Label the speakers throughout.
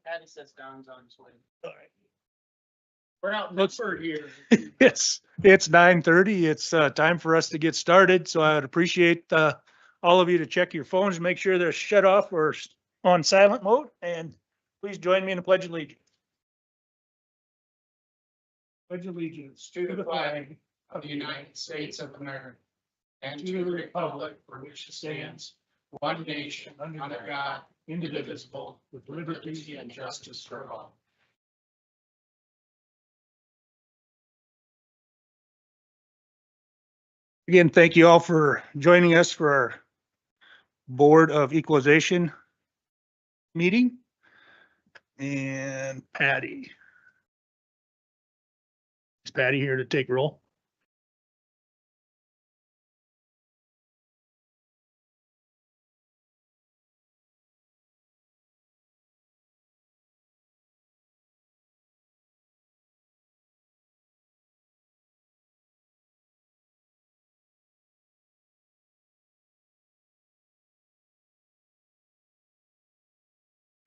Speaker 1: Patty says Don's on his way.
Speaker 2: All right.
Speaker 1: We're out Pittsburgh here.
Speaker 2: It's 9:30. It's time for us to get started. So I would appreciate all of you to check your phones, make sure they're shut off or on silent mode, and please join me in the Pledge of Allegiance. Pledge allegiance
Speaker 1: To the flag of the United States of America and to the republic for which it stands, one nation, under God, indivisible, with liberty and justice for all.
Speaker 2: Again, thank you all for joining us for our Board of Equalization meeting. And Patty. Is Patty here to take roll?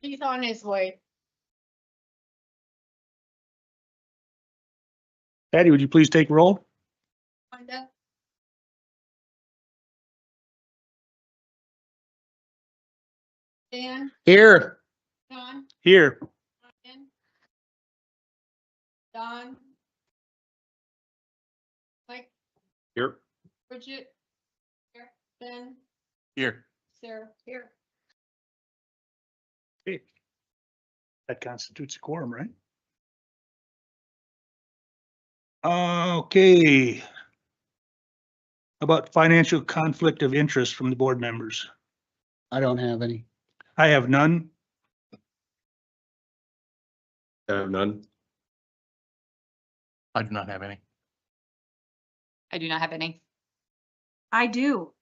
Speaker 3: He's on his way.
Speaker 2: Patty, would you please take roll?
Speaker 3: Linda? Dan?
Speaker 2: Here.
Speaker 3: Don?
Speaker 2: Here.
Speaker 3: Ryan? Don? Mike?
Speaker 2: Here.
Speaker 3: Bridget? Here. Ben?
Speaker 2: Here.
Speaker 3: Sarah? Here.
Speaker 2: Okay. That constitutes a quorum, right? Okay. How about financial conflict of interest from the board members?
Speaker 4: I don't have any.
Speaker 2: I have none.
Speaker 5: I have none.
Speaker 1: I do not have any.
Speaker 6: I do not have any.
Speaker 7: I do.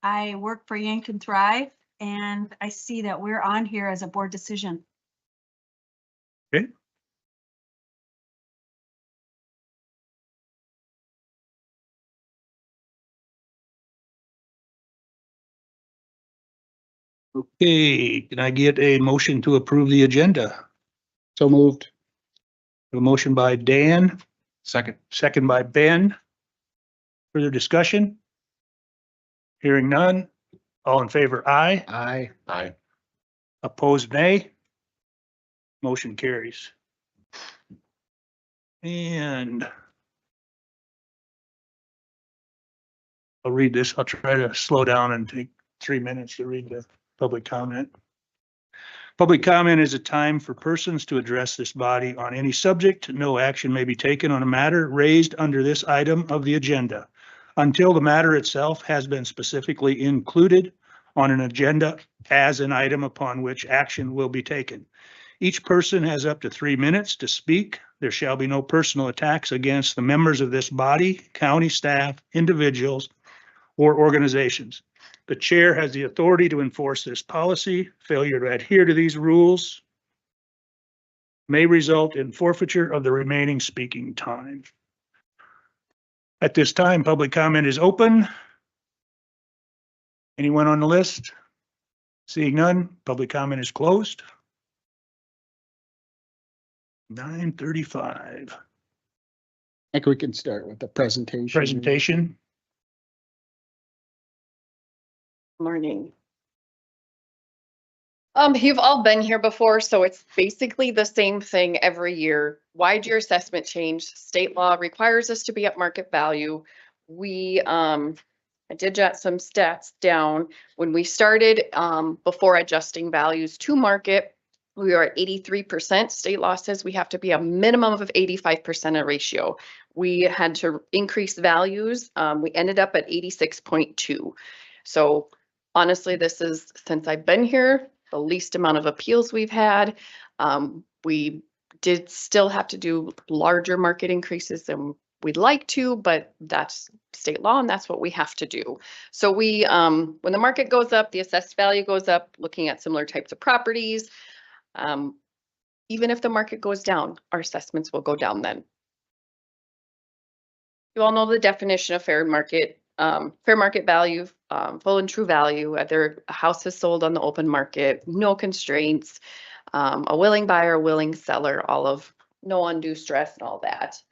Speaker 7: I work for Yankton Thrive, and I see that we're on here as a board decision.
Speaker 2: Okay. Okay, can I get a motion to approve the agenda?
Speaker 4: So moved.
Speaker 2: A motion by Dan,
Speaker 5: Second.
Speaker 2: second by Ben. Further discussion? Hearing none. All in favor, aye.
Speaker 4: Aye.
Speaker 5: Aye.
Speaker 2: Opposed, nay. Motion carries. And I'll read this. I'll try to slow down and take 3 minutes to read the public comment. Public comment is a time for persons to address this body on any subject. No action may be taken on a matter raised under this item of the agenda until the matter itself has been specifically included on an agenda as an item upon which action will be taken. Each person has up to 3 minutes to speak. There shall be no personal attacks against the members of this body, county staff, individuals, or organizations. The chair has the authority to enforce this policy. Failure to adhere to these rules may result in forfeiture of the remaining speaking time. At this time, public comment is open. Anyone on the list? Seeing none, public comment is closed. 9:35.
Speaker 4: I think we can start with the presentation.
Speaker 2: Presentation.
Speaker 6: Morning. You've all been here before, so it's basically the same thing every year. Why'd your assessment change? State law requires us to be at market value. I did jot some stats down. When we started, before adjusting values to market, we were at 83%. State law says we have to be a minimum of 85% a ratio. We had to increase values. We ended up at 86.2. So honestly, this is, since I've been here, the least amount of appeals we've had. We did still have to do larger market increases than we'd like to, but that's state law and that's what we have to do. So we, when the market goes up, the assessed value goes up, looking at similar types of properties. Even if the market goes down, our assessments will go down then. You all know the definition of fair market value, full and true value, whether a house is sold on the open market, no constraints, a willing buyer, willing seller, all of no undue stress and all that.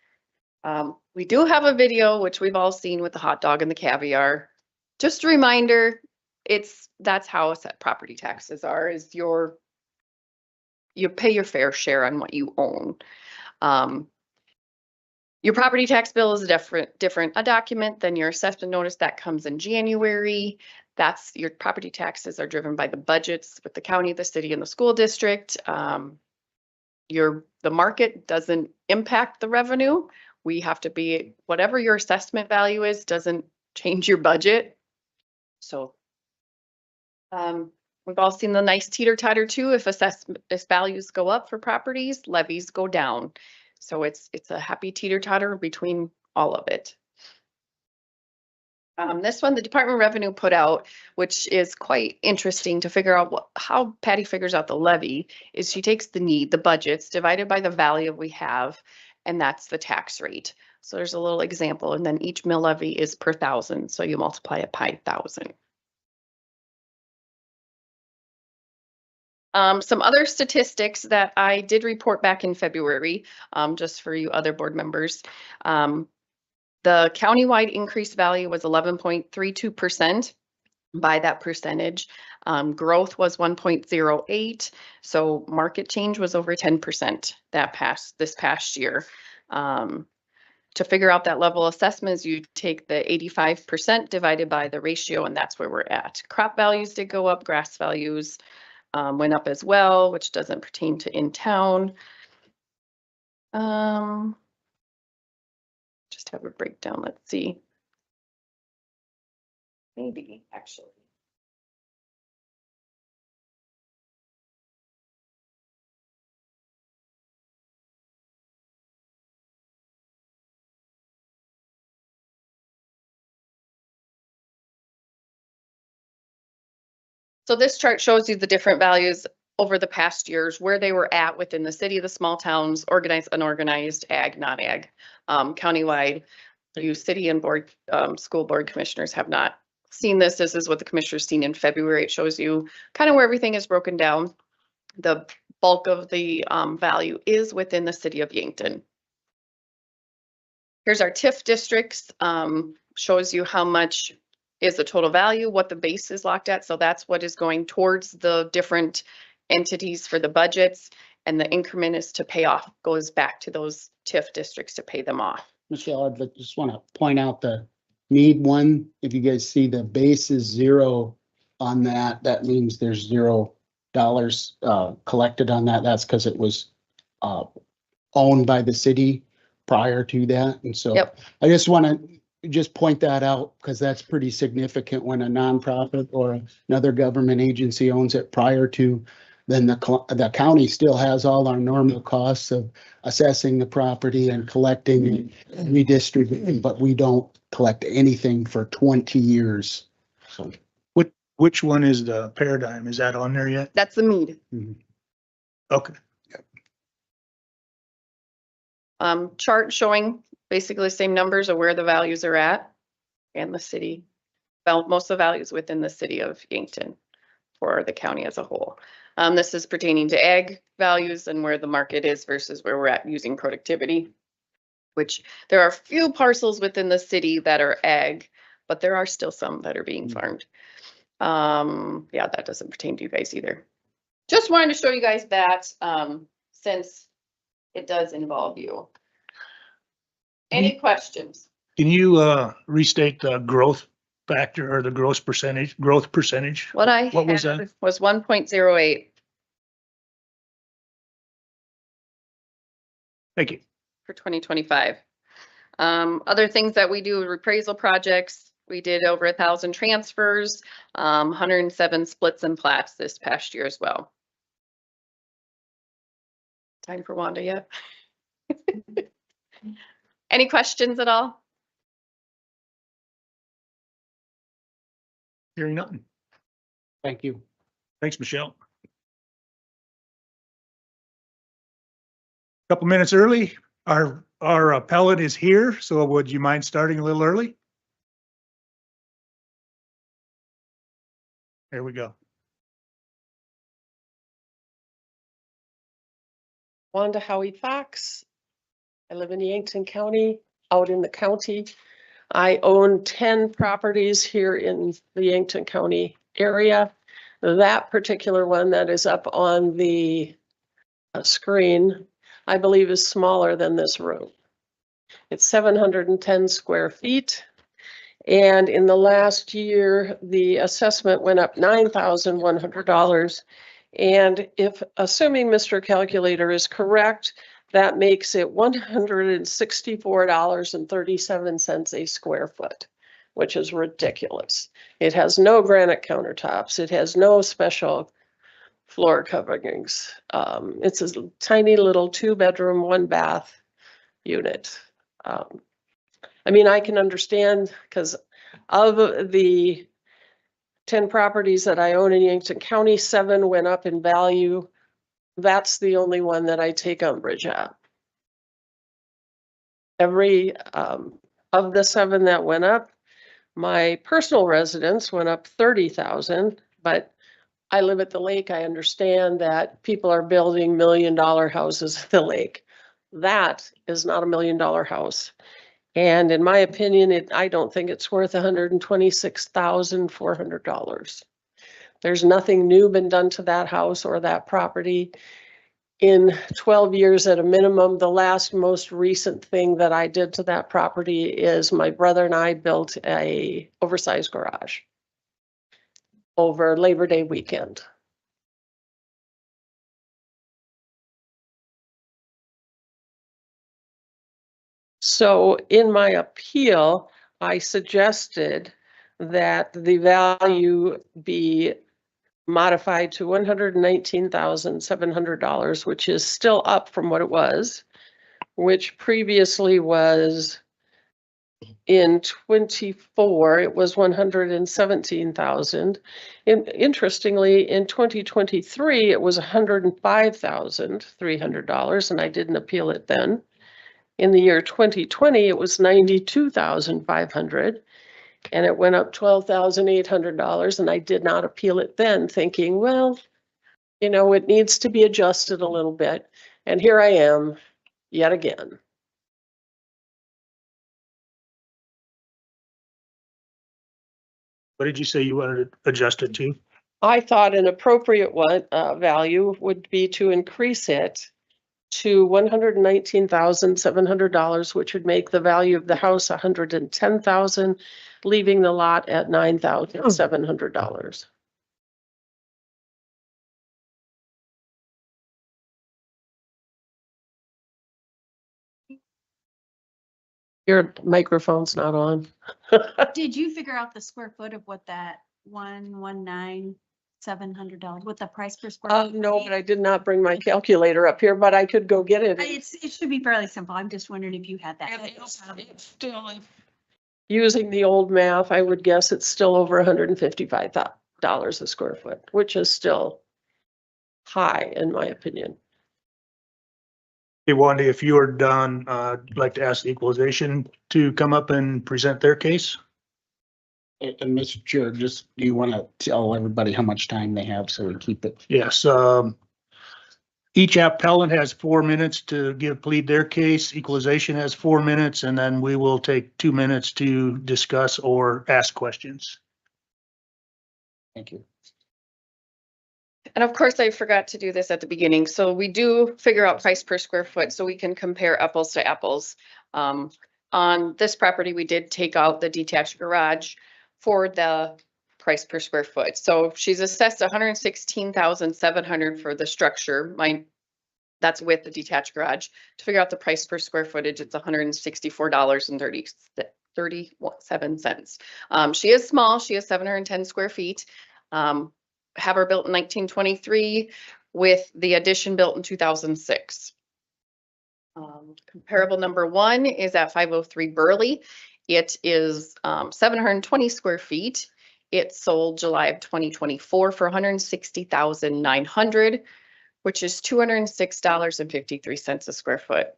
Speaker 6: We do have a video, which we've all seen with the hot dog and the caviar. Just a reminder, that's how set property taxes are, is you pay your fair share on what you own. Your property tax bill is different a document than your assessment notice that comes in January. That's your property taxes are driven by the budgets with the county, the city, and the school district. The market doesn't impact the revenue. We have to be, whatever your assessment value is, doesn't change your budget. So we've all seen the nice teeter-totter too. If values go up for properties, levies go down. So it's a happy teeter-totter between all of it. This one, the Department of Revenue put out, which is quite interesting to figure out how Patty figures out the levy, is she takes the budgets divided by the value we have, and that's the tax rate. So there's a little example, and then each mill levy is per thousand, so you multiply it by 1,000. Some other statistics that I did report back in February, just for you other board members. The countywide increased value was 11.32%. By that percentage, growth was 1.08. So market change was over 10% this past year. To figure out that level assessments, you take the 85% divided by the ratio, and that's where we're at. Crop values did go up, grass values went up as well, which doesn't pertain to in town. Just have a breakdown. Let's see. Maybe actually. So this chart shows you the different values over the past years, where they were at within the city, the small towns, organized, unorganized, ag, not ag, countywide. You city and school board commissioners have not seen this. This is what the commissioners seen in February. It shows you kind of where everything is broken down. The bulk of the value is within the city of Yankton. Here's our TIF districts. Shows you how much is the total value, what the base is locked at. So that's what is going towards the different entities for the budgets, and the increment is to pay off, goes back to those TIF districts to pay them off.
Speaker 4: Michelle, I just want to point out the need one. If you guys see the base is 0 on that, that means there's $0 collected on that. That's because it was owned by the city prior to that. And so
Speaker 6: Yep.
Speaker 4: I just want to just point that out, because that's pretty significant when a nonprofit or another government agency owns it prior to, then the county still has all our normal costs of assessing the property and collecting and redistributing, but we don't collect anything for 20 years. So
Speaker 2: Which one is the paradigm? Is that on there yet?
Speaker 6: That's the mead.
Speaker 2: Okay.
Speaker 6: Chart showing basically the same numbers of where the values are at, and the city. Well, most of the values within the city of Yankton for the county as a whole. This is pertaining to ag values and where the market is versus where we're at using productivity, which there are a few parcels within the city that are ag, but there are still some that are being farmed. Yeah, that doesn't pertain to you guys either. Just wanted to show you guys that since it does involve you. Any questions?
Speaker 2: Can you restate the growth factor or the growth percentage?
Speaker 6: What
Speaker 2: What was
Speaker 6: had
Speaker 2: that?
Speaker 6: was 1.08
Speaker 2: Thank you.
Speaker 6: for 2025. Other things that we do, appraisal projects, we did over 1,000 transfers, 107 splits and plats this past year as well. Time for Wanda yet? Any questions at all?
Speaker 2: Hearing nothing.
Speaker 4: thank you.
Speaker 2: Thanks, Michelle. Couple minutes early. Our appellant is here, so would you mind starting a little early? There we go.
Speaker 8: Wanda Howie Fox. I live in Yankton County, out in the county. I own 10 properties here in the Yankton County area. That particular one that is up on the screen, I believe is smaller than this room. It's 710 square feet. And in the last year, the assessment went up $9,100. And if, assuming Mr. Calculator is correct, that makes it $164.37 a square foot, which is ridiculous. It has no granite countertops. It has no special floor coverings. It's a tiny little 2-bedroom, 1-bath unit. I mean, I can understand because of the 10 properties that I own in Yankton County, 7 went up in value. That's the only one that I take umbrage at. Every of the 7 that went up, my personal residence went up 30,000, but I live at the lake. I understand that people are building $1 million houses at the lake. That is not a $1 million house. And in my opinion, I don't think it's worth $126,400. There's nothing new been done to that house or that property in 12 years at a minimum. The last most recent thing that I did to that property is my brother and I built a oversized garage over Labor Day weekend. So in my appeal, I suggested that the value be modified to $119,700, which is still up from what it was, which previously was in 24, it was 117,000. Interestingly, in 2023, it was $105,300, and I didn't appeal it then. In the year 2020, it was $92,500, and it went up $12,800, and I did not appeal it then, thinking, well, you know, it needs to be adjusted a little bit. And here I am yet again.
Speaker 2: What did you say you wanted it adjusted to?
Speaker 8: I thought an appropriate one value would be to increase it to $119,700, which would make the value of the house $110,000, leaving the lot at $9,700. Your microphone's not on.
Speaker 7: Did you figure out the square foot of what that $119,700, what the price per square? foot would
Speaker 8: No,
Speaker 7: be?
Speaker 8: but I did not bring my calculator up here, but I could go get it.
Speaker 7: It should be fairly simple. I'm just wondering if you had that.
Speaker 8: It's still, using the old math, I would guess it's still over $155 a square foot, which is still high in my opinion.
Speaker 2: Hey, Wanda, if you are done, I'd like to ask the equalization to come up and present their case.
Speaker 4: And Mr. Chair, just, do you want to tell everybody how much time they have so we keep it?
Speaker 2: Yes, each appellant has 4 minutes to plead their case. Equalization has 4 minutes, and then we will take 2 minutes to discuss or ask questions.
Speaker 4: Thank you.
Speaker 6: And of course, I forgot to do this at the beginning. So we do figure out price per square foot so we can compare apples to apples. On this property, we did take out the detached garage for the price per square foot. So she's assessed $116,700 for the structure. That's with the detached garage. To figure out the price per square footage, it's $164.37. She is small. She has 710 square feet. Have her built in 1923 with the addition built in 2006. Comparable number 1 is at 503 Burley. It is 720 square feet. It sold July of 2024 for $160,900, which is $206.53 a square foot.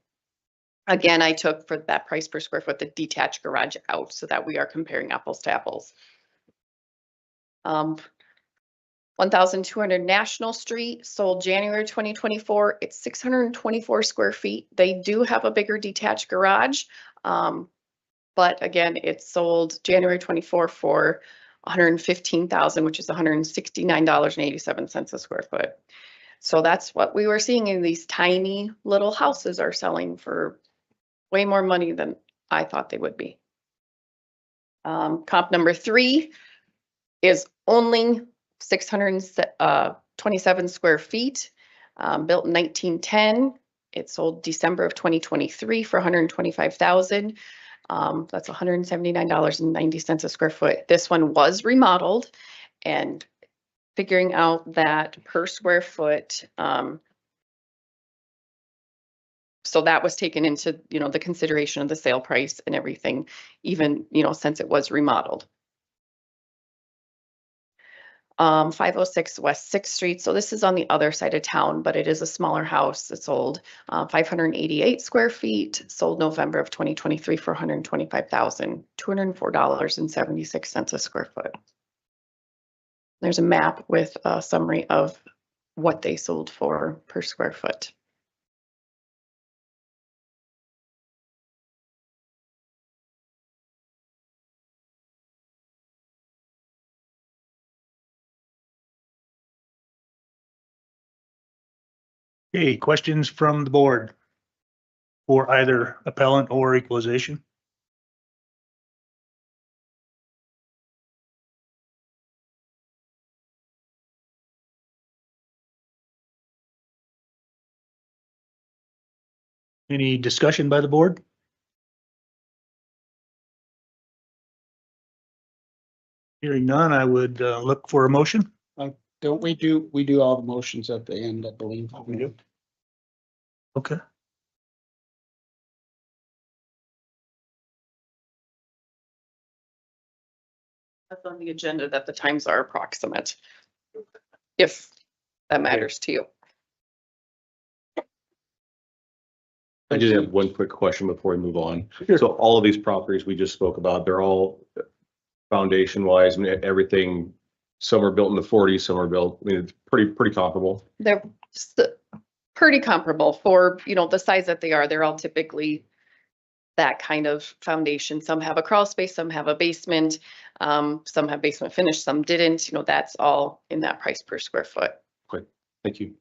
Speaker 6: Again, I took for that price per square foot the detached garage out so that we are comparing apples to apples. 1,200 National Street, sold January 2024. It's 624 square feet. They do have a bigger detached garage. But again, it's sold January 24 for 115,000, which is $169.87 a square foot. So that's what we were seeing, in these tiny little houses are selling for way more money than I thought they would be. Comp number 3 is only 627 square feet, built in 1910. It sold December of 2023 for 125,000. That's $179.90 a square foot. This one was remodeled, and figuring out that per square foot, so that was taken into, the consideration of the sale price and everything, even, since it was remodeled. 506 West 6th Street. So this is on the other side of town, but it is a smaller house. It's sold 588 square feet, sold November of 2023 for $125,204.76 a square foot. There's a map with a summary of what they sold for per square foot.
Speaker 2: Okay, questions from the board for either appellant or equalization? Any discussion by the board? Hearing none, I would look for a motion.
Speaker 4: Don't we do all the motions at the end, I believe.
Speaker 2: We do. Okay.
Speaker 6: That's on the agenda, that the times are approximate, if that matters to you.
Speaker 5: I just have one quick question before we move on.
Speaker 2: Sure.
Speaker 5: So all of these properties we just spoke about, they're all foundation wise and everything. Some are built in the 40s, some are built, it's pretty comparable.
Speaker 6: They're pretty comparable for, the size that they are. They're all typically that kind of foundation. Some have a crawl space, some have a basement, some have basement finish, some didn't. That's all in that price per square foot.
Speaker 5: Thank you.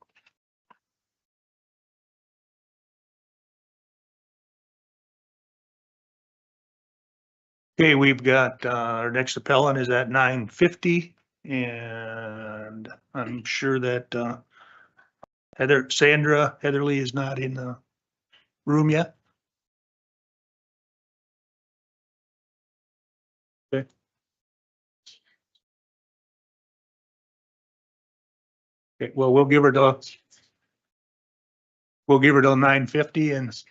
Speaker 2: Okay, we've got our next appellant is at 9:50, and I'm sure that Sandra Heatherly is not in the room yet. Okay. Okay, well, we'll give her till 9:50 and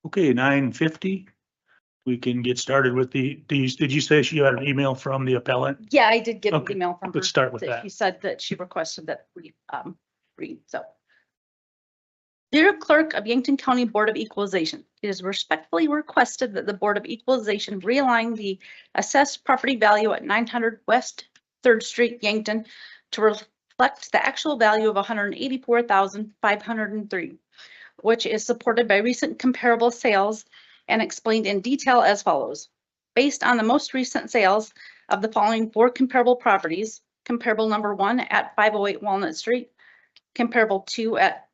Speaker 2: Okay, 9:50. We can get started with did you say you had an email from the appellant?
Speaker 9: Yeah, I did get an
Speaker 2: Okay,
Speaker 9: email from her.
Speaker 2: let's start with
Speaker 9: that
Speaker 2: that.
Speaker 9: She said that she requested that we read, so. Dear Clerk of Yankton County Board of Equalization, it is respectfully requested that the Board of Equalization realign the assessed property value at 900 West 3rd Street, Yankton, to reflect the actual value of 184,503, which is supported by recent comparable sales and explained in detail as follows. Based on the most recent sales of the following 4 comparable properties, comparable number 1 at 508 Walnut Street, comparable 2 at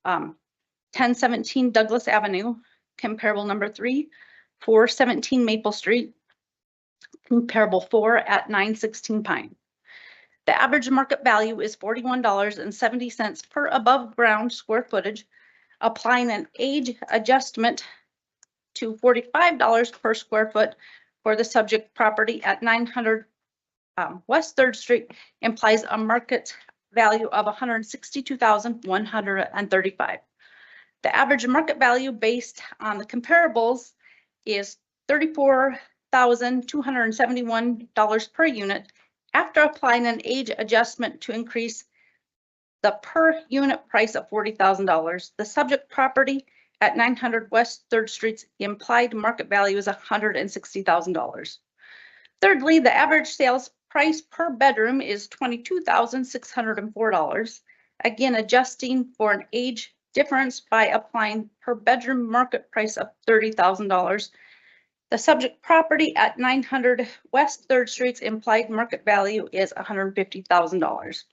Speaker 9: 1017 Douglas Avenue, comparable number 3, 417 Maple Street, comparable 4 at 916 Pine. The average market value is $41.70 per above ground square footage, applying an age adjustment to $45 per square foot for the subject property at 900 West 3rd Street implies a market value of $162,135. The average market value based on the comparables is $34,271 per unit after applying an age adjustment to increase the per unit price of $40,000. The subject property at 900 West 3rd Street's implied market value is $160,000. Thirdly, the average sales price per bedroom is $22,604. Again, adjusting for an age difference by applying per bedroom market price of $30,000. The subject property at 900 West 3rd Street's implied market value is $150,000.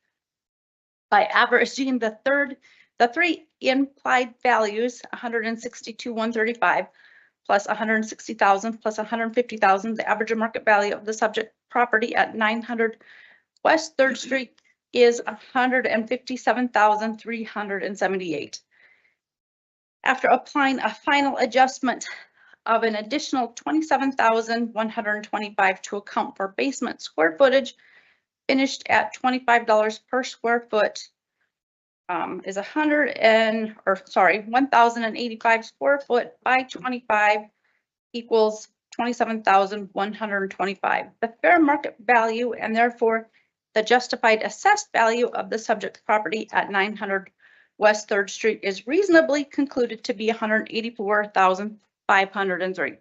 Speaker 9: By averaging the 3 implied values, $162,135 plus $160,000 plus $150,000, the average market value of the subject property at 900 West 3rd Street is $157,378. After applying a final adjustment of an additional $27,125 to account for basement square footage, finished at $25 per square foot, is 1,085 square foot by 25 equals 27,125. The fair market value and therefore the justified assessed value of the subject property at 900 West 3rd Street is reasonably concluded to be $184,503.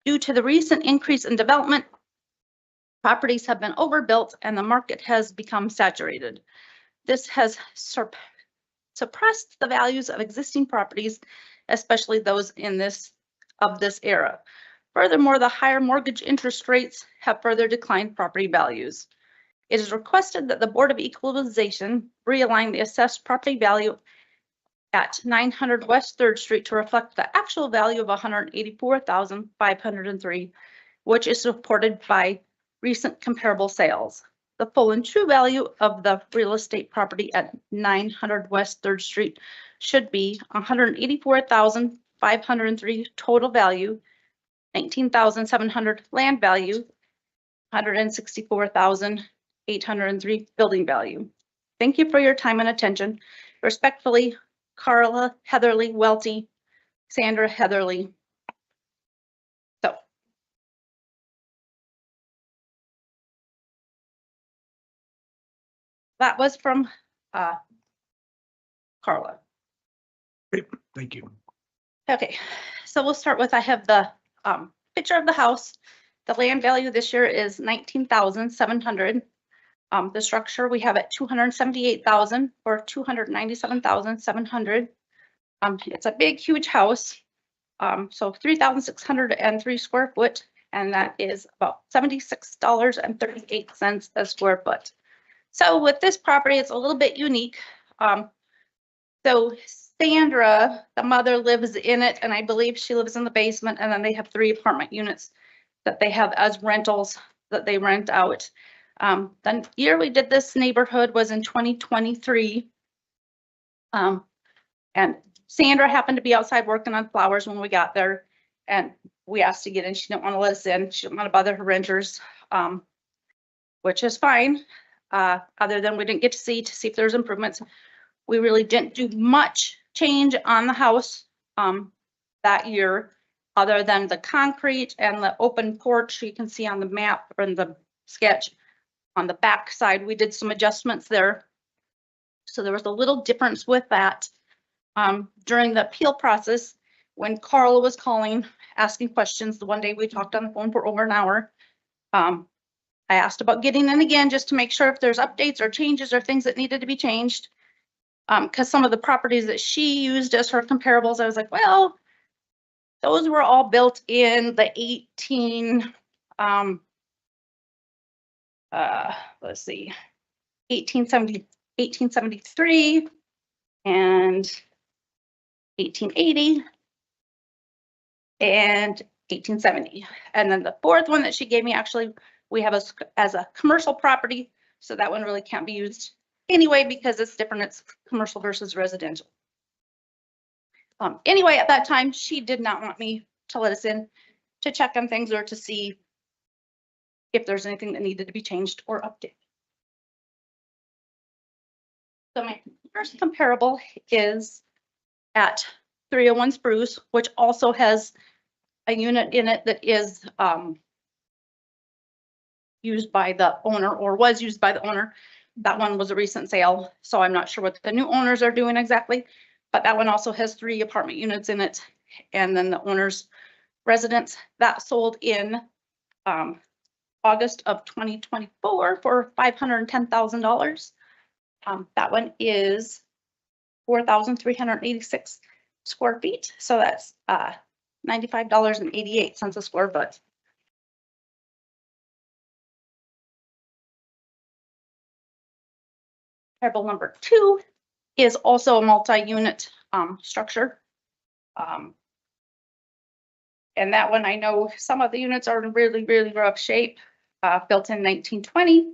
Speaker 9: Due to the recent increase in development, properties have been overbuilt and the market has become saturated. This has suppressed the values of existing properties, especially those of this era. Furthermore, the higher mortgage interest rates have further declined property values. It is requested that the Board of Equalization realign the assessed property value at 900 West 3rd Street to reflect the actual value of $184,503, which is supported by recent comparable sales. The full and true value of the real estate property at 900 West 3rd Street should be $184,503 total value, $19,700 land value, $164,803 building value. Thank you for your time and attention. Respectfully, Carla Heatherly Welty, Sandra Heatherly. So. That was from Carla.
Speaker 2: Great, thank you.
Speaker 9: Okay, so we'll start with, I have the picture of the house. The land value this year is $19,700. The structure we have at $278,000 or $297,700. It's a big, huge house. So 3,603 square foot, and that is about $76.38 a square foot. So with this property, it's a little bit unique. So Sandra, the mother, lives in it, and I believe she lives in the basement, and then they have 3 apartment units that they have as rentals that they rent out. The year we did this neighborhood was in 2023. And Sandra happened to be outside working on flowers when we got there, and we asked to get in. She didn't want to let us in. She didn't want to bother her renters, which is fine. Other than we didn't get to see if there's improvements. We really didn't do much change on the house. that year, other than the concrete and the open porch you can see on the map or in the sketch. On the back side, we did some adjustments there. So there was a little difference with that. During the appeal process, when Carla was calling, asking questions, the one day we talked on the phone for over an hour. I asked about getting in again, just to make sure if there's updates or changes or things that needed to be changed. Because some of the properties that she used as her comparables, I was like, well, those were all built in the 1873 and 1880 and 1870. And then the fourth one that she gave me, actually, we have as a commercial property. So that one really can't be used anyway, because it's different. It's commercial versus residential. Anyway, at that time, she did not want me to let us in to check on things or to see if there's anything that needed to be changed or updated. So my first comparable is at 301 Spruce, which also has a unit in it that is used by the owner, or was used by the owner. That one was a recent sale, so I'm not sure what the new owners are doing exactly, but that one also has 3 apartment units in it. And then the owner's residence that sold in August of 2024 for $510,000. That one is 4,386 square feet. So that's $95.88 a square foot. Comparable number 2 is also a multi-unit structure. And that one, I know some of the units are in really, really rough shape, built in 1920.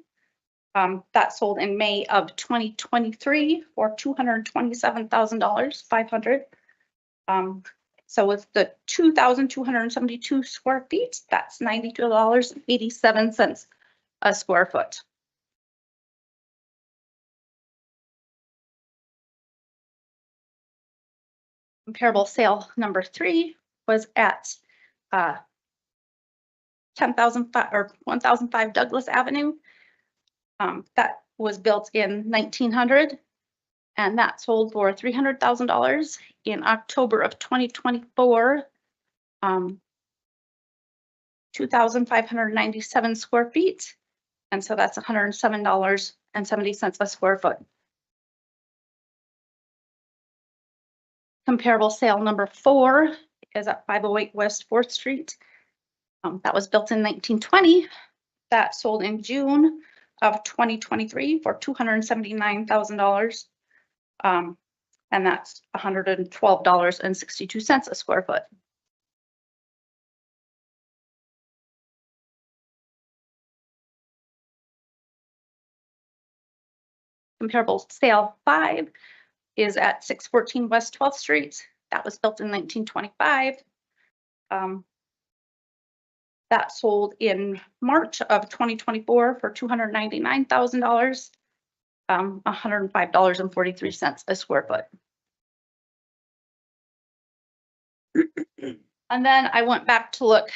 Speaker 9: That sold in May of 2023 for $227,000, 500. So with the 2,272 square feet, that's $92.87 a square foot. Comparable sale number 3 was at 10,005 or 1,005 Douglas Avenue. That was built in 1900, and that sold for $300,000 in October of 2024. 2,597 square feet, and so that's $107.70 a square foot. Comparable sale number 4 is at 508 West 4th Street. That was built in 1920. That sold in June of 2023 for $279,000. And that's $112.62 a square foot. Comparable sale 5 is at 614 West 12th Street. That was built in 1925. That sold in March of 2024 for $299,000, $105.43 a square foot. And then I went back to look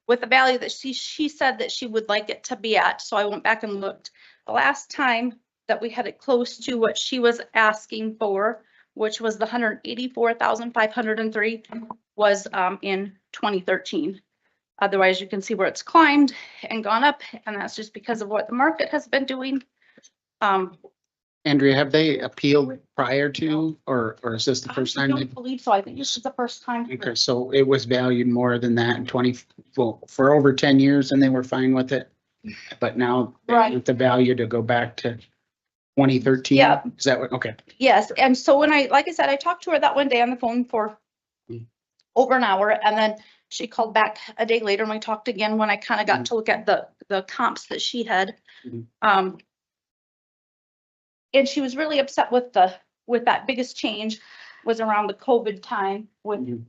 Speaker 9: with the value that she said that she would like it to be at. So I went back and looked. The last time that we had it close to what she was asking for, which was the $184,503, was in 2013. Otherwise, you can see where it's climbed and gone up, and that's just because of what the market has been doing.
Speaker 4: Andrea, have they appealed prior to, or is this the first
Speaker 9: I
Speaker 4: time? they-
Speaker 9: don't believe so. I think this is the first time.
Speaker 4: Okay, so it was valued more than that in for over 10 years, and they were fine with it. But now
Speaker 9: Right.
Speaker 4: with the value to go back to 2013?
Speaker 9: Yeah.
Speaker 4: Is that what, okay.
Speaker 9: Yes, and so when like I said, I talked to her that one day on the phone for over an hour, and then she called back a day later and we talked again when I kind of got to look at the comps that she had.
Speaker 4: Mhm.
Speaker 9: And she was really upset with that biggest change was around the COVID time
Speaker 4: Mhm.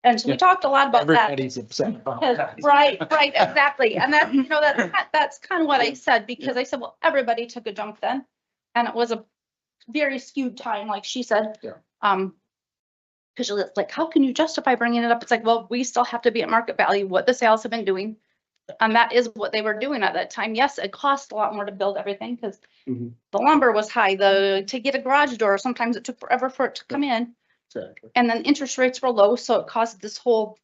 Speaker 9: and so we
Speaker 4: Yeah.
Speaker 9: talked a lot about that.
Speaker 4: Everybody's upset about that.
Speaker 9: Right, exactly. And that, that's kind of what I said, because I said, well, everybody took a jump then. And it was a very skewed time, like she said.
Speaker 4: Yeah.
Speaker 9: Because you're like, how can you justify bringing it up? It's like, well, we still have to be at market value, what the sales have been doing. And that is what they were doing at that time. Yes, it cost a lot more to build everything because
Speaker 4: Mhm.
Speaker 9: the lumber was high, to get a garage door, sometimes it took forever for it to come in.
Speaker 4: Exactly.
Speaker 9: And then interest rates were low, so it caused this whole,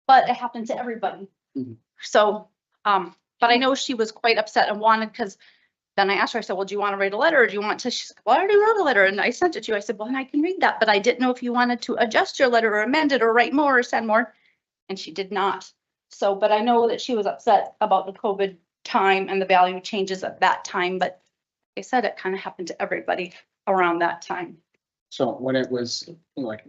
Speaker 9: but it happened to everybody.
Speaker 4: Mhm.
Speaker 9: So, but I know she was quite upset and wanted, because then I asked her, I said, well, do you want to write a letter or do you want to, she's like, well, I already wrote a letter and I sent it to you. I said, well, and I can read that, but I didn't know if you wanted to adjust your letter or amend it or write more or send more. And she did not. So, but I know that she was upset about the COVID time and the value changes at that time, but they said it kind of happened to everybody around that time.
Speaker 4: So when it was like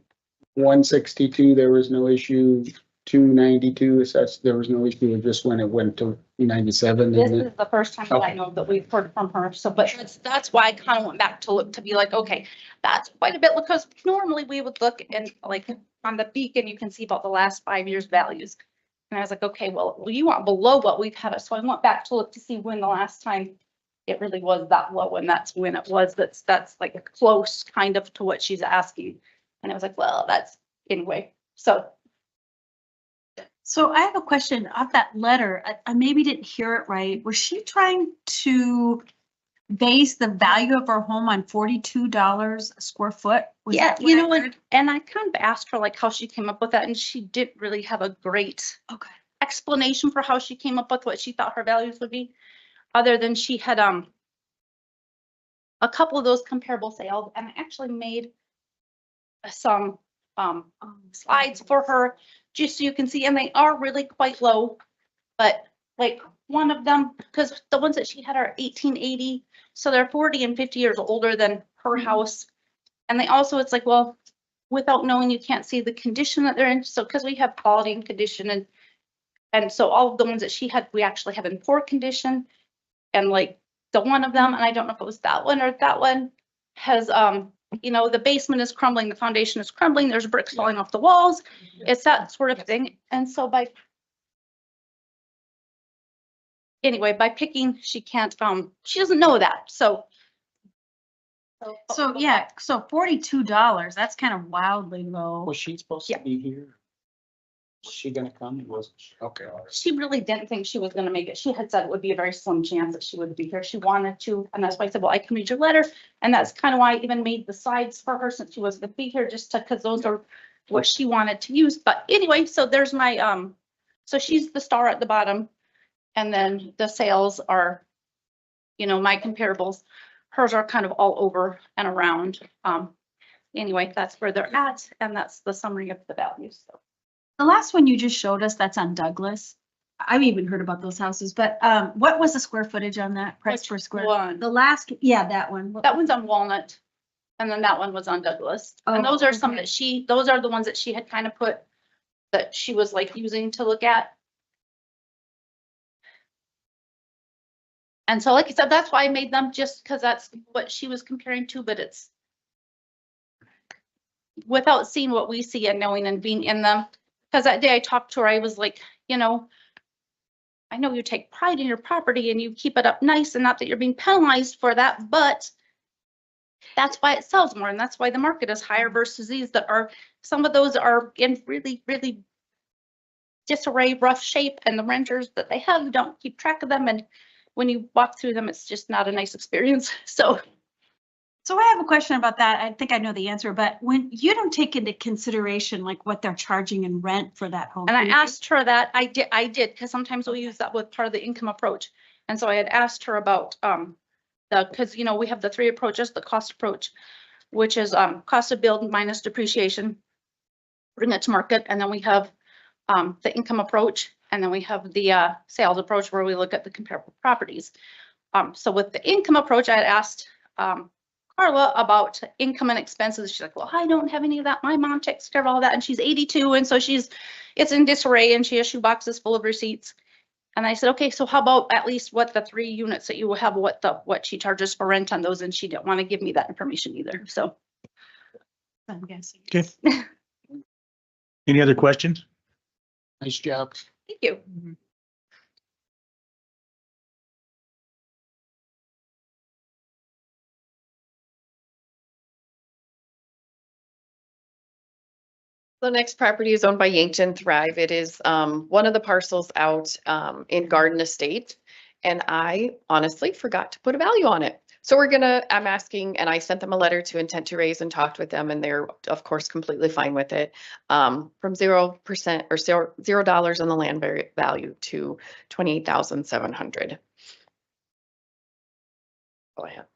Speaker 4: 162, there was no issue. 292, there was no issue. Just when it went to 97.
Speaker 9: This
Speaker 4: And
Speaker 9: is the first time that I know that we've heard from her. So, but that's why I kind of went back to look, to be like, okay, that's quite a bit, because normally we would look and like on the beacon, you can see about the last 5 years values. And I was like, okay, well, you want below what we've had. So I went back to look to see when the last time it really was that low, and that's when it was. That's like close kind of to what she's asking. And I was like, well, that's anyway.
Speaker 7: So I have a question of that letter. I maybe didn't hear it right. Was she trying to base the value of her home on $42 a square foot? Was
Speaker 9: yeah,
Speaker 7: that what
Speaker 9: you
Speaker 7: I
Speaker 9: know,
Speaker 7: heard?
Speaker 9: and I kind of asked her like how she came up with that, and she didn't really have a great
Speaker 7: Okay.
Speaker 9: explanation for how she came up with what she thought her values would be, other than she had a couple of those comparable sales, and I actually made some slides for her just so you can see, and they are really quite low, but like one of them, because the ones that she had are 1880, so they're 40 and 50 years older than her house. And they also, it's like, well, without knowing, you can't see the condition that they're in. So, because we have quality and condition, and so all of the ones that she had, we actually have in poor condition. And like the one of them, and I don't know if it was that one or that one, has, you know, the basement is crumbling, the foundation is crumbling, there's bricks falling off the walls. It's that sort of thing. And so anyway, by picking, she can't, she doesn't know that. So
Speaker 7: So yeah, so $42, that's kind of wildly low.
Speaker 4: was she supposed to be here? Was she gonna come? Was okay. All right.
Speaker 9: she really didn't think she was gonna make it. She had said it would be a very slim chance that she would be here. She wanted to, and that's why I said, well, I can read your letter. And that's kind of why I even made the slides for her, since she was gonna be here, just to, because those are what she wanted to use. But anyway, so there's my, so she's the star at the bottom. And then the sales are, you know, my comparables. Hers are kind of all over and around. Anyway, that's where they're at, and that's the summary of the values. So.
Speaker 7: The last one you just showed us, that's on Douglas. I've even heard about those houses, but what was the square footage on that price
Speaker 9: Which
Speaker 7: per square?
Speaker 9: one?
Speaker 7: The last, yeah, that one.
Speaker 9: That one's on Walnut, and then that one was on Douglas. And
Speaker 7: Oh,
Speaker 9: those are some
Speaker 7: okay.
Speaker 9: that those are the ones that she had kind of put, that she was like using to look at. And so, like I said, that's why I made them, just because that's what she was comparing to, but it's without seeing what we see and knowing and being in them. Because that day I talked to her, I was like, you know, I know you take pride in your property and you keep it up nice, and not that you're being penalized for that, but that's why it sells more, and that's why the market is higher versus these that are, some of those are in really, really disarray, rough shape, and the renters that they have don't keep track of them. And when you walk through them, it's just not a nice experience. So
Speaker 7: So I have a question about that. I think I know the answer, but when you don't take into consideration like what they're charging in rent for that home.
Speaker 9: and I asked her that, I did, because sometimes we use that with part of the income approach. And so I had asked her about because, you know, we have the three approaches, the cost approach, which is cost of build minus depreciation, bring it to market. And then we have the income approach, and then we have the sales approach, where we look at the comparable properties. So with the income approach, I had asked Carla about income and expenses. She's like, well, I don't have any of that. My mom takes care of all that, and she's 82. And so it's in disarray, and she has shoe boxes full of receipts. And I said, okay, so how about at least what the 3 units that you will have, what she charges for rent on those? And she didn't want to give me that information either. So.
Speaker 7: I'm guessing.
Speaker 2: Okay. Any other questions?
Speaker 4: Nice job.
Speaker 9: Thank you.
Speaker 6: The next property is owned by Yankton Thrive. It is one of the parcels out in Garden Estate. And I honestly forgot to put a value on it. So I'm asking, and I sent them a letter to intent to raise and talked with them, and they're of course completely fine with it. From 0% or $0 on the land value to 28,700. Go ahead.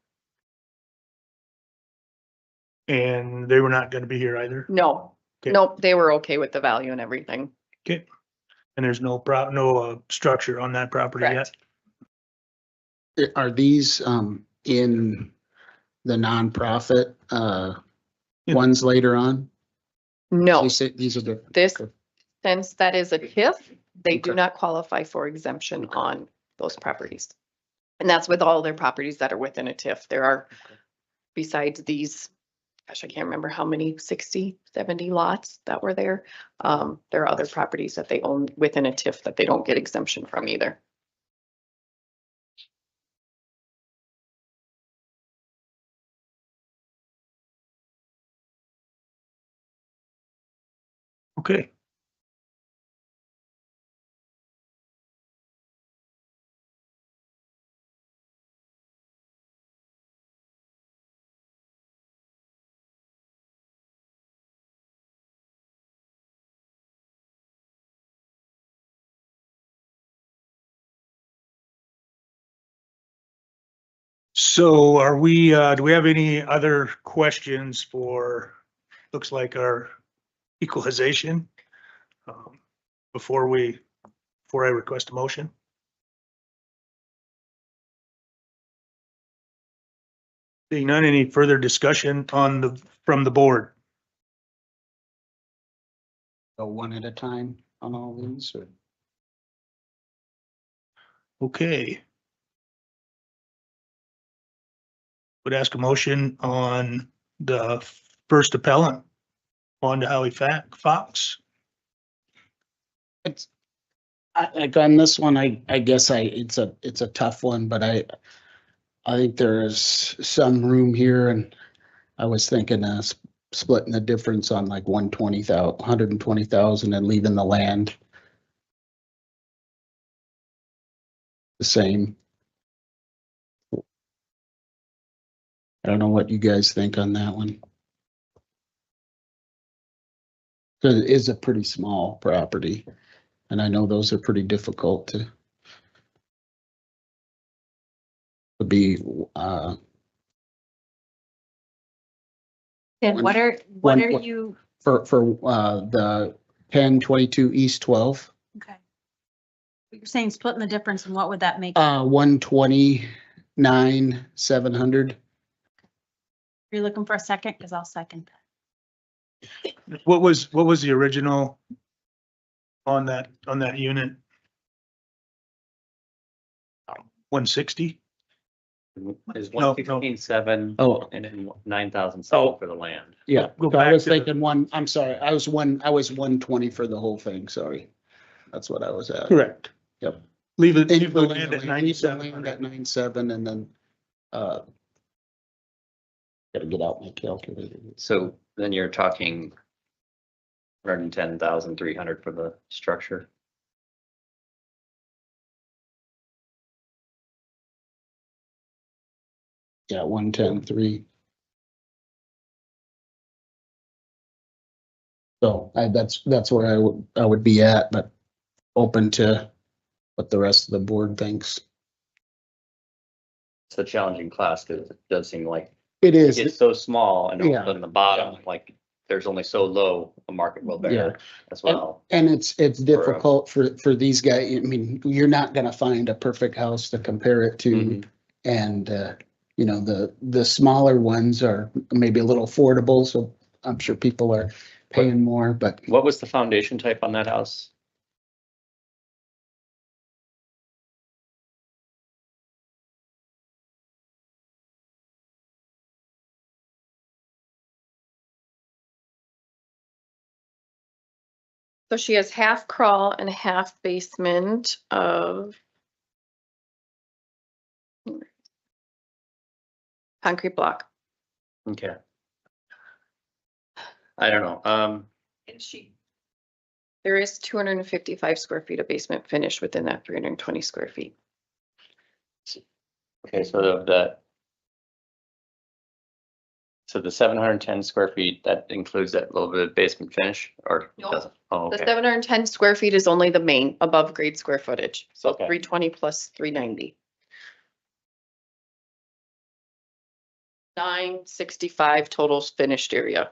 Speaker 2: And they were not gonna be here either.
Speaker 6: No,
Speaker 2: Okay.
Speaker 6: nope, they were okay with the value and everything.
Speaker 2: Okay. And there's no structure on that property yet?
Speaker 6: Correct.
Speaker 4: Are these in the nonprofit
Speaker 2: Yeah.
Speaker 4: ones later on?
Speaker 6: No,
Speaker 4: These are the.
Speaker 6: this,
Speaker 4: okay.
Speaker 6: since that is a TIF, they do
Speaker 4: Okay.
Speaker 6: not qualify for exemption on those properties. And that's with all their properties that are within a TIF. There are, besides these, gosh, I can't remember how many, 60, 70 lots that were there. There are other properties that they own within a TIF that they don't get exemption from either.
Speaker 2: Okay. So are we, do we have any other questions for, looks like our equalization? Before I request a motion? Seeing none, any further discussion from the board?
Speaker 4: Go one at a time on all these or?
Speaker 2: Okay. Would ask a motion on the first appellant on to Howie Fox.
Speaker 4: It's, like on this one, I guess it's a tough one, but I think there is some room here and I was thinking splitting the difference on like 120,000 and leaving the land the same. I don't know what you guys think on that one. Cause it is a pretty small property and I know those are pretty difficult to be,
Speaker 7: Then
Speaker 4: One-
Speaker 7: what are
Speaker 4: one-
Speaker 7: you,
Speaker 4: for the 1022 East 12.
Speaker 7: okay. You're saying splitting the difference and what would that make?
Speaker 4: 129,700.
Speaker 7: You're looking for a second? Cause I'll second.
Speaker 2: What was the original on that unit? 160?
Speaker 10: Is
Speaker 2: No,
Speaker 10: 115,700
Speaker 4: Oh,
Speaker 10: and then 9,007 for the land.
Speaker 4: yeah.
Speaker 2: Go
Speaker 4: So I
Speaker 2: back
Speaker 4: was
Speaker 2: to the-
Speaker 4: thinking I'm sorry. I was 120 for the whole thing. Sorry. That's what I was at.
Speaker 2: Correct.
Speaker 4: Yep.
Speaker 2: Leave the
Speaker 4: Including
Speaker 2: land
Speaker 4: the
Speaker 2: at
Speaker 4: land-
Speaker 2: 97.
Speaker 4: At 97 and then, gotta get out my calculator.
Speaker 10: So then you're talking 110,300 for the structure.
Speaker 4: Yeah, 110,3. So that's where I would be at, but open to what the rest of the board thinks.
Speaker 10: It's a challenging class because it does seem like
Speaker 4: It
Speaker 10: it
Speaker 4: is,
Speaker 10: gets so small and all of
Speaker 4: Yeah.
Speaker 10: a sudden the bottom, like there's only so low a market will
Speaker 4: Yeah.
Speaker 10: bear as well.
Speaker 4: and it's difficult for these guys. I mean, you're not gonna find a perfect house to compare it to.
Speaker 10: Mhm.
Speaker 4: And, you know, the smaller ones are maybe a little affordable, so I'm sure people are paying more, but
Speaker 10: What was the foundation type on that house?
Speaker 6: So she has half crawl and a half basement of concrete block.
Speaker 10: Okay. I don't know.
Speaker 7: And she,
Speaker 6: There is 255 square feet of basement finish within that 320 square feet.
Speaker 10: Okay, so the 710 square feet, that includes that little bit of basement finish or
Speaker 6: No.
Speaker 10: doesn't? Oh,
Speaker 6: The
Speaker 10: okay.
Speaker 6: 710 square feet is only the main above grade square footage. So
Speaker 10: Okay.
Speaker 6: 320 plus 390. 965 total finished area.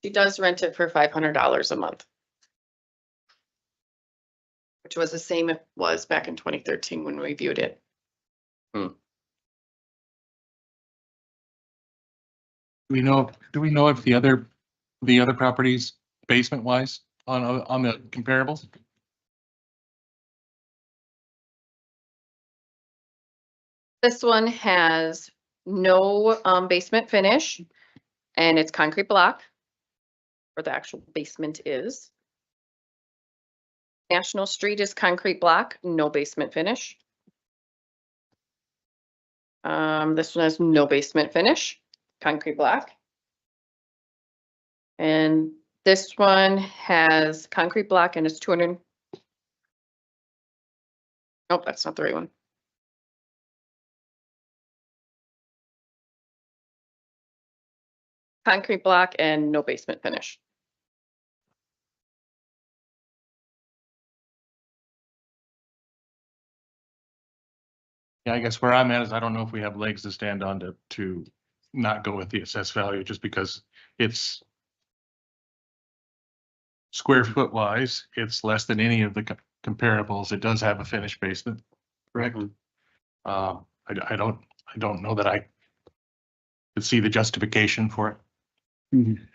Speaker 6: She does rent it for $500 a month. Which was the same it was back in 2013 when we viewed it.
Speaker 1: Do we know if the other properties basement wise on the comparables?
Speaker 6: This one has no basement finish and it's concrete block. Where the actual basement is. National Street is concrete block, no basement finish. This one has no basement finish, concrete block. And this one has concrete block and it's 200. Nope, that's not the right one. Concrete block and no basement finish.
Speaker 1: Yeah, I guess where I'm at is I don't know if we have legs to stand on to not go with the assessed value just because it's square foot wise, it's less than any of the comparables. It does have a finished basement, correct? I don't know that I could see the justification for it.
Speaker 4: Mhm.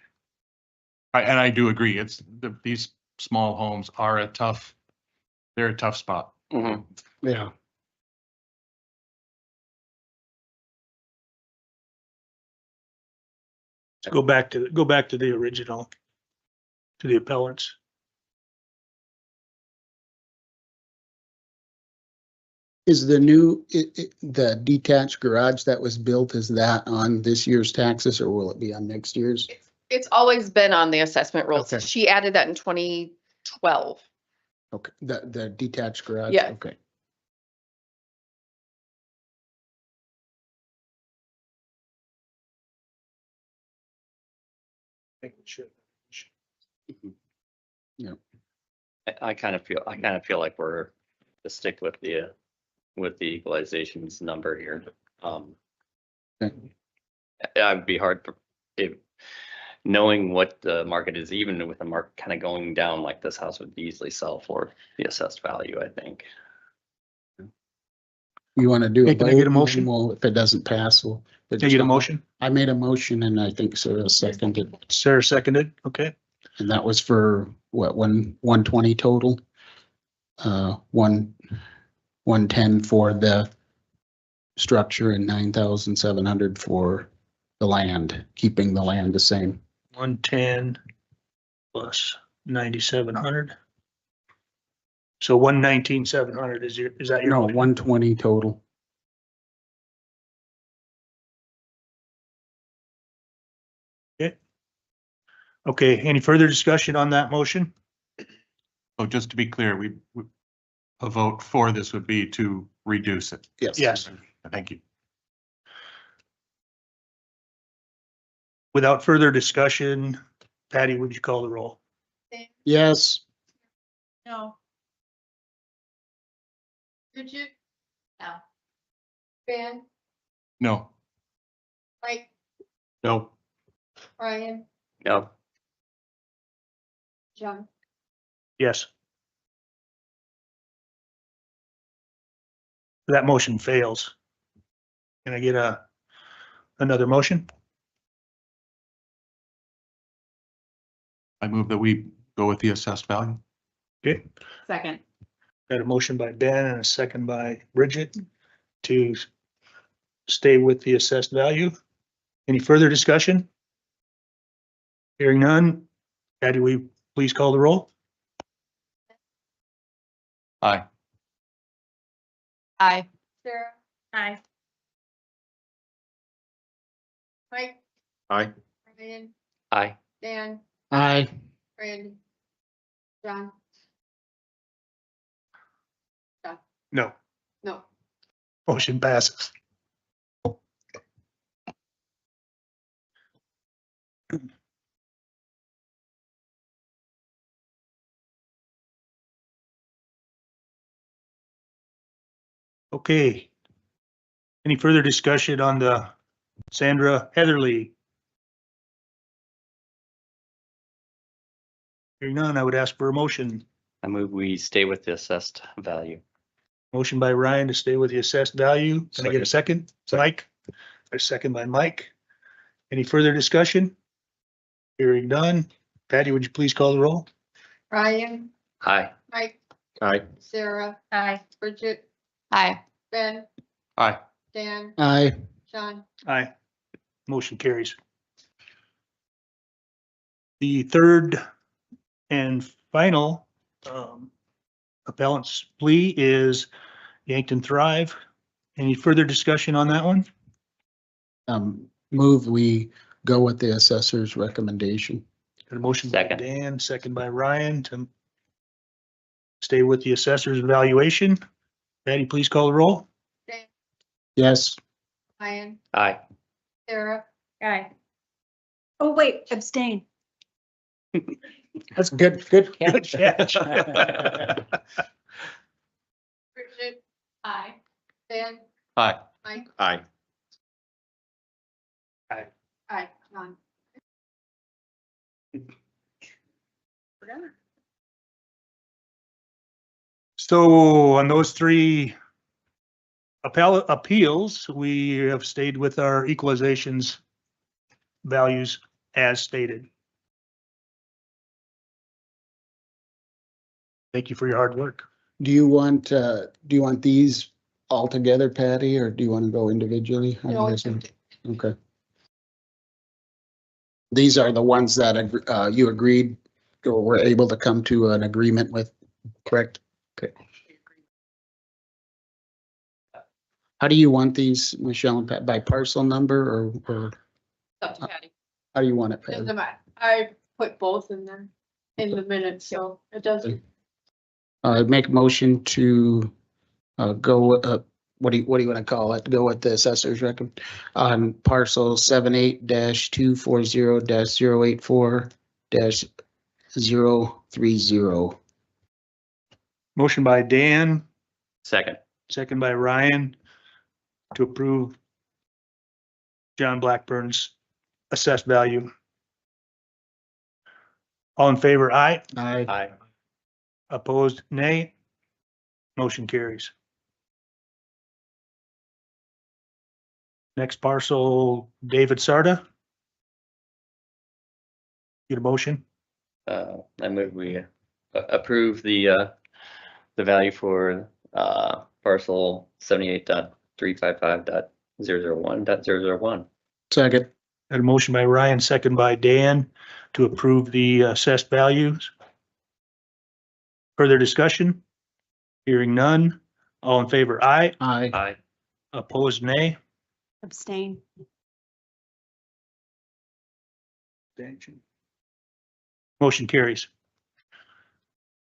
Speaker 1: And I do agree, these small homes are they're a tough spot.
Speaker 10: Mhm.
Speaker 4: Yeah.
Speaker 2: Go back to the original, to the appellants.
Speaker 4: Is the the detached garage that was built, is that on this year's taxes or will it be on next year's?
Speaker 6: It's always been on the assessment rolls.
Speaker 4: Okay.
Speaker 6: She added that in 2012.
Speaker 4: Okay, the detached garage?
Speaker 6: Yeah.
Speaker 4: Okay.
Speaker 10: I kind of feel like we're to stick with the equalizations number here.
Speaker 4: Okay.
Speaker 10: I'd be hard for if knowing what the market is, even with the market kind of going down like this house would easily sell for the assessed value, I think.
Speaker 4: You want to do
Speaker 2: Hey,
Speaker 4: a
Speaker 2: can I get a
Speaker 4: vote?
Speaker 2: motion?
Speaker 4: Well, if it doesn't pass, we'll.
Speaker 2: Can I get a motion?
Speaker 4: I made a motion and I think Sarah seconded,
Speaker 2: Sarah seconded, okay.
Speaker 4: and that was for what, 120 total? 110 for the structure and 9,700 for the land, keeping the land the same.
Speaker 2: 110 plus 9,700. So 119,700 is that your?
Speaker 4: No,
Speaker 2: motion?
Speaker 4: 120 total.
Speaker 2: Okay, any further discussion on that motion?
Speaker 1: So just to be clear, a vote for this would be to reduce it.
Speaker 4: Yes.
Speaker 2: Yes.
Speaker 1: Thank you.
Speaker 2: Without further discussion, Patty, would you call the roll?
Speaker 4: Yes.
Speaker 3: No. Bridget? No. Ben,
Speaker 1: No.
Speaker 3: Mike,
Speaker 1: No.
Speaker 3: Brian,
Speaker 10: No,
Speaker 3: John.
Speaker 2: Yes. That motion fails. Can I get another motion?
Speaker 1: I move that we go with the assessed value.
Speaker 2: Okay,
Speaker 7: second.
Speaker 2: got a motion by Ben and a second by Bridget to stay with the assessed value. Any further discussion? Hearing none. Patty, will you please call the roll?
Speaker 1: Aye.
Speaker 7: Aye.
Speaker 3: Sarah,
Speaker 7: Aye.
Speaker 3: Mike,
Speaker 5: Aye.
Speaker 3: Ryan,
Speaker 10: Aye.
Speaker 3: Dan,
Speaker 4: Aye.
Speaker 3: Randy, John,
Speaker 2: No,
Speaker 3: no.
Speaker 2: motion passes. Okay. Any further discussion on the Sandra Heatherly? Hearing none, I would ask for a motion.
Speaker 10: I move we stay with the assessed value.
Speaker 2: Motion by Ryan to stay with the assessed value. Can I get a second? Mike? A second by Mike. Any further discussion? Hearing none. Patty, would you please call the roll?
Speaker 3: Ryan,
Speaker 10: Aye.
Speaker 3: Mike,
Speaker 5: Aye.
Speaker 3: Sarah,
Speaker 9: Aye.
Speaker 3: Bridget,
Speaker 6: Aye.
Speaker 3: Ben,
Speaker 10: Aye.
Speaker 3: Dan,
Speaker 4: Aye.
Speaker 3: John,
Speaker 2: Aye. Motion carries. The third and final appellant's plea is Yankton Thrive. Any further discussion on that one?
Speaker 4: Move we go with the assessor's recommendation.
Speaker 2: Got a motion by
Speaker 10: Second.
Speaker 2: Dan, second by Ryan to stay with the assessor's evaluation. Patty, please call the roll.
Speaker 3: Dan,
Speaker 4: Yes.
Speaker 3: Ryan,
Speaker 10: Aye.
Speaker 3: Sarah,
Speaker 9: Aye.
Speaker 7: Oh, wait, abstain.
Speaker 4: That's good, good
Speaker 2: Good
Speaker 4: catch.
Speaker 2: catch.
Speaker 3: Bridget,
Speaker 9: Aye.
Speaker 3: Dan,
Speaker 10: Aye.
Speaker 3: Mike,
Speaker 5: Aye.
Speaker 3: aye, John.
Speaker 2: So on those three appeals, we have stayed with our equalizations values as stated. Thank you for your hard work.
Speaker 4: Do you want these all together, Patty, or do you want to go individually? How do you
Speaker 3: No,
Speaker 4: guys want- Okay. These are the ones that you agreed or were able to come to an agreement with, correct? Okay. How do you want these, Michelle and Pat, by parcel number or
Speaker 6: Up to Patty.
Speaker 4: how do you want it,
Speaker 3: Doesn't
Speaker 4: Patty?
Speaker 3: matter. I put both in them in the minutes, so it doesn't.
Speaker 4: I'd make a motion to go, what do you want to call it? Go with the assessor's record on parcel 78-240-084-030.
Speaker 2: Motion by Dan,
Speaker 10: Second.
Speaker 2: second by Ryan to approve John Blackburn's assessed value. All in favor, aye.
Speaker 4: Aye.
Speaker 10: Aye.
Speaker 2: Opposed, nay. Motion carries. Next parcel, David Sarda. Get a motion?
Speaker 10: I move we approve the value for parcel 78.355.001.001.
Speaker 4: Second.
Speaker 2: Got a motion by Ryan, second by Dan to approve the assessed values. Further discussion? Hearing none. All in favor, aye.
Speaker 4: Aye.
Speaker 10: Aye.
Speaker 2: Opposed, nay.
Speaker 7: Abstain.
Speaker 2: Motion carries.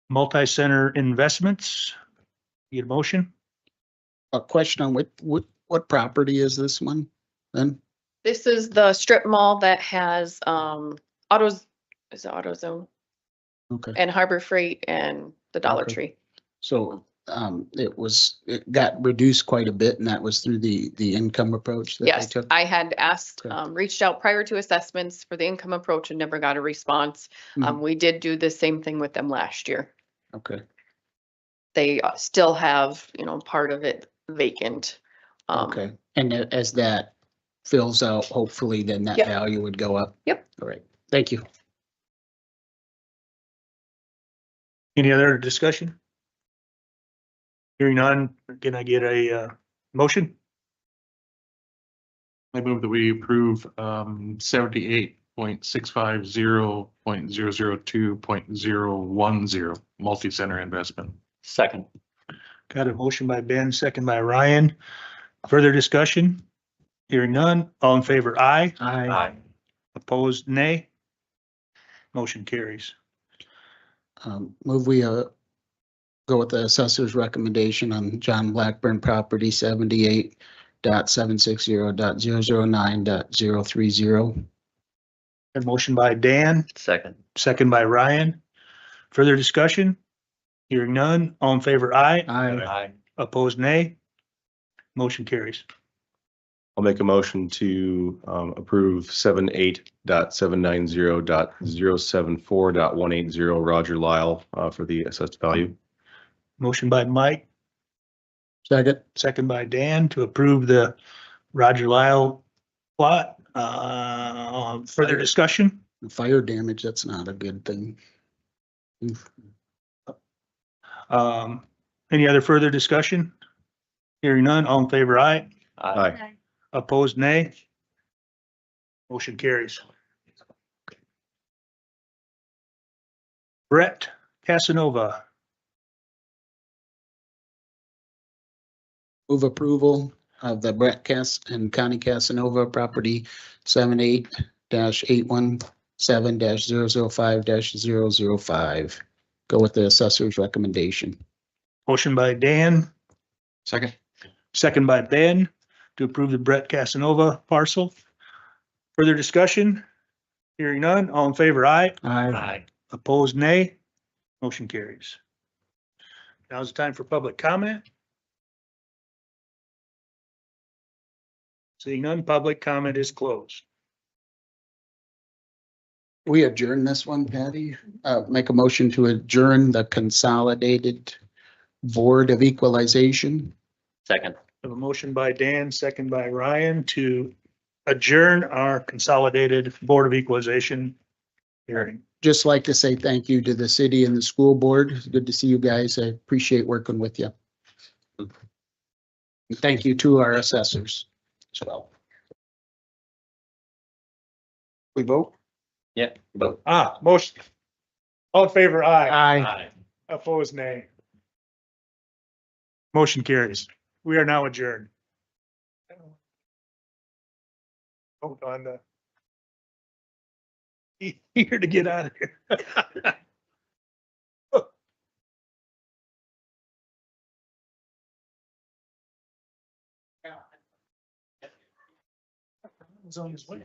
Speaker 2: Multi-center investments. Get a motion?
Speaker 4: A question on what property is this one then?
Speaker 6: This is the strip mall that has autos, is it AutoZone
Speaker 4: Okay,
Speaker 6: and Harbor Freight and the Dollar
Speaker 4: Okay.
Speaker 6: Tree.
Speaker 4: so it got reduced quite a bit and that was through the income approach that they
Speaker 6: Yes,
Speaker 4: took?
Speaker 6: I had asked,
Speaker 4: Okay.
Speaker 6: reached out prior to assessments for the income approach and never got a response.
Speaker 4: Mhm.
Speaker 6: We did do the same thing with them last year.
Speaker 4: Okay,
Speaker 6: They still have, part of it vacant.
Speaker 4: okay. And as that fills out, hopefully then that
Speaker 6: Yep.
Speaker 4: value would go up?
Speaker 6: Yep.
Speaker 4: All right, thank you.
Speaker 2: Any other discussion? Hearing none, can I get a motion?
Speaker 11: I move that we approve 78.650.002.010 multi-center investment.
Speaker 10: Second.
Speaker 2: Got a motion by Ben, second by Ryan. Further discussion? Hearing none, all in favor, aye.
Speaker 4: Aye.
Speaker 2: Opposed, nay. Motion carries.
Speaker 4: Move we, go with the assessor's recommendation on John Blackburn property 78.760.009.030.
Speaker 2: A motion by Dan,
Speaker 10: Second.
Speaker 2: second by Ryan. Further discussion? Hearing none, all in favor, aye.
Speaker 4: Aye.
Speaker 2: Opposed, nay. Motion carries.
Speaker 5: I'll make a motion to approve 78.790.074.180 Roger Lyle for the assessed value.
Speaker 2: Motion by Mike,
Speaker 4: Second.
Speaker 2: second by Dan to approve the Roger Lyle plot. Further discussion?
Speaker 4: Fire damage, that's not a good thing.
Speaker 2: Any other further discussion? Hearing none, all in favor, aye.
Speaker 5: Aye.
Speaker 2: Opposed, nay. Motion carries. Brett Casanova.
Speaker 4: Move approval of the Brett Cass and Connie Casanova property 78-817-005-005. Go with the assessor's recommendation.
Speaker 2: Motion by Dan,
Speaker 11: Second.
Speaker 2: second by Ben to approve the Brett Casanova parcel. Further discussion? Hearing none, all in favor, aye.
Speaker 4: Aye.
Speaker 2: Opposed, nay. Motion carries. Now's the time for public comment. Seeing none, public comment is closed.
Speaker 4: We adjourn this one, Patty. Make a motion to adjourn the Consolidated Board of Equalization.
Speaker 10: Second.
Speaker 2: I have a motion by Dan, second by Ryan to adjourn our Consolidated Board of Equalization hearing.
Speaker 4: Just like to say thank you to the city and the school board. It's good to see you guys. I appreciate working with you. And thank you to our assessors as well. We vote?
Speaker 10: Yeah. Vote.
Speaker 2: Motion. All in favor, aye.
Speaker 4: Aye.
Speaker 2: Opposed, nay. Motion carries. We are now adjourned. Hold on to. Here to get out of here. He's on his way.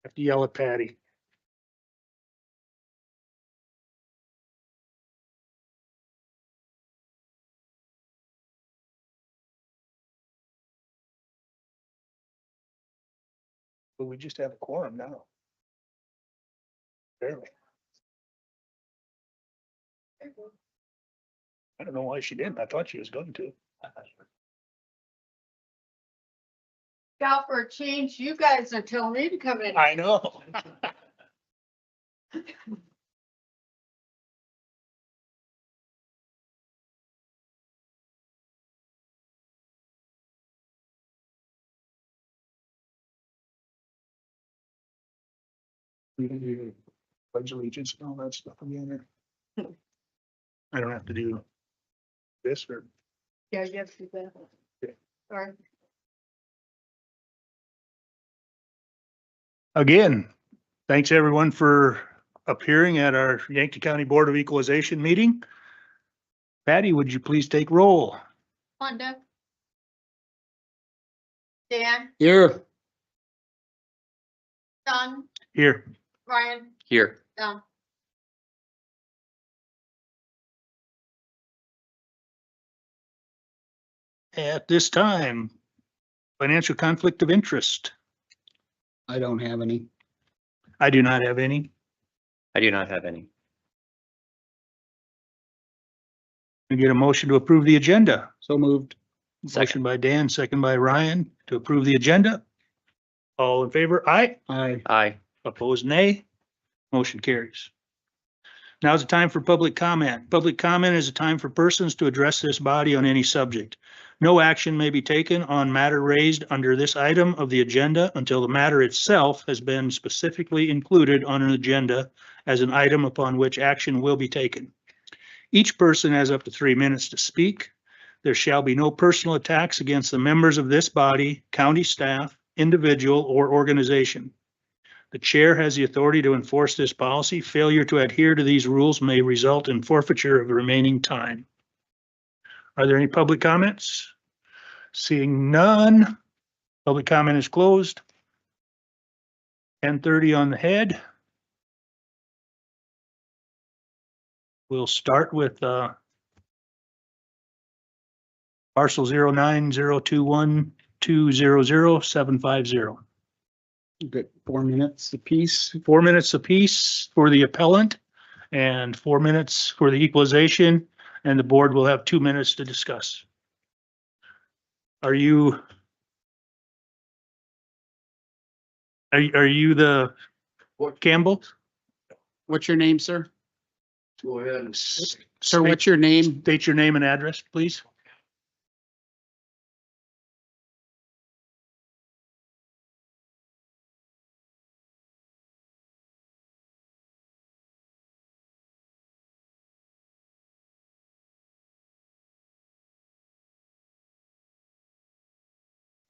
Speaker 2: Have to yell at Patty. But we just have a quorum now. Barely. I don't know why she didn't. I thought she was going to.
Speaker 3: Gal, for a change, you guys are telling me to come in.
Speaker 2: I know. We can do pledge allegiance and all that stuff again. I don't have to do this or.
Speaker 3: Yeah, you have to do that.
Speaker 2: Okay.
Speaker 3: All right.
Speaker 2: Again, thanks everyone for appearing at our Yankton County Board of Equalization meeting. Patty, would you please take roll?
Speaker 3: Wanda. Dan,
Speaker 4: Here.
Speaker 3: Don,
Speaker 2: Here.
Speaker 3: Ryan,
Speaker 10: Here.
Speaker 3: Don.
Speaker 2: At this time, financial conflict of interest.
Speaker 4: I don't have any.
Speaker 2: I do not have any.
Speaker 10: I do not have any.
Speaker 2: We get a motion to approve the agenda.
Speaker 4: So moved.
Speaker 2: Motion by Dan, second by Ryan to approve the agenda. All in favor? Aye.
Speaker 4: Aye.
Speaker 10: Aye.
Speaker 2: Opposed, nay. Motion carries. Now is the time for public comment. Public comment is a time for persons to address this body on any subject. No action may be taken on matter raised under this item of the agenda until the matter itself has been specifically included on an agenda as an item upon which action will be taken. Each person has up to 3 minutes to speak. There shall be no personal attacks against the members of this body, county staff, individual, or organization. The chair has the authority to enforce this policy. Failure to adhere to these rules may result in forfeiture of the remaining time. Are there any public comments? Seeing none, public comment is closed. 10:30 on the head. We'll start with parcel 090212000750.
Speaker 4: Good. 4 minutes apiece.
Speaker 2: 4 minutes apiece for the appellant and 4 minutes for the equalization, and the board will have 2 minutes to discuss. Are you the Campbell?
Speaker 4: What's your name, sir?
Speaker 5: Go ahead.
Speaker 4: Sir, what's your name?
Speaker 2: State your name and address, please.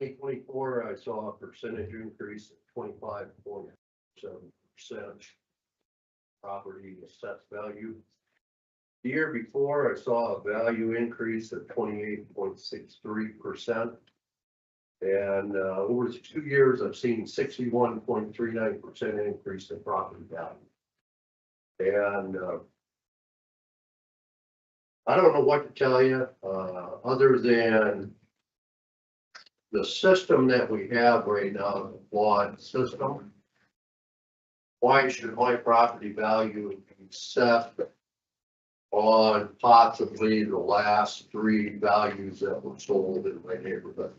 Speaker 12: In 24, I saw a percentage increase of 25.7%. Property assessed value. The year before, I saw a value increase of 28.63%. And over the 2 years, I've seen 61.39% increase in property value. And I don't know what to tell you, other than the system that we have right now, the flawed system. Why should my property value be set on possibly the last 3 values that were sold in my neighborhood?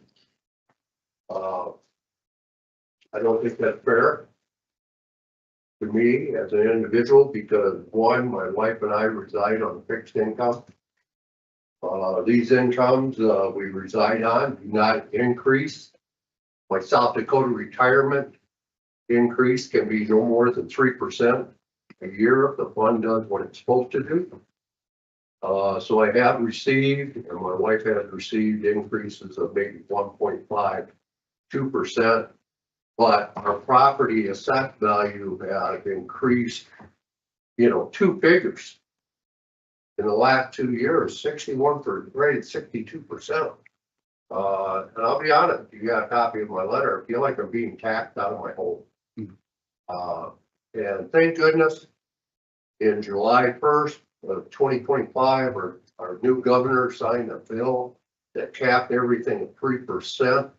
Speaker 12: I don't think that's fair to me as an individual, because one, my wife and I reside on fixed income. These incomes we reside on do not increase. My South Dakota retirement increase can be no more than 3% a year if the fund does what it's supposed to do. So I have received, and my wife has received, increases of maybe 1.5, 2%. But our property assessed value has increased, 2 figures. In the last 2 years, 62%. And I'll be honest, you got a copy of my letter. I feel like I'm being taxed out of my home. And thank goodness, in July 1st of 2025, our new governor signed a bill that capped everything at 3%,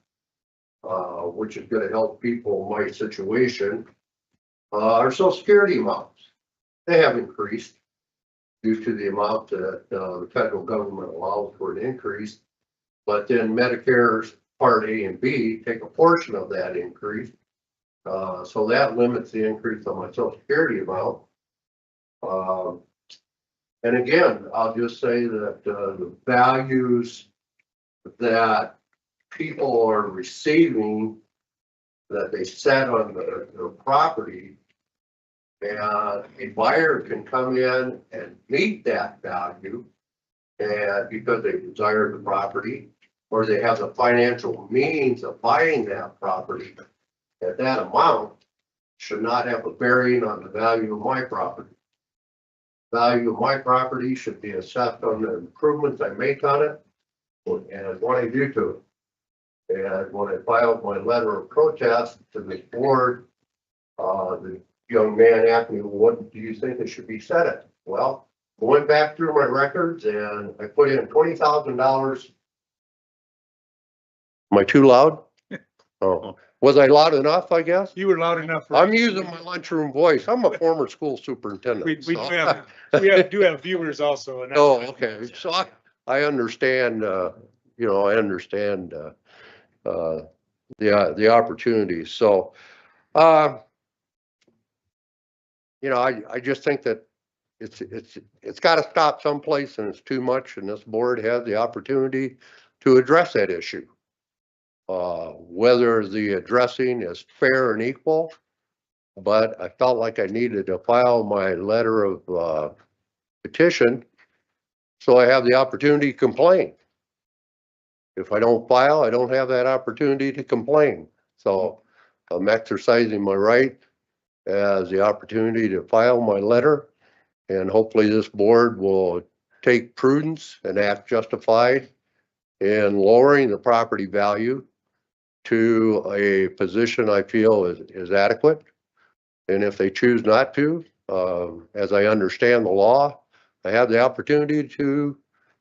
Speaker 12: which is gonna help people in my situation. Our social security amounts, they have increased due to the amount that the federal government allows for an increase. But then Medicare's Part A and B take a portion of that increase. So that limits the increase on my social security amount. And again, I'll just say that the values that people are receiving, that they set on their property, and a buyer can come in and meet that value, and because they desire the property, or they have the financial means of buying that property, at that amount should not have a bearing on the value of my property. Value of my property should be assessed on the improvements I make on it and what I do to it. And when I filed my letter of protest to the board, the young man asked me, what do you think it should be set at? Well, I went back through my records and I put in $20,000. Am I too loud? Oh, was I loud enough, I guess?
Speaker 2: You were loud enough.
Speaker 12: I'm using my lunchroom voice. I'm a former school superintendent.
Speaker 2: We
Speaker 12: so-
Speaker 2: do have viewers also. And
Speaker 12: Oh, okay. So I understand, I understand, the opportunities. So, I just think that it's got to stop someplace and it's too much. And this board has the opportunity to address that issue. Whether the addressing is fair and equal, but I felt like I needed to file my letter of petition so I have the opportunity to complain. If I don't file, I don't have that opportunity to complain. So I'm exercising my right as the opportunity to file my letter, and hopefully this board will take prudence and act justified in lowering the property value to a position I feel is adequate. And if they choose not to, as I understand the law, I have the opportunity to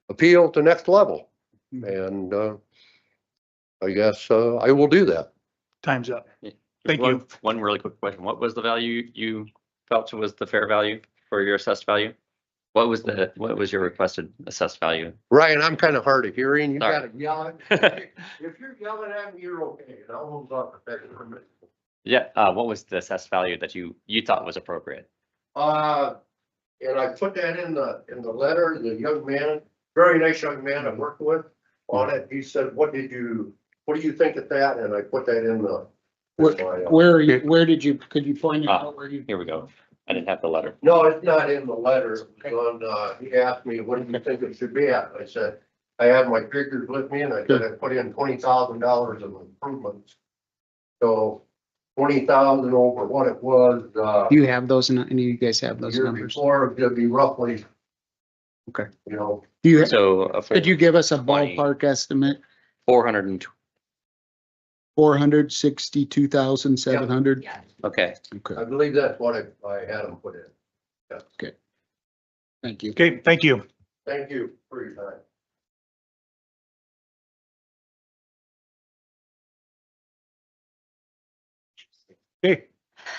Speaker 12: appeal to next level. And I guess I will do that.
Speaker 2: Time's up. Thank you.
Speaker 10: One really quick question. What was the value you felt was the fair value for your assessed value? What was your requested assessed value?
Speaker 12: Ryan, I'm kind of hard of hearing. You
Speaker 10: Sorry.
Speaker 12: gotta yell. If you're yelling at me, you're okay. And I'll move on for a minute.
Speaker 10: Yeah, what was the assessed value that you thought was appropriate?
Speaker 12: And I put that in the letter, the young man, very nice young man I worked with on it. He said, what do you think of that? And I put that in the.
Speaker 4: Where are you, could you point it out where you?
Speaker 10: Here we go. I didn't have the letter.
Speaker 12: No, it's not in the letter. It's on, he asked me, what do you think it should be at? I said, I had my figures with me and I said, I put in $20,000 of improvements. So 20,000 over what it was,
Speaker 4: Do you have those, and you guys have those
Speaker 12: year
Speaker 4: numbers?
Speaker 12: before, it'd be roughly.
Speaker 4: Okay.
Speaker 12: Do
Speaker 4: Could you give us a
Speaker 10: 20.
Speaker 4: ballpark estimate?
Speaker 10: 402.
Speaker 4: 462,700?
Speaker 10: Okay.
Speaker 4: Okay,
Speaker 12: I believe that's what I had them put in.
Speaker 4: thank you.
Speaker 2: Okay, thank you.
Speaker 12: Thank you for your time.
Speaker 2: Okay,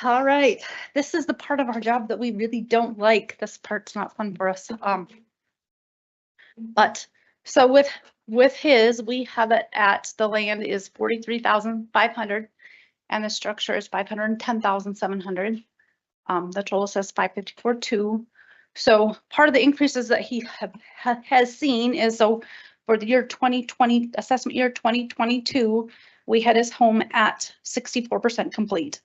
Speaker 9: All right, this is the part of our job that we really don't like. This part's not fun for us. But so with his, we have it at, the land is 43,500 and the structure is 510,700. The total says 554.2. So part of the increases that he has seen is, so for the year 2020, assessment year 2022, we had his home at 64% complete.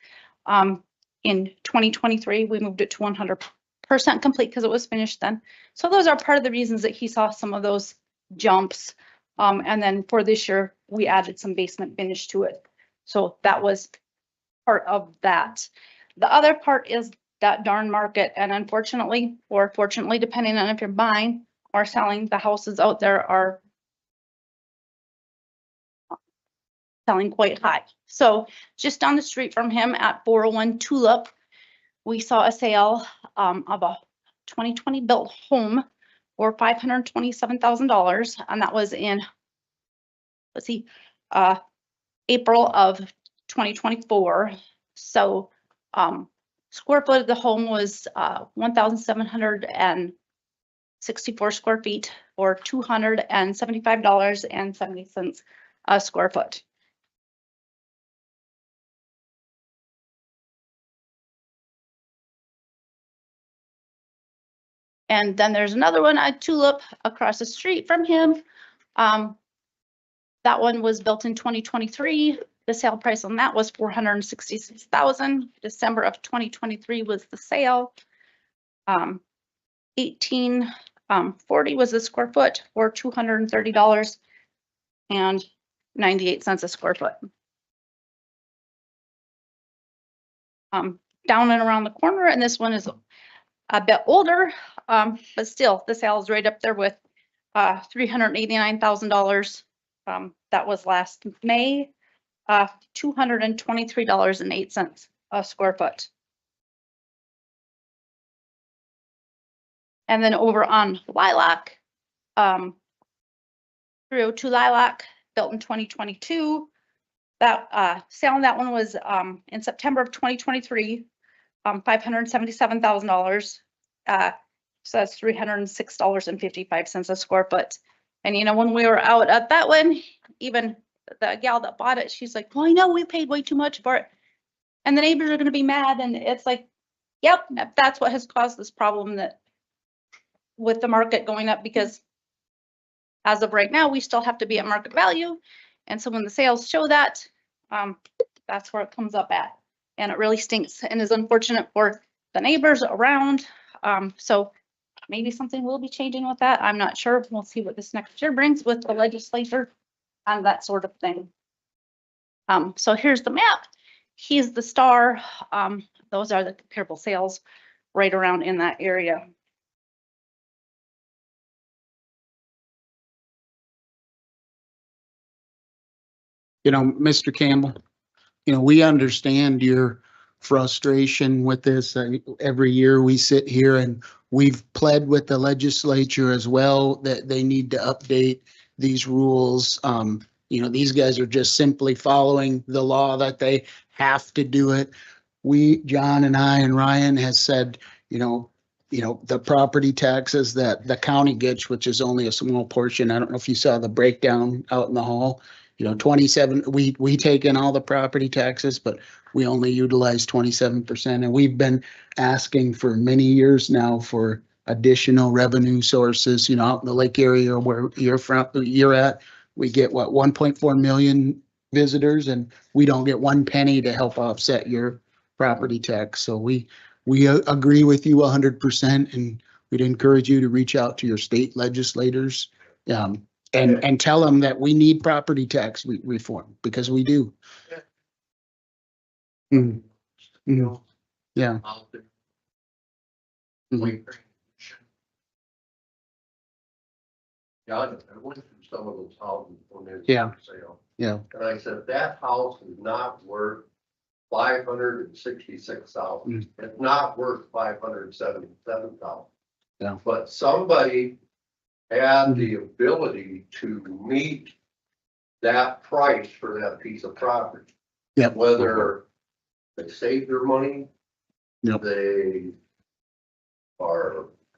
Speaker 9: In 2023, we moved it to 100% complete because it was finished then. So those are part of the reasons that he saw some of those jumps. And then for this year, we added some basement finish to it. So that was part of that. The other part is that darn market. And unfortunately, or fortunately, depending on if you're buying or selling, the houses out there are selling quite high. So just down the street from him at 401 Tulip, we saw a sale of a 2020 built home for $527,000, and that was in, let's see, April of 2024. So square foot of the home was 1,764 square feet, or $275.70 a square foot. And then there's another one, a Tulip, across the street from him. That one was built in 2023. The sale price on that was $466,000. December of 2023 was the sale. 1840 was the square foot, or $230.98 a square foot. Down and around the corner, and this one is a bit older, but still the sale is right up there with $389,000. That was last May, $223.08 a square foot. And then over on Lilac, 302 Lilac, built in 2022. That sale on that one was in September of 2023, $577,000. So that's $306.55 a square foot. And you know, when we were out at that one, even the gal that bought it, she's like, well, I know we paid way too much for it. And the neighbors are going to be mad. And it's like, yep, that's what has caused this problem, that with the market going up, because as of right now, we still have to be at market value. And so when the sales show that, that's where it comes up at. And it really stinks and is unfortunate for the neighbors around. So maybe something will be changing with that. I'm not sure. We'll see what this next year brings with the legislature and that sort of thing. So here's the map. He's the star. Those are the comparable sales right around in that area.
Speaker 4: You know, Mr. Campbell, you know, we understand your frustration with this. Every year we sit here and we've pled with the legislature as well that they need to update these rules. You know, these guys are just simply following the law that they have to do it. We, John and I and Ryan has said, you know, the property taxes that the county gets, which is only a small portion. I don't know if you saw the breakdown out in the hall. You know, 27, we take in all the property taxes, but we only utilize 27%. And we've been asking for many years now for additional revenue sources, you know, out in the lake area where you're at. We get what, 1.4 million visitors, and we don't get one penny to help offset your property tax. So we agree with you 100%, and we'd encourage you to reach out to your state legislators. And tell them that we need property tax reform, because we do. Mm. Mm. Yeah. Mhm.
Speaker 12: Yeah, I went through some of those houses when they were
Speaker 4: Yeah.
Speaker 12: for sale.
Speaker 4: Yeah.
Speaker 12: And I said, that house is not worth $566,000. It's not worth $577,000.
Speaker 4: Yeah.
Speaker 12: But somebody had the ability to meet that price for that piece of property.
Speaker 4: Yep.
Speaker 12: Whether they saved their money.
Speaker 4: Yep.
Speaker 12: They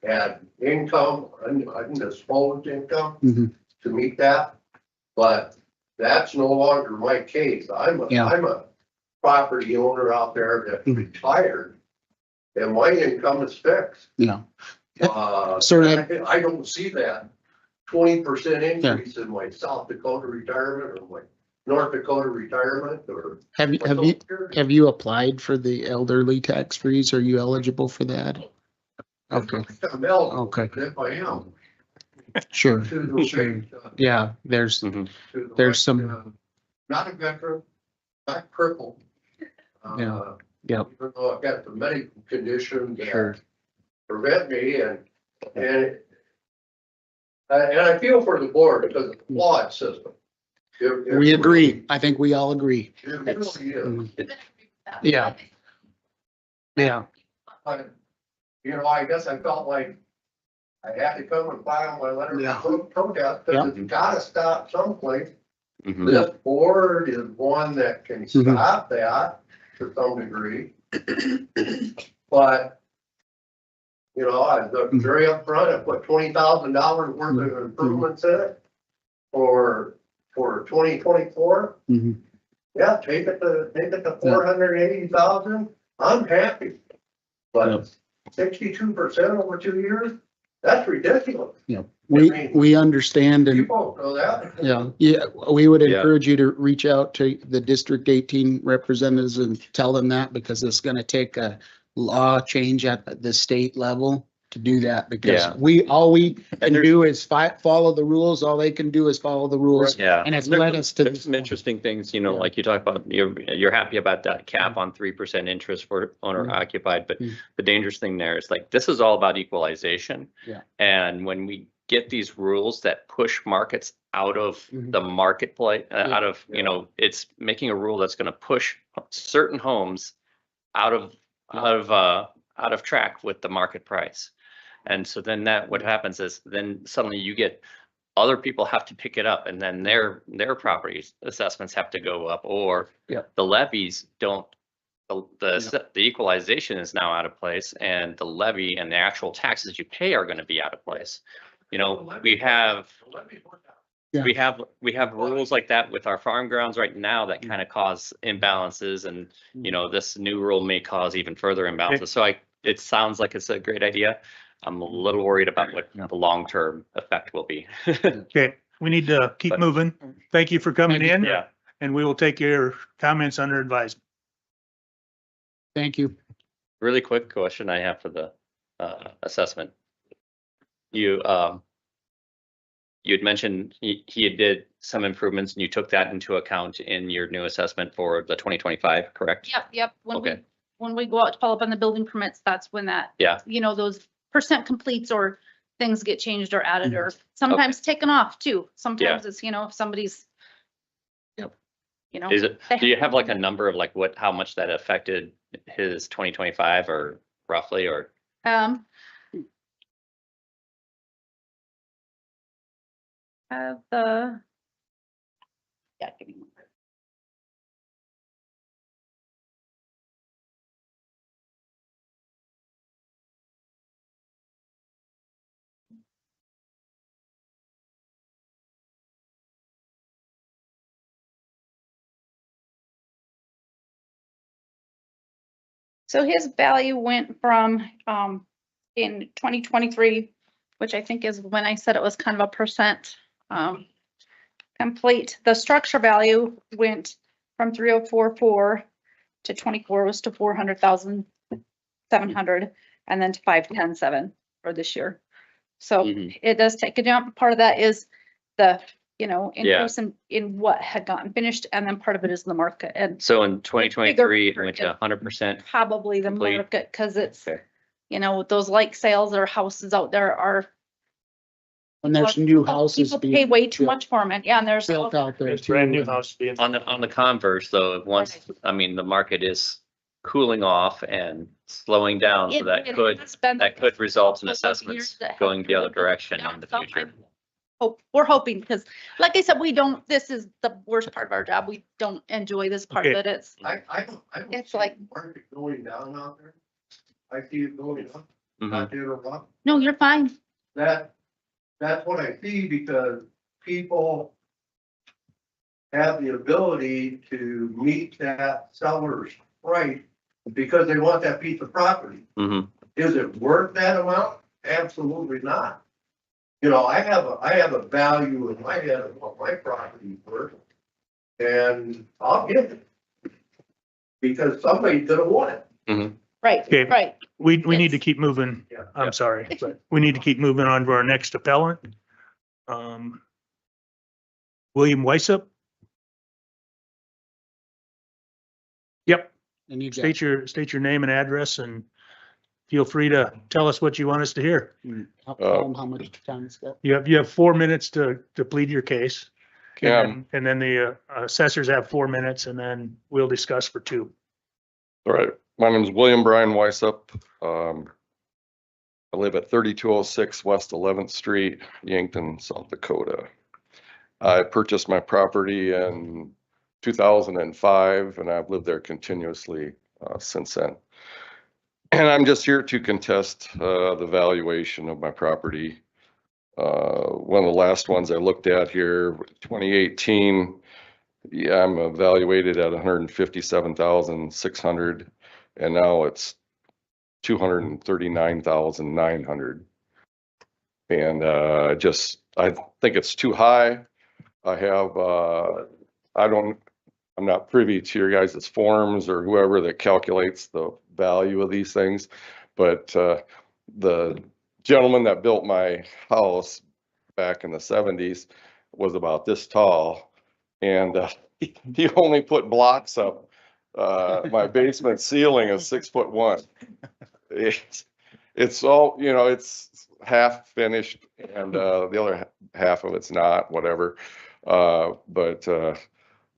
Speaker 12: had income, undisclosed income to meet that. But that's no longer my case. I'm a property owner out there that's retired, and my income is fixed.
Speaker 4: Yeah.
Speaker 12: So I don't see that 20% increase in my South Dakota retirement or my North Dakota retirement or.
Speaker 4: Have you applied for the elderly tax freeze? Are you eligible for that? Okay.
Speaker 12: I'm eligible,
Speaker 4: Okay.
Speaker 12: if I am.
Speaker 4: Sure.
Speaker 12: To the
Speaker 4: Sure.
Speaker 12: rate,
Speaker 4: Yeah, there's
Speaker 12: to the
Speaker 4: there's
Speaker 12: rate,
Speaker 4: some,
Speaker 12: not a veteran, not crippled.
Speaker 4: Yeah. Yep.
Speaker 12: Even though I've got the medical condition
Speaker 4: Sure.
Speaker 12: that prevent me and I feel for the board because it's a flawed system.
Speaker 4: We agree. I think we all agree.
Speaker 12: It really is.
Speaker 4: Yeah. Yeah.
Speaker 12: but, you know, I guess I felt like I had to come and file my letter
Speaker 4: Yeah.
Speaker 12: of protest, because it's gotta stop someplace.
Speaker 10: Mhm.
Speaker 12: This board is one that can
Speaker 4: Mhm.
Speaker 12: stop that to some degree. But, you know, I was very upfront, I put $20,000 worth of improvements in it for 2024.
Speaker 4: Mhm.
Speaker 12: Yeah, take it to 480,000, I'm happy. But 62% over 2 years, that's ridiculous.
Speaker 4: We understand
Speaker 12: You
Speaker 4: and,
Speaker 12: folks know that.
Speaker 4: yeah, we would
Speaker 10: Yeah.
Speaker 4: encourage you to reach out to the District 18 representatives and tell them that, because it's gonna take a law change at the state level to do that, because
Speaker 10: Yeah.
Speaker 4: all we can
Speaker 10: And there's-
Speaker 4: do is follow the rules. All they can do is follow the rules.
Speaker 10: Yeah.
Speaker 4: And it's
Speaker 10: There-
Speaker 4: led us to
Speaker 10: There's
Speaker 4: this
Speaker 10: some
Speaker 4: point.
Speaker 10: interesting things, you know,
Speaker 4: Yeah.
Speaker 10: like you talk about, you're happy about that cap on 3% interest for owner occupied, but
Speaker 4: Mm.
Speaker 10: the dangerous thing there is like, this is all about equalization.
Speaker 4: Yeah.
Speaker 10: And when we get these rules that push markets out of
Speaker 4: Mhm.
Speaker 10: the marketplace,
Speaker 4: Yeah.
Speaker 10: out of, you know, it's making a rule that's gonna push certain homes out of, out of track with the market price. And so then what happens is then suddenly you get other people have to pick it up, and then their property assessments have to go up, or
Speaker 4: Yeah.
Speaker 10: the levies don't, the equalization is now out of place, and the levy and the actual taxes you pay are gonna be out of place. You know, we have rules like that with our farm grounds right now that kind of cause imbalances, and, you know, this new rule may cause even further imbalances. So it sounds like it's a great idea. I'm a little worried about what the long-term effect will be.
Speaker 2: Okay, we need to keep
Speaker 10: But-
Speaker 2: moving. Thank you for coming
Speaker 4: Thank you.
Speaker 2: in.
Speaker 10: Yeah.
Speaker 2: And we will take your comments under advisement.
Speaker 4: Thank you.
Speaker 10: Really quick question I have for the assessment. You had mentioned he did some improvements and you took that into account in your new assessment for the 2025, correct?
Speaker 9: Yep.
Speaker 10: Okay.
Speaker 9: When we go out to follow up on the building permits, that's when that,
Speaker 10: Yeah.
Speaker 9: you know, those percent completes or things get changed or added or sometimes taken off too. Sometimes it's, you know, if somebody's.
Speaker 4: Yep.
Speaker 9: You know.
Speaker 10: Is it, do you have like a number of like how much that affected his 2025 or roughly, or?
Speaker 9: Yeah, give me one. So his value went from, in 2023, which I think is when I said it was kind of a percent, complete. The structure value went from 3,044 to 24 was to 400,700, and then to 510,700 for this year. So
Speaker 10: Mhm.
Speaker 9: it does take a jump. Part of that is the, you know,
Speaker 10: Yeah.
Speaker 9: increase in what had gotten finished, and then part of it is the market, and
Speaker 10: So in 2023, it went to
Speaker 9: market.
Speaker 10: 100%.
Speaker 9: probably the
Speaker 10: Complete.
Speaker 9: market, because it's,
Speaker 10: Okay.
Speaker 9: you know, those like sales or houses out there are.
Speaker 4: And there's new houses
Speaker 9: People
Speaker 4: being
Speaker 9: pay way too
Speaker 4: built-
Speaker 9: much for them, and yeah, and there's.
Speaker 4: built out there
Speaker 2: There's
Speaker 4: too.
Speaker 2: brand new
Speaker 4: and-
Speaker 2: house being.
Speaker 10: On the converse though, once, I mean, the market is cooling off and slowing down, so that could result in assessments going the other direction in the future.
Speaker 9: We're hoping, because like I said, this is the worst part of our job. We don't enjoy this part of
Speaker 2: Okay.
Speaker 9: it. It's,
Speaker 12: I don't
Speaker 9: It's
Speaker 12: see
Speaker 9: like-
Speaker 12: the market going down out there. I see it going up,
Speaker 10: Mhm.
Speaker 12: not to interrupt.
Speaker 9: no, you're fine.
Speaker 12: That's what I see, because people have the ability to meet that seller's price because they want that piece of property.
Speaker 10: Mhm.
Speaker 12: Is it worth that amount? Absolutely not. You know, I have a value in my head of what my property is worth, and I'll give it. Because somebody's gonna want it.
Speaker 9: Right,
Speaker 2: Okay.
Speaker 9: right.
Speaker 2: We need to
Speaker 9: It's-
Speaker 2: keep moving.
Speaker 12: Yeah.
Speaker 2: I'm sorry, but we need to keep moving on to our next appellant. William Weisup. Yep,
Speaker 4: And you got,
Speaker 2: state your name and address, and feel free to tell us what you want us to hear.
Speaker 4: tell them how much time it's got.
Speaker 2: You have 4 minutes to plead your case.
Speaker 13: Yeah,
Speaker 2: And then the assessors have 4 minutes, and then we'll discuss for 2.
Speaker 13: all right. My name is William Brian Weisup. I live at 3206 West 11th Street, Yankton, South Dakota. I purchased my property in 2005, and I've lived there continuously since then. And I'm just here to contest the valuation of my property. One of the last ones I looked at here, 2018, yeah, I'm evaluated at 157,600, and now it's 239,900. And I think it's too high. I'm not privy to your guys' forms or whoever that calculates the value of these things, but the gentleman that built my house back in the 70s was about this tall, and he only put blocks up. My basement ceiling is 6'1". It's all, it's half finished, and the other half of it's not, whatever.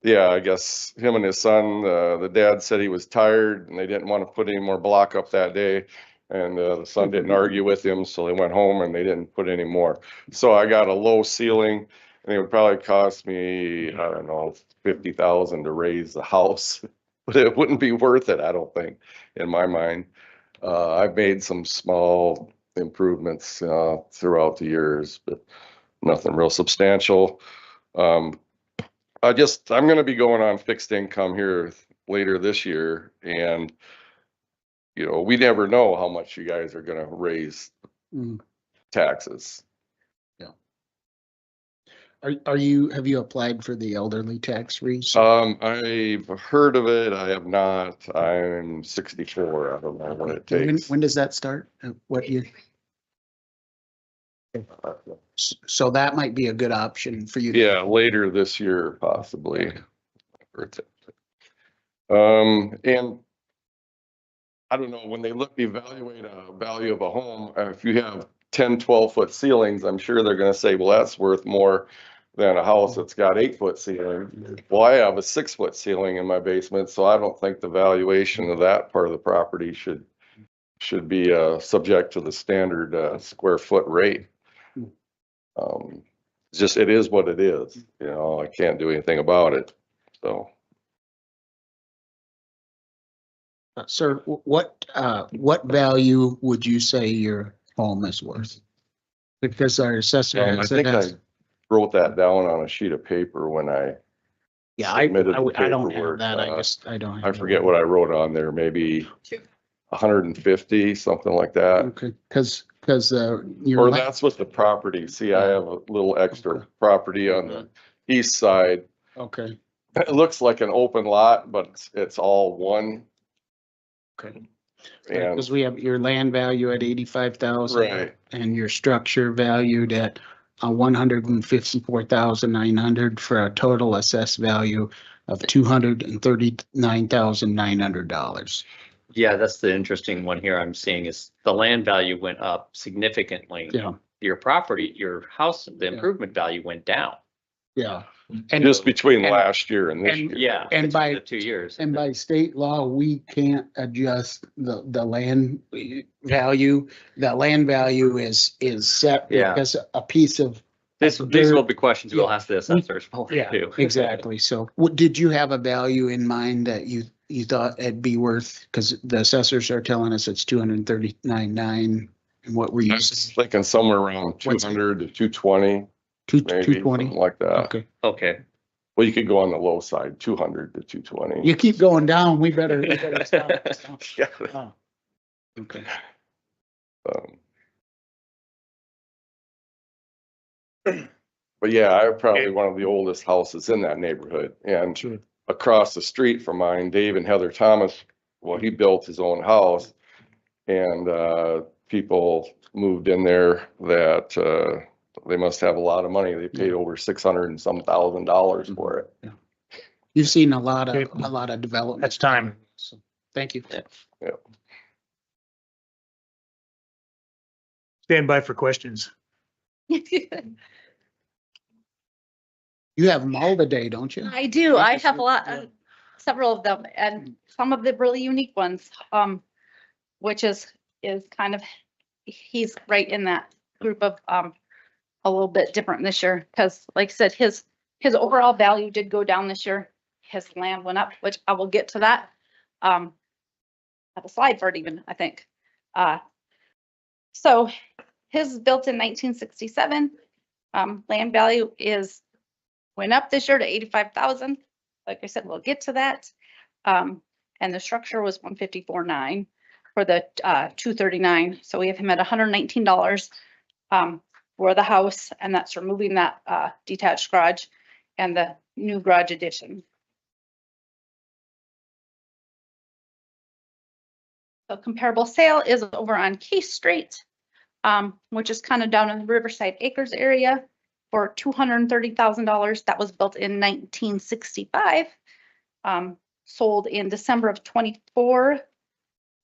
Speaker 13: Yeah, I guess him and his son, the dad said he was tired and they didn't want to put any more block up that day. And the son didn't argue with him, so they went home and they didn't put any more. So I got a low ceiling, and it would probably cost me, I don't know, 50,000 to raise the house, but it wouldn't be worth it, I don't think, in my mind. I've made some small improvements throughout the years, but nothing real substantial. I'm going to be going on fixed income here later this year, and we never know how much you guys are going to raise taxes.
Speaker 4: Have you applied for the elderly tax freeze?
Speaker 13: I've heard of it. I have not. I'm 64. I don't know what it takes.
Speaker 4: When does that start? What year? So that might be a good option for you.
Speaker 13: Yeah, later this year, possibly. And I don't know, when they evaluate a value of a home, if you have 10, 12-foot ceilings, I'm sure they're going to say, well, that's worth more than a house that's got 8-foot ceiling. Well, I have a 6-foot ceiling in my basement, so I don't think the valuation of that part of the property should be subject to the standard square foot rate. It is what it is. I can't do anything about it. So.
Speaker 4: Sir, what value would you say your home is worth? Because our assessor.
Speaker 13: I think I wrote that down on a sheet of paper when I.
Speaker 4: Yeah, I don't have
Speaker 13: paperwork.
Speaker 4: that. I don't.
Speaker 13: I forget what I wrote on there, maybe 150, something like that.
Speaker 4: Okay, because
Speaker 13: Or that's what the property, see, I have a little extra property on the east side.
Speaker 4: Okay.
Speaker 13: It looks like an open lot, but it's all one.
Speaker 4: Okay.
Speaker 13: And
Speaker 4: Because we have your land value at 85,000.
Speaker 13: Right.
Speaker 4: And your structure valued at 154,900 for a total assessed value of $239,900.
Speaker 10: Yeah, that's the interesting one here I'm seeing is the land value went up significantly.
Speaker 4: Yeah.
Speaker 10: Your property, your house, the improvement value went down.
Speaker 4: Yeah. And
Speaker 13: just between
Speaker 4: and-
Speaker 13: last year and this
Speaker 4: and-
Speaker 13: year.
Speaker 10: Yeah.
Speaker 4: And
Speaker 10: between
Speaker 4: by-
Speaker 10: the 2 years.
Speaker 4: And by state law, we can't adjust the land value. The land value is set
Speaker 10: Yeah.
Speaker 4: because a piece of.
Speaker 10: These will be questions we'll
Speaker 4: Yeah.
Speaker 10: ask the assessors for
Speaker 4: Yeah,
Speaker 10: too.
Speaker 4: exactly. So did you have a value in mind that you thought it'd be worth? Because the assessors are telling us it's 239,900. And what were
Speaker 13: I
Speaker 4: you
Speaker 13: was
Speaker 4: saying?
Speaker 13: thinking somewhere around
Speaker 4: What's-
Speaker 13: 200 to 220, maybe
Speaker 4: 220?
Speaker 13: something like that.
Speaker 4: Okay.
Speaker 10: Okay.
Speaker 13: Well, you could go on the low side, 200 to 220.
Speaker 4: You keep going down, we better stop.
Speaker 13: Yeah.
Speaker 4: Oh, okay.
Speaker 13: But yeah, I'm probably one of the oldest houses in that neighborhood. And
Speaker 4: Sure.
Speaker 13: across the street from mine, Dave and Heather Thomas, well, he built his own house. And people moved in there that they must have a lot of money. They paid over $600 and some thousand for it.
Speaker 4: You've seen a lot of development.
Speaker 2: That's time.
Speaker 4: So, thank you.
Speaker 2: Stand by for questions.
Speaker 4: You have them all today, don't you?
Speaker 9: I do. I have a lot. several of them and some of the really unique ones, which is kind of, he's right in that group of, a little bit different this year. Cause like I said, his overall value did go down this year. His land went up, which I will get to that. I have a slide for it even, I think. So his is built in 1967. Land value went up this year to 85,000. Like I said, we'll get to that. And the structure was 154.9 for the 239. So we have him at $119 for the house, and that's removing that detached garage and the new garage addition. So comparable sale is over on Case Street, which is kind of down in the Riverside Acres area for $230,000. That was built in 1965. Sold in December of 24,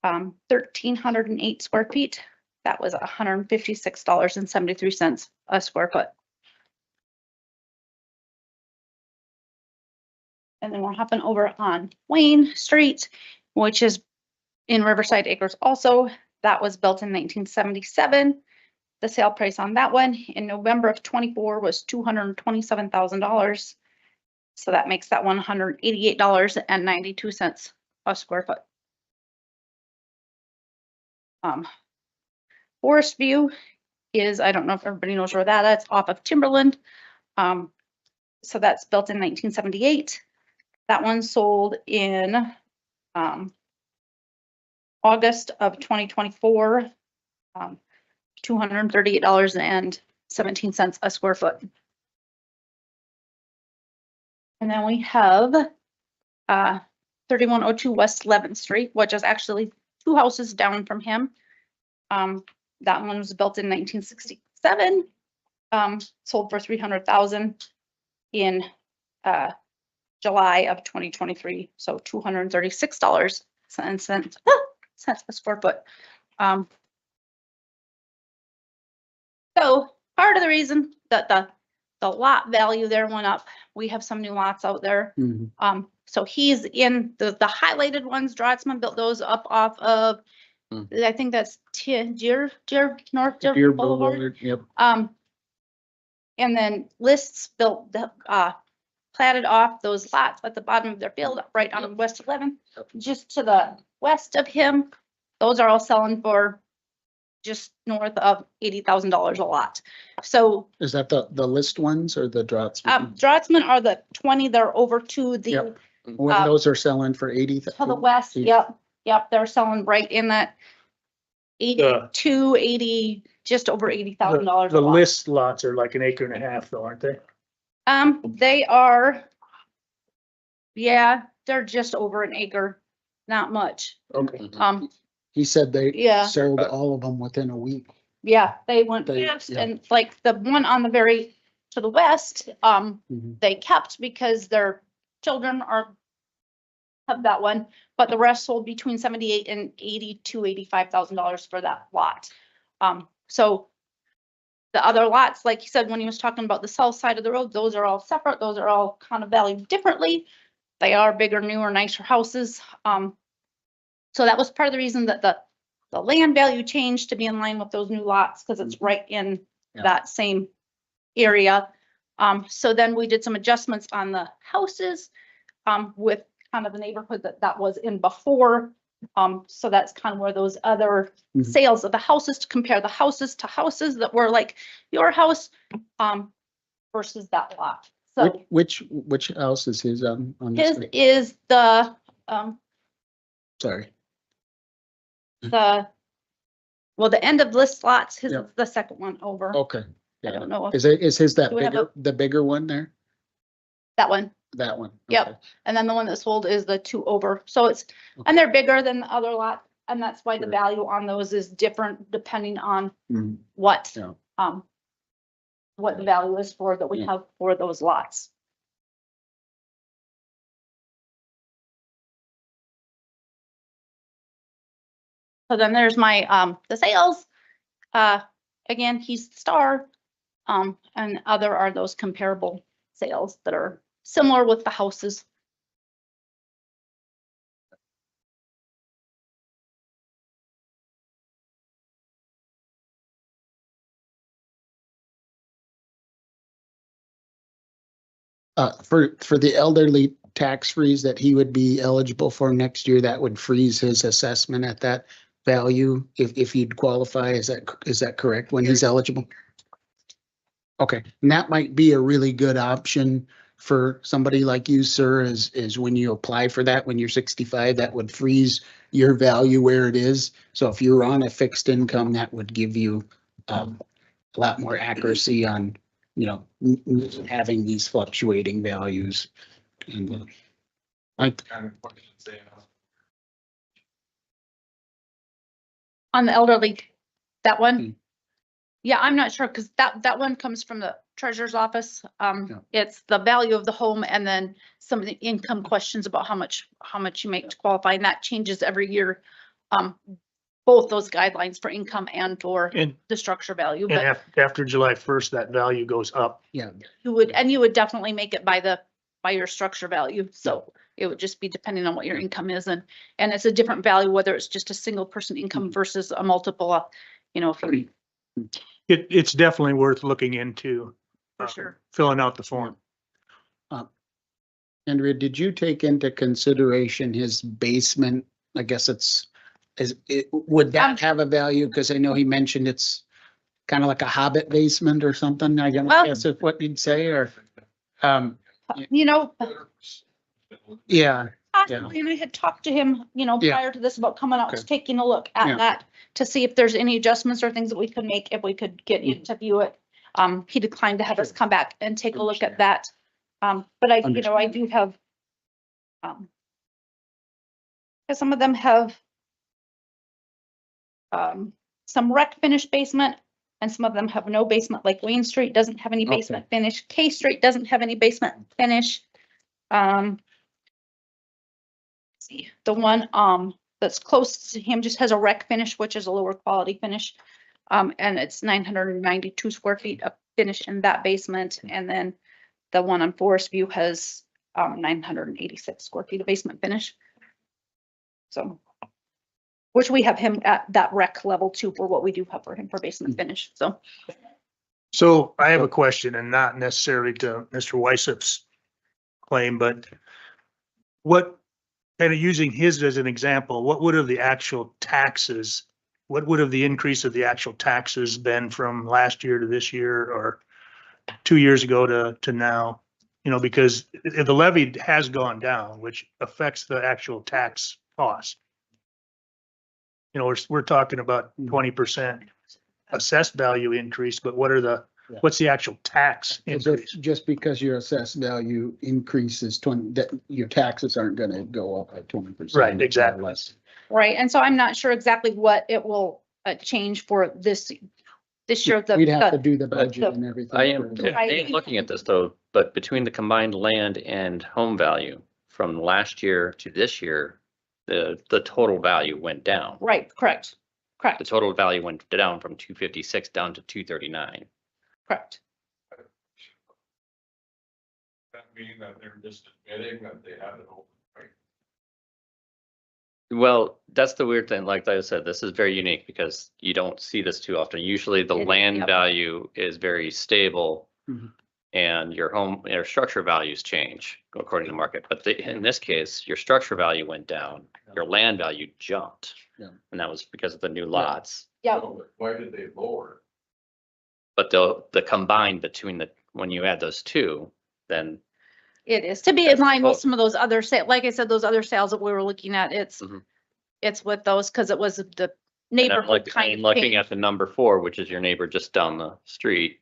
Speaker 9: 1,308 square feet. That was $156.73 a square foot. And then we're hopping over on Wayne Street, which is in Riverside Acres also. That was built in 1977. The sale price on that one in November of 24 was $227,000. So that makes that one $188.92 a square foot. Forest View is, I don't know if everybody knows where that's off of Timberland. So that's built in 1978. That one sold in August of 2024, $238.17 a square foot. And then we have 3102 West 11th Street, which is actually 2 houses down from him. That one was built in 1967, sold for $300,000 in July of 2023. So $236 cents a square foot. So part of the reason that the lot value there went up, we have some new lots out there.
Speaker 4: Mhm.
Speaker 9: So he's in the highlighted ones. Drotzman built those up off of, I think that's North Deer Boulevard.
Speaker 4: Yep.
Speaker 9: And then Lists built the platted off those lots at the bottom of their field, right on West 11th, just to the west of him. Those are all selling for just north of $80,000 a lot. So
Speaker 4: Is that the list ones or the Drotzman?
Speaker 9: Drotzman are the 20, they're over to the,
Speaker 4: Yep. When those are selling for 80.
Speaker 9: to the west. Yep. They're selling right in that 82, 80, just over $80,000.
Speaker 2: The list lots are like an acre and a half though, aren't they?
Speaker 9: They are, yeah, they're just over an acre, not much.
Speaker 2: Okay.
Speaker 4: He said they
Speaker 9: Yeah.
Speaker 4: sold all of them within a week.
Speaker 9: Yeah, they went
Speaker 4: They-
Speaker 9: fast,
Speaker 4: yeah.
Speaker 9: and like the one on the very to the west,
Speaker 4: Mhm.
Speaker 9: they kept because their children have that one, but the rest sold between 78 and $85,000 for that lot. So the other lots, like he said, when he was talking about the south side of the road, those are all separate. Those are all kind of valued differently. They are bigger, newer, nicer houses. So that was part of the reason that the land value changed to be in line with those new lots, because it's right in
Speaker 4: Yeah.
Speaker 9: that same area. So then we did some adjustments on the houses with kind of the neighborhood that was in before. So that's kind of where those other
Speaker 4: Mhm.
Speaker 9: sales of the houses, to compare the houses to houses that were like your house versus that lot. So
Speaker 4: Which house is his on this?
Speaker 9: his
Speaker 4: one?
Speaker 9: is the
Speaker 4: Sorry.
Speaker 9: the end of list lots, his
Speaker 4: Yep.
Speaker 9: is the second one over.
Speaker 4: Okay.
Speaker 9: I
Speaker 4: Yeah.
Speaker 9: don't know if
Speaker 4: Is his that
Speaker 9: Do we have
Speaker 4: bigger, the bigger one there?
Speaker 9: that one.
Speaker 4: That one?
Speaker 9: Yep.
Speaker 4: Okay.
Speaker 9: And then the one that sold is the 2 over. So it's, and they're bigger than the other lot. And that's why the
Speaker 4: Sure.
Speaker 9: value on those is different depending on
Speaker 4: Mhm.
Speaker 9: what,
Speaker 4: Yeah.
Speaker 9: what the value is for that we
Speaker 4: Yeah.
Speaker 9: have for those lots. So then there's my, the sales. Again, he's the star. And other are those comparable sales that are similar with the houses.
Speaker 4: For the elderly tax freeze that he would be eligible for next year, that would freeze his assessment at that value if he'd qualify. Is that correct when he's eligible? Okay, and that might be a really good option for somebody like you, sir, is when you apply for that, when you're 65, that would freeze your value where it is. So if you're on a fixed income, that would give you a lot more accuracy on, having these fluctuating values. And
Speaker 9: On the elderly, that
Speaker 4: Hmm.
Speaker 9: one? Yeah, I'm not sure, because that one comes from the treasurer's office.
Speaker 4: Yeah.
Speaker 9: It's the value of the home and then some of the income questions about how much you make to qualify, and that changes every year. Both those guidelines for income and for
Speaker 2: And,
Speaker 9: the structure value,
Speaker 2: and
Speaker 9: but
Speaker 2: after July 1st, that value goes up.
Speaker 4: yeah,
Speaker 9: you would definitely make it by your structure value. So it would just be depending on what your income is, and it's a different value, whether it's just a single person income versus a multiple, if you,
Speaker 2: It's definitely worth looking into.
Speaker 9: for sure.
Speaker 2: Filling out the form.
Speaker 4: Andrea, did you take into consideration his basement? I guess would that have a value? Because I know he mentioned it's kind of like a hobbit basement or something. I
Speaker 9: Well-
Speaker 4: guess is what you'd say, or, yeah,
Speaker 9: Possibly, and I had talked to him,
Speaker 4: Yeah.
Speaker 9: prior to this about coming out,
Speaker 4: Okay.
Speaker 9: taking a look
Speaker 4: Yeah.
Speaker 9: at that to see if there's any adjustments or things that we could make, if we could get in to view it. He declined to have us come back and take a look at that. But I do have, because some of them have some rec finish basement and some of them have no basement, like Wayne Street doesn't have any
Speaker 4: Okay.
Speaker 9: basement finish. K Street doesn't have any basement finish. See, the one that's close to him just has a rec finish, which is a lower quality finish. And it's 992 square feet of finish in that basement. And then the one on Forest View has 986 square feet of basement finish. So, which we have him at that rec level too for what we do have for him for basement finish.
Speaker 2: So I have a question, and not necessarily to Mr. Weissup's claim, but what, kind of using his as an example, what would have the actual taxes, what would have the increase of the actual taxes been from last year to this year, or 2 years ago to now? Because the levy has gone down, which affects the actual tax cost. We're talking about 20% assessed value increase, but what's the actual tax increase?
Speaker 4: just because your assessed value increases 20, that your taxes aren't gonna go up by 20%.
Speaker 2: Right, exactly.
Speaker 9: right. And so I'm not sure exactly what it will change for this year.
Speaker 4: We'd have to do the budget
Speaker 9: the-
Speaker 4: and everything.
Speaker 10: I am
Speaker 9: Right.
Speaker 10: looking at this though, but between the combined land and home value from last year to this year, the total value went down.
Speaker 9: Right, correct,
Speaker 10: The total value went down from 256 down to 239.
Speaker 9: correct.
Speaker 12: That mean that they're just admitting that they have it open, right?
Speaker 10: Well, that's the weird thing. Like I said, this is very unique because you don't see this too often. Usually the
Speaker 9: It-
Speaker 10: land
Speaker 9: yep.
Speaker 10: value is very stable
Speaker 4: Mhm.
Speaker 10: and your structure values change according to market. But in this case, your structure value went down, your land value jumped.
Speaker 4: Yeah.
Speaker 10: And that was because of the new lots.
Speaker 9: Yeah,
Speaker 12: So why did they lower it?
Speaker 10: But the combined between when you add those two, then
Speaker 9: it is to be in
Speaker 10: That's
Speaker 9: line with
Speaker 10: close.
Speaker 9: some of those other like I said, those other sales that we were looking at,
Speaker 10: Mhm.
Speaker 9: it's with those, because it was the
Speaker 10: and I'm
Speaker 9: neighborhood kind of
Speaker 10: looking
Speaker 9: change.
Speaker 10: at the number 4, which is your neighbor just down the street.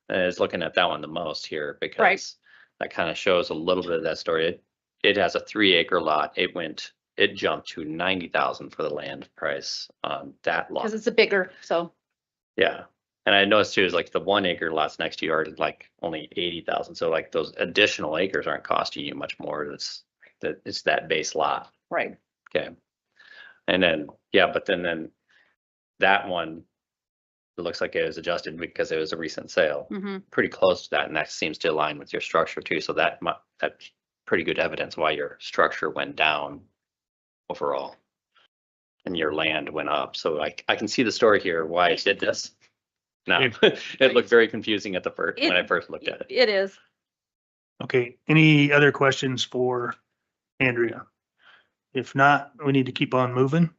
Speaker 10: And is looking at that one the most here because that kind of shows a little bit of that story. It has a 3-acre lot. It jumped to 90,000 for the land price on that lot.
Speaker 9: Because it's a bigger, so,
Speaker 10: Yeah. And I noticed too, is like the 1-acre lots next to you are like only 80,000. So like those additional acres aren't costing you much more. It's that base lot.
Speaker 9: right.
Speaker 10: Okay. And then, yeah, but then that one, it looks like it was adjusted because it was a recent sale.
Speaker 9: Mhm.
Speaker 10: Pretty close to that. And that seems to align with your structure too. So that's pretty good evidence why your structure went down overall. And your land went up. So I can see the story here, why it did this. No, it looked very confusing at when I first looked at it.
Speaker 9: It is.
Speaker 2: Okay, any other questions for Andrea? If not, we need to keep on moving.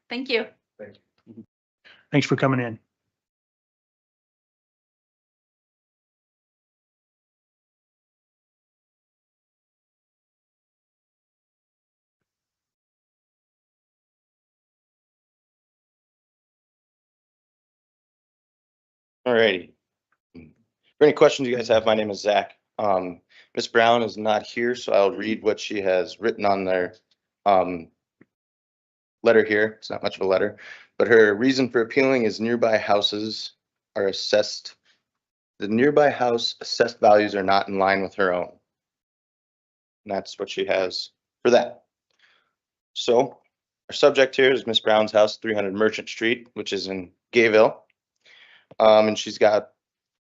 Speaker 9: Thank you.
Speaker 2: Thanks for coming in.
Speaker 14: Alrighty. For any questions you guys have, my name is Zach. Ms. Brown is not here, so I'll read what she has written on their letter here. It's not much of a letter, but her reason for appealing is nearby houses are assessed. The nearby house assessed values are not in line with her own. And that's what she has for that. So our subject here is Miss Brown's house, 300 Merchant Street, which is in Gayville. And she's got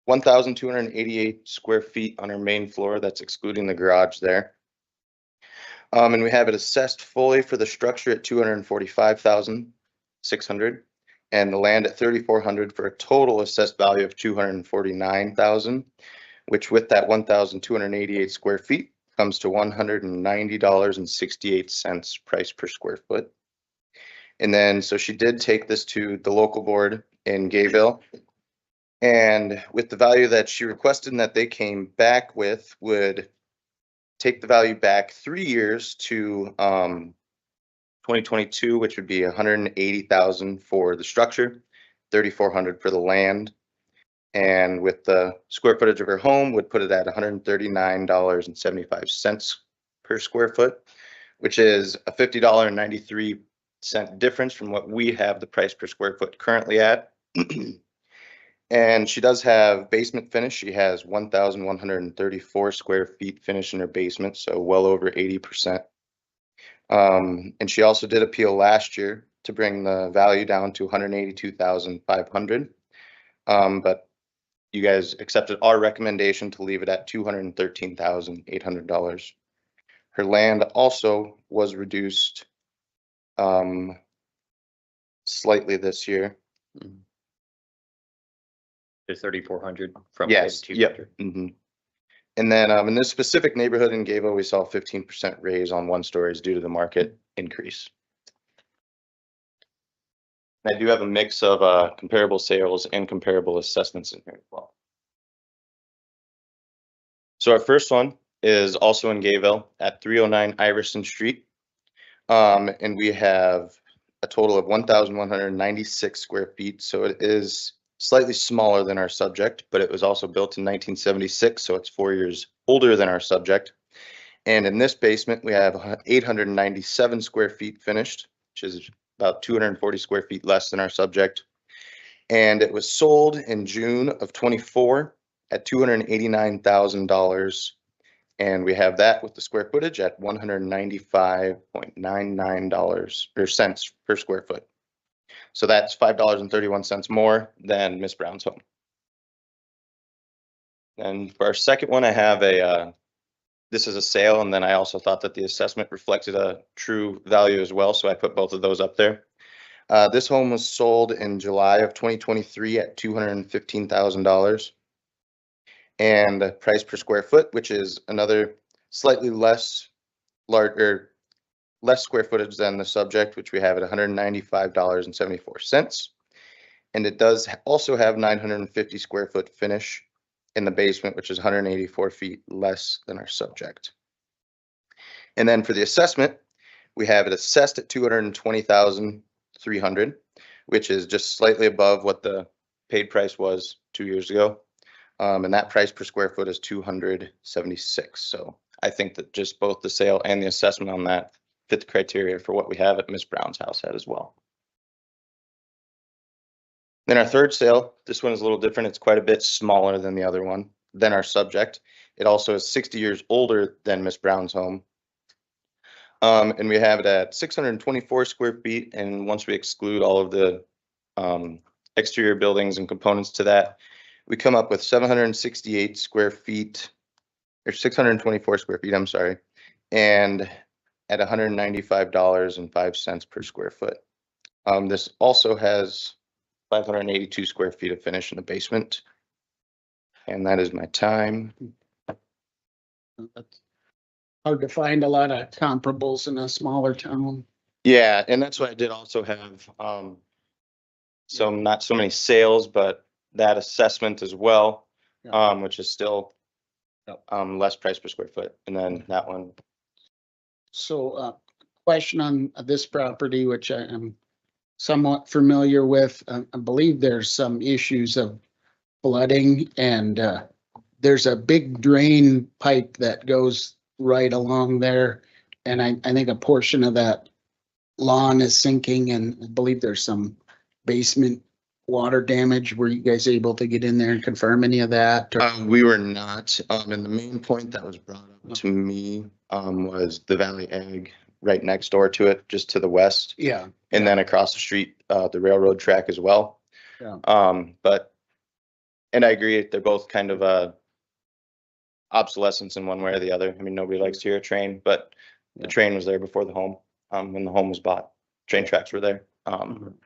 Speaker 14: 1,288 square feet on her main floor. That's excluding the garage there. And we have it assessed fully for the structure at 245,600 and the land at 3,400 for a total assessed value of 249,000, which with that 1,288 square feet comes to $190.68 price per square foot. And then, so she did take this to the local board in Gayville. And with the value that she requested and that they came back with would take the value back 3 years to 2022, which would be 180,000 for the structure, 3,400 for the land. And with the square footage of her home would put it at $139.75 per square foot, which is a $50.93 difference from what we have the price per square foot currently at. And she does have basement finish. She has 1,134 square feet finish in her basement, so well over 80%. And she also did appeal last year to bring the value down to 182,500. But you guys accepted our recommendation to leave it at $213,800. Her land also was reduced slightly this year.
Speaker 10: To 3,400 from
Speaker 14: Yes,
Speaker 10: 2,200.
Speaker 14: mhm. And then in this specific neighborhood in Gayville, we saw a 15% raise on one stories due to the market increase. And I do have a mix of comparable sales and comparable assessments in here as well. So our first one is also in Gayville at 309 Iverson Street. And we have a total of 1,196 square feet. So it is slightly smaller than our subject, but it was also built in 1976. So it's 4 years older than our subject. And in this basement, we have 897 square feet finished, which is about 240 square feet less than our subject. And it was sold in June of 24 at $289,000. And we have that with the square footage at $195.99 or cents per square foot. So that's $5.31 more than Miss Brown's home. And for our second one, I have this is a sale, and then I also thought that the assessment reflected a true value as well, so I put both of those up there. This home was sold in July of 2023 at $215,000. And the price per square foot, which is another slightly less square footage than the subject, which we have at $195.74. And it does also have 950 square foot finish in the basement, which is 184 feet less than our subject. And then for the assessment, we have it assessed at $220,300, which is just slightly above what the paid price was 2 years ago. And that price per square foot is $276. So I think that just both the sale and the assessment on that fit the criteria for what we have at Miss Brown's house at as well. Then our third sale, this one is a little different. It's quite a bit smaller than the other one, than our subject. It also is 60 years older than Miss Brown's home. And we have it at 624 square feet. And once we exclude all of the exterior buildings and components to that, we come up with 768 square feet, or 624 square feet, I'm sorry, and at $195.05 per square foot. This also has 582 square feet of finish in the basement. And that is my time.
Speaker 4: That's hard to find a lot of comparables in a smaller town.
Speaker 14: Yeah, and that's why I did also have, so not so many sales, but that assessment as well,
Speaker 4: Yeah.
Speaker 14: which is still
Speaker 4: Yep.
Speaker 14: less price per square foot. And then that one,
Speaker 4: So, question on this property, which I am somewhat familiar with. I believe there's some issues of flooding and, there's a big drain pipe that goes right along there. And I think a portion of that lawn is sinking and I believe there's some basement water damage. Were you guys able to get in there and confirm any of that? or-
Speaker 14: we were not, and the main point that was brought up to me, was the Valley Ag right next door to it, just to the west.
Speaker 4: Yeah.
Speaker 14: And then across the street, the railroad track as well.
Speaker 4: Yeah.
Speaker 14: But, and I agree, they're both kind of, obsolescence in one way or the other. I mean, nobody likes to hear a train, but the
Speaker 4: Yeah.
Speaker 14: train was there before the home, when the home was bought. Train tracks were there.
Speaker 4: Mhm.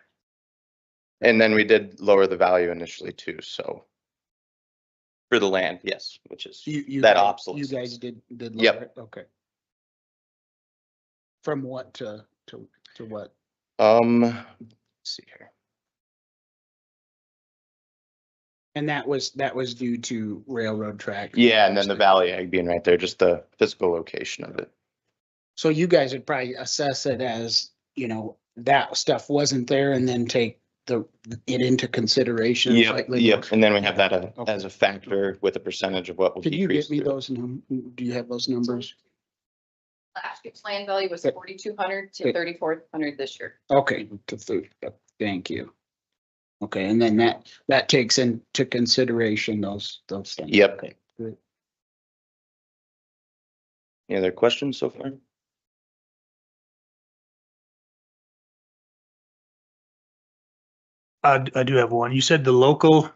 Speaker 14: And then we did lower the value initially too, so. For the land, yes, which is
Speaker 4: You
Speaker 14: that
Speaker 4: guys-
Speaker 14: obsolescence.
Speaker 4: You guys did
Speaker 14: Yep.
Speaker 4: lower it? Okay. From what to what?
Speaker 14: Let's see here.
Speaker 4: And that was due to railroad track.
Speaker 14: Yeah, and then the Valley Ag being right there, just the physical location of it.
Speaker 4: So you guys would probably assess it as, that stuff wasn't there and then take it into consideration.
Speaker 14: Yep,
Speaker 4: slightly
Speaker 14: yep,
Speaker 4: more.
Speaker 14: and then we have that
Speaker 4: Okay.
Speaker 14: as a factor with a percentage of what will
Speaker 4: Can you
Speaker 14: decrease.
Speaker 4: get me
Speaker 14: to it.
Speaker 4: those, do you have those numbers?
Speaker 6: Last year's land value was
Speaker 4: Okay.
Speaker 6: 4,200 to
Speaker 4: Okay.
Speaker 6: 3,400 this year.
Speaker 4: Okay, thank you. Okay, and then that takes into consideration those things.
Speaker 14: Yep.
Speaker 4: Okay, good.
Speaker 14: Any other questions so far?
Speaker 2: I do have one. You said the local,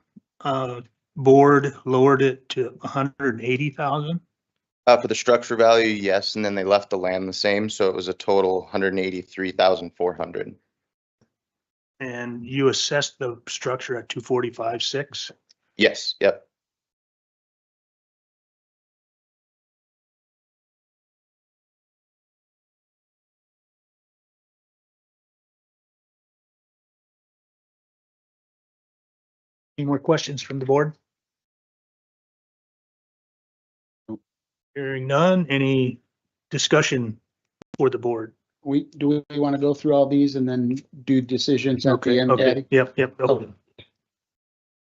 Speaker 2: board lowered it to 180,000?
Speaker 14: For the structure value, yes, and then they left the land the same, so it was a total 183,400.
Speaker 2: And you assessed the structure at 245,600?
Speaker 14: Yes, yep.
Speaker 2: Any more questions from the board? Hearing none, any discussion for the board?
Speaker 4: Do we want to go through all these and then do decisions at the end,
Speaker 2: Okay,
Speaker 4: Patty?
Speaker 2: yep.
Speaker 4: Okay.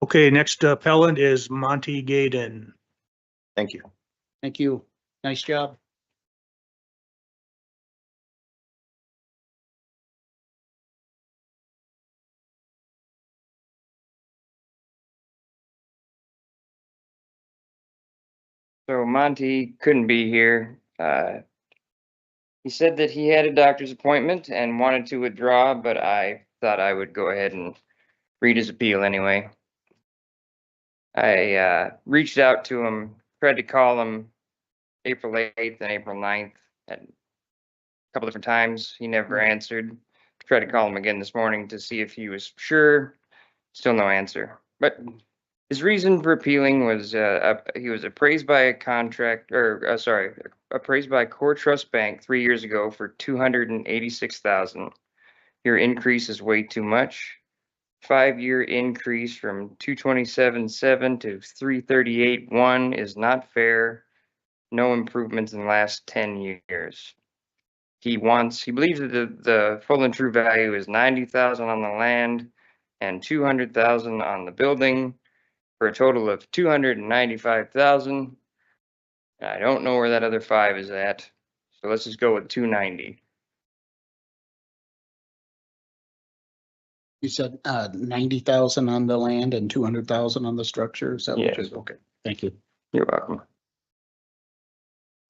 Speaker 2: Okay, next appellant is Monty Gaden.
Speaker 14: Thank you.
Speaker 4: Thank you. Nice job.
Speaker 15: So Monty couldn't be here. He said that he had a doctor's appointment and wanted to withdraw, but I thought I would go ahead and read his appeal anyway. I reached out to him, tried to call him April 8th and April 9th at a couple different times. He never answered. Tried to call him again this morning to see if he was sure. Still no answer. But his reason for appealing was he was appraised by a appraised by Core Trust Bank 3 years ago for 286,000. Your increase is way too much. 5-year increase from 227.7 to 338.1 is not fair. No improvements in the last 10 years. He believes that the full and true value is 90,000 on the land and 200,000 on the building, for a total of 295,000. I don't know where that other 5 is at, so let's just go with 290.
Speaker 4: You said 90,000 on the land and 200,000 on the structure. Is that what
Speaker 15: Yes.
Speaker 4: you? Okay, thank you.
Speaker 15: You're welcome.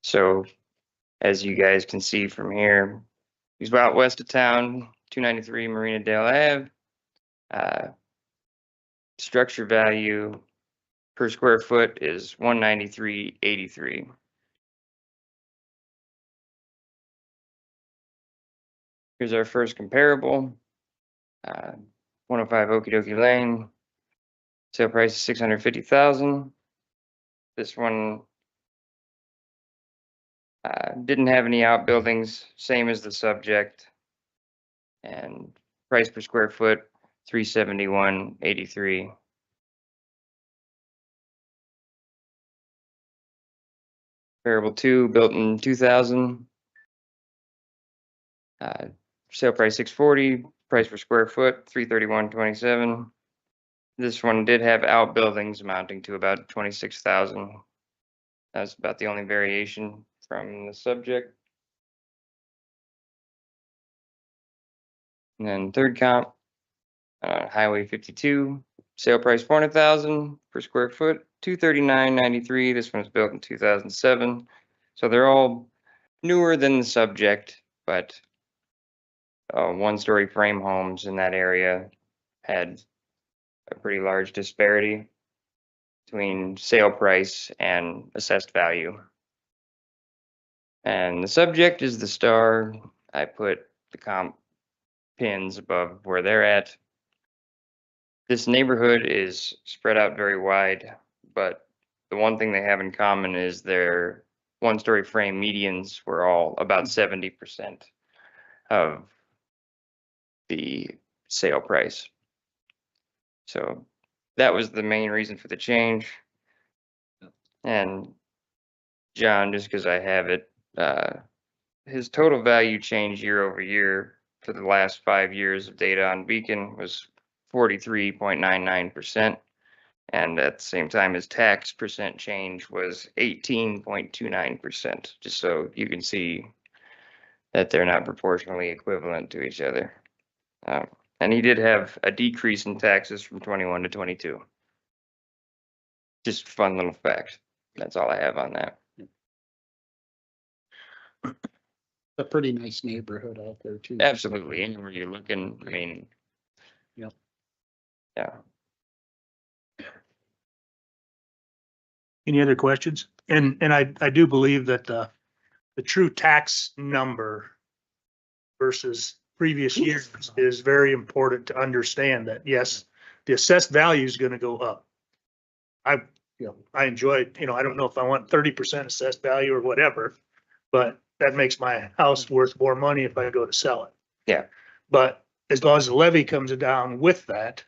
Speaker 15: So, as you guys can see from here, he's out west of town, 293 Marina Dale Ave. Structure value per square foot is 193.83. Here's our first comparable. 105 Okie Dokie Lane. Sale price is 650,000. This one Didn't have any outbuildings, same as the subject. And price per square foot, 371.83. Comparable 2, built in 2000. Sale price 640, price per square foot 331.27. This one did have outbuildings amounting to about 26,000. That's about the only variation from the subject. And then third comp, Highway 52, sale price 400,000 per square foot, 239.93. This one was built in 2007. So they're all newer than the subject, but one-story frame homes in that area had a pretty large disparity between sale price and assessed value. And the subject is the star. I put the comp pins above where they're at. This neighborhood is spread out very wide, but the one thing they have in common is their one-story frame medians were all about 70% of the sale price. So that was the main reason for the change. And John, just because I have it, his total value change year over year for the last 5 years of data on Beacon was 43.99%. And at the same time, his tax percent change was 18.29%, just so you can see that they're not proportionally equivalent to each other. And he did have a decrease in taxes from 21 to 22. Just fun little fact. That's all I have on that.
Speaker 4: A pretty nice neighborhood out there too.
Speaker 15: Absolutely. Anywhere you're looking, I mean.
Speaker 4: Yep.
Speaker 15: Yeah.
Speaker 2: Any other questions? And I do believe that the true tax number versus previous years is very important to understand that, yes, the assessed value is gonna go up. I enjoy, I don't know if I want 30% assessed value or whatever, but that makes my house worth more money if I go to sell it.
Speaker 15: Yeah.
Speaker 2: But as long as the levy comes down with that,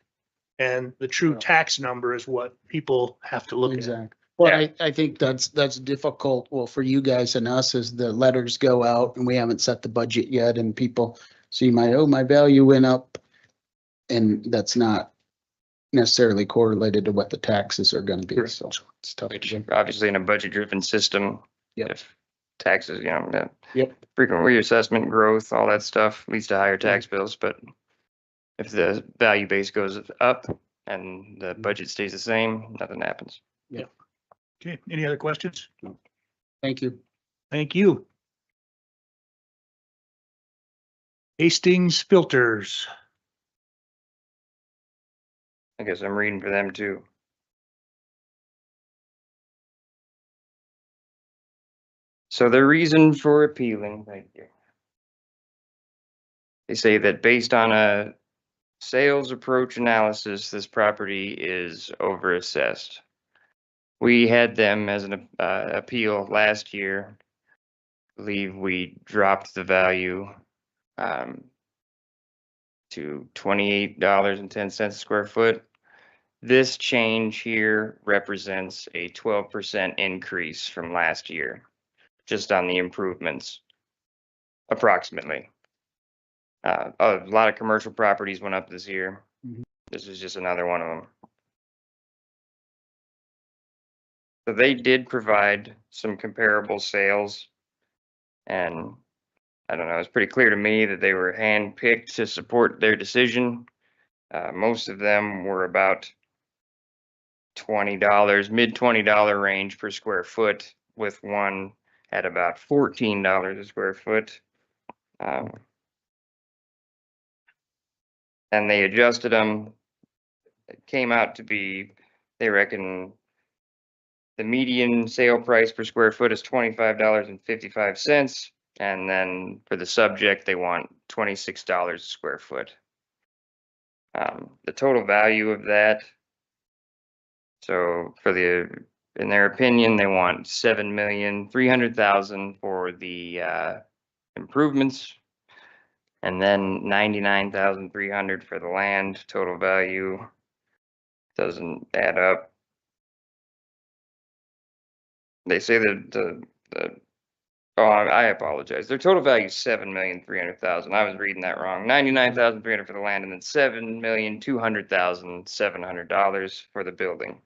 Speaker 2: and the true tax number is what people have to look at.
Speaker 4: Exactly. Well, I think that's difficult. Well, for you guys and us, as the letters go out and we haven't set the budget yet and people see my value went up. And that's not necessarily correlated to what the taxes are gonna be. So it's tough.
Speaker 15: Which obviously in a budget driven system,
Speaker 4: Yep.
Speaker 15: if taxes,
Speaker 4: Yep.
Speaker 15: frequent reassessment growth, all that stuff leads to higher tax bills, but if the value base goes up and the budget stays the same, nothing happens.
Speaker 2: Okay, any other questions?
Speaker 4: Thank you.
Speaker 2: Thank you. Hastings Filters.
Speaker 15: I guess I'm reading for them too. So the reason for appealing, thank you. They say that based on a sales approach analysis, this property is overassessed. We had them as an appeal last year. I believe we dropped the value to $28.10 a square foot. This change here represents a 12% increase from last year, just on the improvements, approximately. A lot of commercial properties went up this year.
Speaker 4: Mhm.
Speaker 15: This is just another one of them. So they did provide some comparable sales. And I don't know, it's pretty clear to me that they were handpicked to support their decision. Most of them were about $20, mid $20 range per square foot, with one at about $14 a square foot. And they adjusted them. It came out to be, they reckon the median sale price per square foot is $25.55. And then for the subject, they want $26 a square foot. The total value of that, so for the in their opinion, they want 7,300,000 for the improvements. And then 99,300 for the land, total value doesn't add up. They say that oh, I apologize. Their total value is 7,300,000. I was reading that wrong. 99,300 for the land and then $7,200,700 for the building.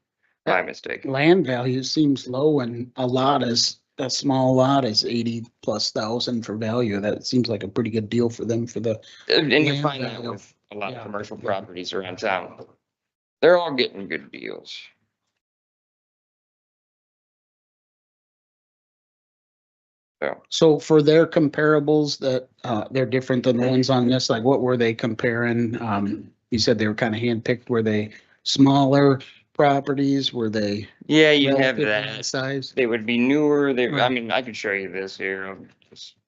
Speaker 15: My mistake.
Speaker 4: Land value seems low and a small lot is 80,000+ for value. That seems like a pretty good deal for them for the,
Speaker 15: And you
Speaker 4: land
Speaker 15: find that
Speaker 4: value.
Speaker 15: with a lot
Speaker 4: Yeah.
Speaker 15: of commercial properties around town. They're all getting good deals.
Speaker 4: so for their comparables that, they're different than the ones on this, like what were they comparing? You said they were kind of handpicked. Were they smaller properties? Were they
Speaker 15: Yeah, you have
Speaker 4: relatively in
Speaker 15: that.
Speaker 4: size?
Speaker 15: They would be newer. I
Speaker 4: Right.
Speaker 15: mean, I could show you this here.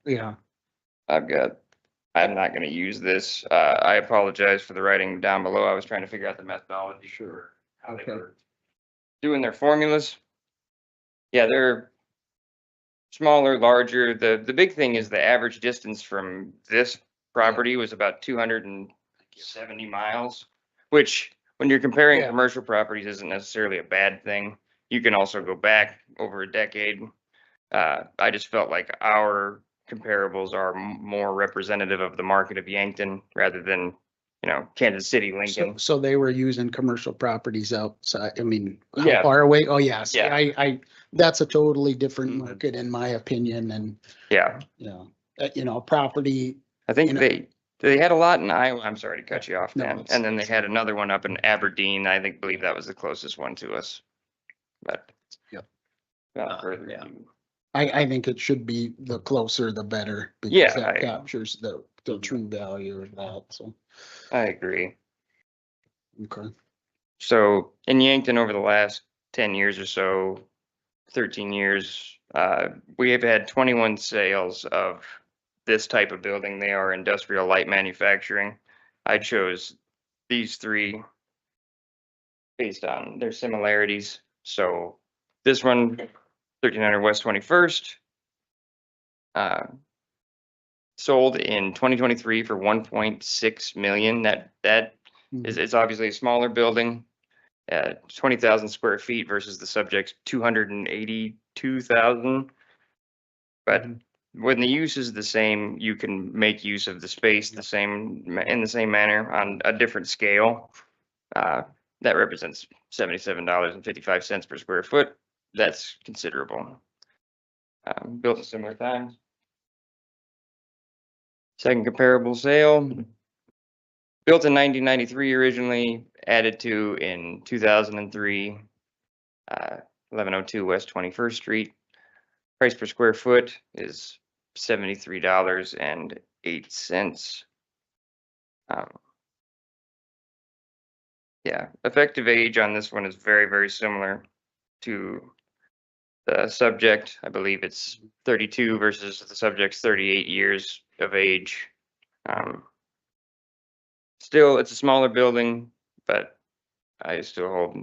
Speaker 4: Yeah.
Speaker 15: I'm not gonna use this. I apologize for the writing down below. I was trying to figure out the methodology. Sure. How they
Speaker 4: Okay.
Speaker 15: were doing their formulas. Yeah, they're smaller, larger. The big thing is the average distance from this property was about 270 miles, which when you're comparing
Speaker 4: Yeah.
Speaker 15: commercial properties isn't necessarily a bad thing. You can also go back over a decade. I just felt like our comparables are more representative of the market of Yankton rather than, Kansas City,
Speaker 4: So,
Speaker 15: Lincoln.
Speaker 4: so they were using commercial properties outside. I mean, how
Speaker 15: Yeah.
Speaker 4: far away? Oh, yes.
Speaker 15: Yeah.
Speaker 4: That's a totally different
Speaker 15: Mhm.
Speaker 4: market in my opinion and,
Speaker 15: Yeah,
Speaker 4: property.
Speaker 15: I think
Speaker 4: You know-
Speaker 15: they had a lot in Iowa. I'm sorry to cut you off,
Speaker 4: No,
Speaker 15: Dan.
Speaker 4: it's-
Speaker 15: And then they had another one up in Aberdeen. Believe that was the closest one to us. But.
Speaker 4: Yep.
Speaker 15: Without further
Speaker 10: yeah.
Speaker 15: ado.
Speaker 4: I think it should be the closer, the better.
Speaker 15: Yeah,
Speaker 4: Because that
Speaker 15: I-
Speaker 4: captures the true value of that, so,
Speaker 15: I agree.
Speaker 4: okay.
Speaker 15: So in Yankton, over the last 10 years or so, 13 years, we have had 21 sales of this type of building. They are industrial light manufacturing. I chose these three based on their similarities. So this one, 1300 West 21st, sold in 2023 for 1.6 million. That is, it's obviously a smaller building, 20,000 square feet versus the subject's 282,000. But when the use is the same, you can make use of the space in the same manner on a different scale. That represents $77.55 per square foot. That's considerable. Built at similar times. Second comparable sale. Built in 1993 originally, added to in 2003. 1102 West 21st Street. Price per square foot is $73.08. Yeah, effective age on this one is very, very similar to the subject. I believe it's 32 versus the subject's 38 years of age. Still, it's a smaller building, but I still hold,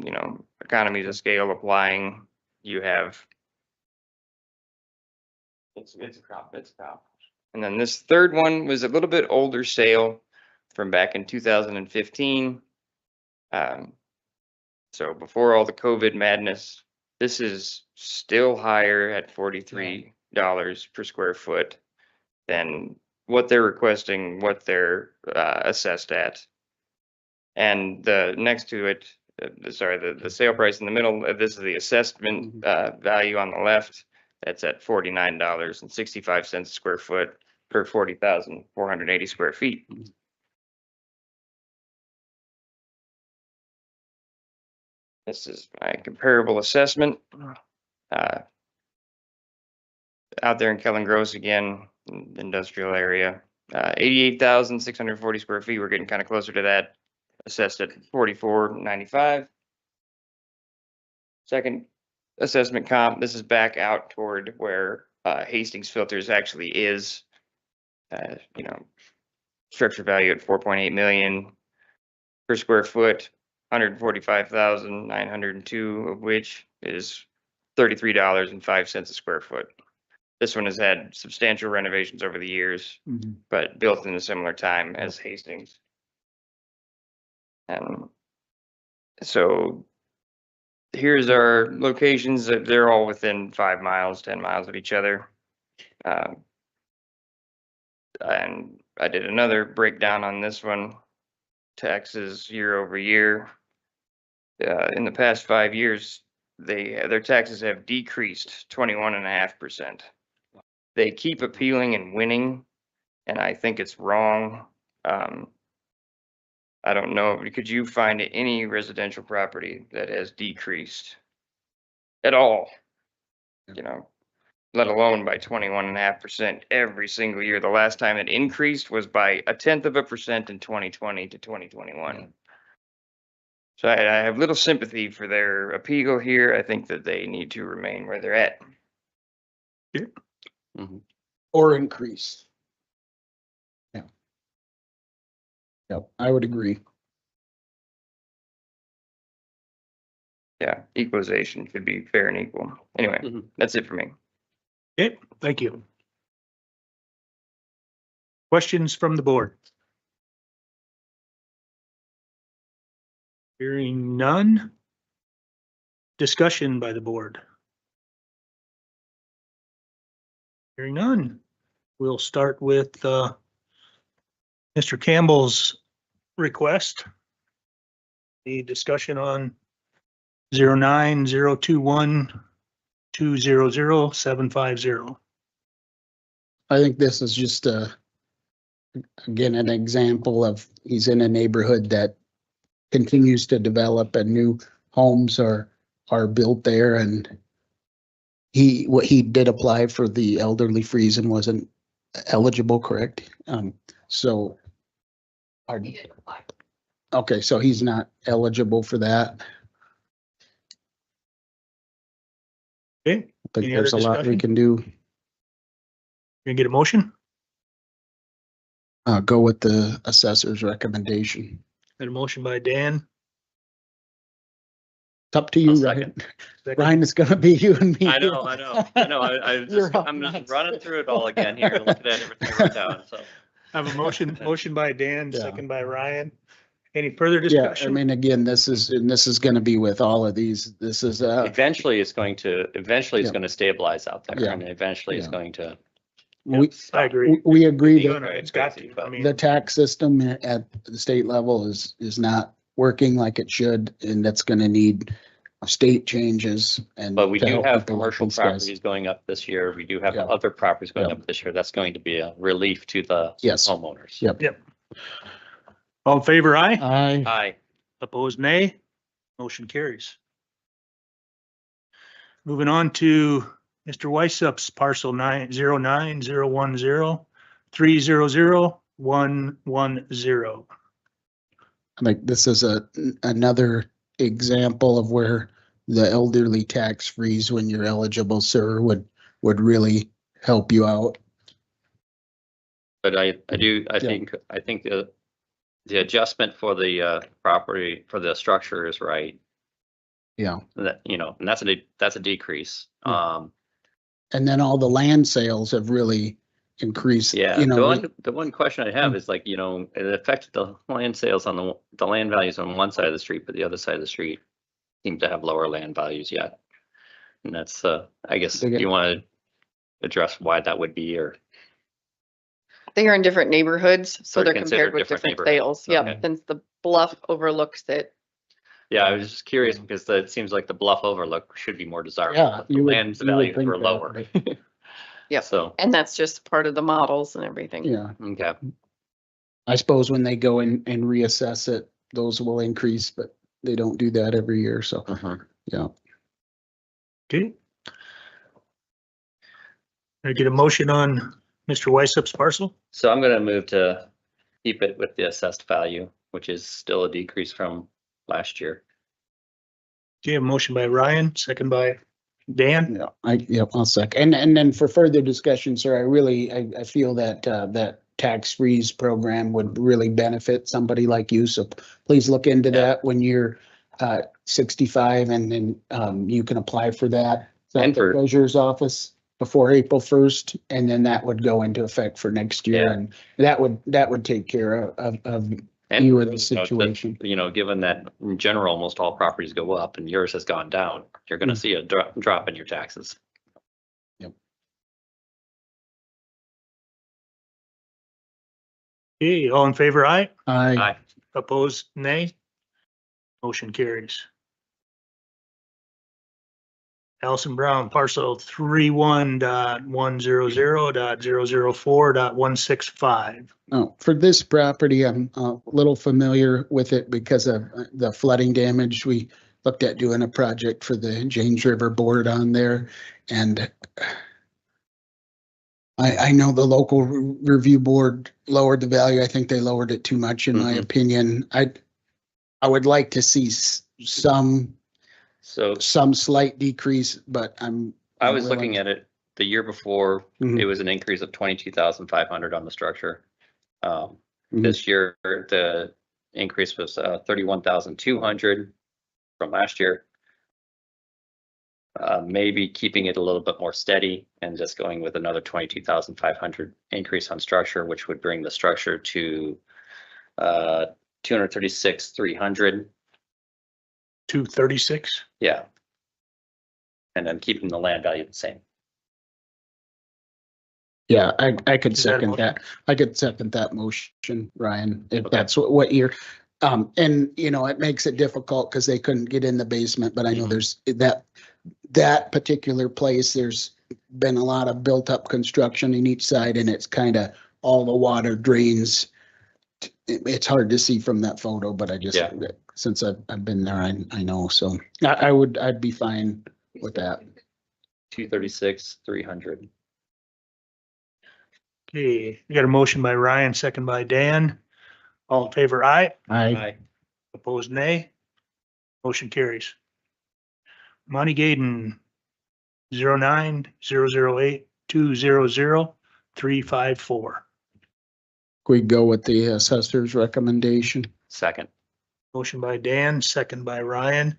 Speaker 15: economies of scale applying. You have. It's a crop. And then this third one was a little bit older sale from back in 2015. So before all the COVID madness, this is still higher at $43 per square foot than what they're requesting, what they're assessed at. And the next to it, the sale price in the middle, this is the assessment value on the left. That's at $49.65 a square foot per 40,480 square feet. This is my comparable assessment. Out there in Kellen Gross again, industrial area, 88,640 square feet. We're getting kind of closer to that. Assessed at $44.95. Second assessment comp, this is back out toward where Hastings Filters actually is. Structure value at 4.8 million per square foot, 145,902 of which is $33.05 a square foot. This one has had substantial renovations over the years, but built in a similar time as Hastings. And so here's our locations. They're all within 5 miles, 10 miles of each other. And I did another breakdown on this one. Taxes year over year. In the past 5 years, their taxes have decreased 21.5%. They keep appealing and winning, and I think it's wrong. I don't know, could you find any residential property that has decreased at all? You know, let alone by 21.5% every single year. The last time it increased was by 0.1% in 2020 to 2021. So I have little sympathy for their appeal here. I think that they need to remain where they're at.
Speaker 4: Or increase. Yeah. Yep, I would agree.
Speaker 15: Yeah, equalization should be fair and equal. Anyway, that's it for me.
Speaker 2: Okay, thank you. Questions from the board? Hearing none. Discussion by the board. Hearing none. We'll start with Mr. Campbell's request. The discussion on 09-021-200-750.
Speaker 4: I think this is just again, an example of he's in a neighborhood that continues to develop and new homes are built there, and what he did apply for the elderly freeze and wasn't eligible, correct? So okay, so he's not eligible for that.
Speaker 2: Okay,
Speaker 4: I think
Speaker 2: Any
Speaker 4: there's a
Speaker 2: other
Speaker 4: lot we
Speaker 2: discussion?
Speaker 4: can do.
Speaker 2: Can I get a motion?
Speaker 4: Go with the assessor's recommendation.
Speaker 2: Got a motion by Dan.
Speaker 4: It's up to you,
Speaker 10: I'll
Speaker 4: Ryan.
Speaker 2: Second.
Speaker 4: Ryan, it's gonna be you and me.
Speaker 10: I know. I'm just running through it all again here and looking at everything wrote down, so.
Speaker 2: I have a motion by Dan,
Speaker 4: Yeah.
Speaker 2: second by Ryan. Any further
Speaker 4: Yeah, I
Speaker 2: discussion?
Speaker 4: mean, again, this is gonna be with all of these. This is
Speaker 10: Eventually it's going to
Speaker 4: Yeah.
Speaker 10: stabilize out there,
Speaker 4: Yeah.
Speaker 10: and eventually it's
Speaker 4: Yeah.
Speaker 10: going to.
Speaker 2: I agree.
Speaker 4: we agree
Speaker 2: Hang on,
Speaker 4: that
Speaker 2: It's got to. I mean,
Speaker 4: the tax system at the state level is not working like it should, and that's gonna need state changes and.
Speaker 10: But we
Speaker 4: to
Speaker 10: do
Speaker 4: help
Speaker 10: have
Speaker 4: people like
Speaker 10: commercial
Speaker 4: these guys.
Speaker 10: properties going up this year. We do have
Speaker 4: Yeah.
Speaker 10: other properties going
Speaker 4: Yeah.
Speaker 10: up this year. That's going to be a relief to the
Speaker 4: Yes.
Speaker 10: homeowners.
Speaker 4: Yep.
Speaker 2: all in favor, aye?
Speaker 10: Aye.
Speaker 2: Opposed, nay. Motion carries. Moving on to Mr. Weissup's parcel 909-010-300-110.
Speaker 4: I think this is another example of where the elderly tax freeze when you're eligible, sir, would really help you out.
Speaker 10: But I think the adjustment for the property, for the structure is right.
Speaker 4: Yeah.
Speaker 10: That, and that's a decrease.
Speaker 4: And then all the land sales have really increased.
Speaker 10: Yeah, the one question I have is like, it affected the land sales on the land values on one side of the street, but the other side of the street seem to have lower land values yet. And that's, I guess, do you want to address why that would be, or?
Speaker 6: They are in different neighborhoods, so they're
Speaker 10: considered
Speaker 6: compared with
Speaker 10: different
Speaker 6: different sales.
Speaker 10: neighborhoods.
Speaker 6: Yep, since the bluff overlooks it.
Speaker 10: Yeah, I was just curious because it seems like the bluff overlook should be more desirable.
Speaker 4: Yeah,
Speaker 10: but the
Speaker 4: you would-
Speaker 10: land
Speaker 4: you would
Speaker 10: values
Speaker 4: think
Speaker 10: were
Speaker 4: that,
Speaker 10: lower.
Speaker 6: Yep.
Speaker 10: So,
Speaker 6: And that's just part of the models and everything.
Speaker 4: Yeah,
Speaker 10: okay.
Speaker 4: I suppose when they go in and reassess it, those will increase, but they don't do that every year, so, yeah.
Speaker 2: Okay. Can I get a motion on Mr. Weissup's parcel?
Speaker 10: So I'm gonna move to keep it with the assessed value, which is still a decrease from last year.
Speaker 2: Okay, a motion by Ryan, second by Dan.
Speaker 4: Yeah, I'll second. And then for further discussion, sir, I feel that that tax freeze program would really benefit somebody like you. So please look into that when you're 65 and then you can apply for that. that
Speaker 10: And
Speaker 4: the
Speaker 10: for-
Speaker 4: treasurer's office before April 1st, and then that would go into effect for next year,
Speaker 10: Yeah.
Speaker 4: and that would take care of
Speaker 10: And
Speaker 4: you in the
Speaker 10: you know, that,
Speaker 4: situation.
Speaker 10: you know, given that in general, almost all properties go up and yours has gone down, you're gonna
Speaker 4: Mm.
Speaker 10: see a drop in your taxes.
Speaker 2: Okay, all in favor, aye?
Speaker 4: I,
Speaker 2: Opposed, nay? Motion carries. Allison Brown, parcel 31.100.004.165.
Speaker 4: oh, for this property, I'm a little familiar with it because of the flooding damage. We looked at doing a project for the James River Board on there, and I know the local review board lowered the value. I think they lowered it too much, in my
Speaker 10: Mhm.
Speaker 4: opinion. I would like to see some
Speaker 10: So
Speaker 4: slight decrease, but
Speaker 10: I was looking at it the year before,
Speaker 4: Mhm.
Speaker 10: it was an increase of 22,500 on the structure.
Speaker 4: Mhm.
Speaker 10: This year, the increase was 31,200 from last year. Maybe keeping it a little bit more steady and just going with another 22,500 increase on structure, which would bring the structure to 236,300.
Speaker 2: 236.
Speaker 10: Yeah. And then keeping the land value the same.
Speaker 4: Yeah, I could
Speaker 2: Is that a
Speaker 4: second
Speaker 2: motion?
Speaker 4: that. I could second that motion, Ryan, if
Speaker 10: Okay.
Speaker 4: that's what you're, and you know, it makes it difficult because they couldn't get in the basement, but I know
Speaker 10: Mhm.
Speaker 4: there's that particular place, there's been a lot of built up construction in each side, and it's kind of all the water drains. It's hard to see from that photo, but
Speaker 10: Yeah.
Speaker 4: since I've been there, I know, so I'd be fine with that.
Speaker 10: 236,300.
Speaker 2: Okay, we got a motion by Ryan, second by Dan. All in favor, aye?
Speaker 4: I,
Speaker 2: Opposed, nay? Motion carries. Monty Gaden, 09008200 354.
Speaker 4: we go with the assessor's recommendation.
Speaker 10: Second.
Speaker 2: Motion by Dan, second by Ryan,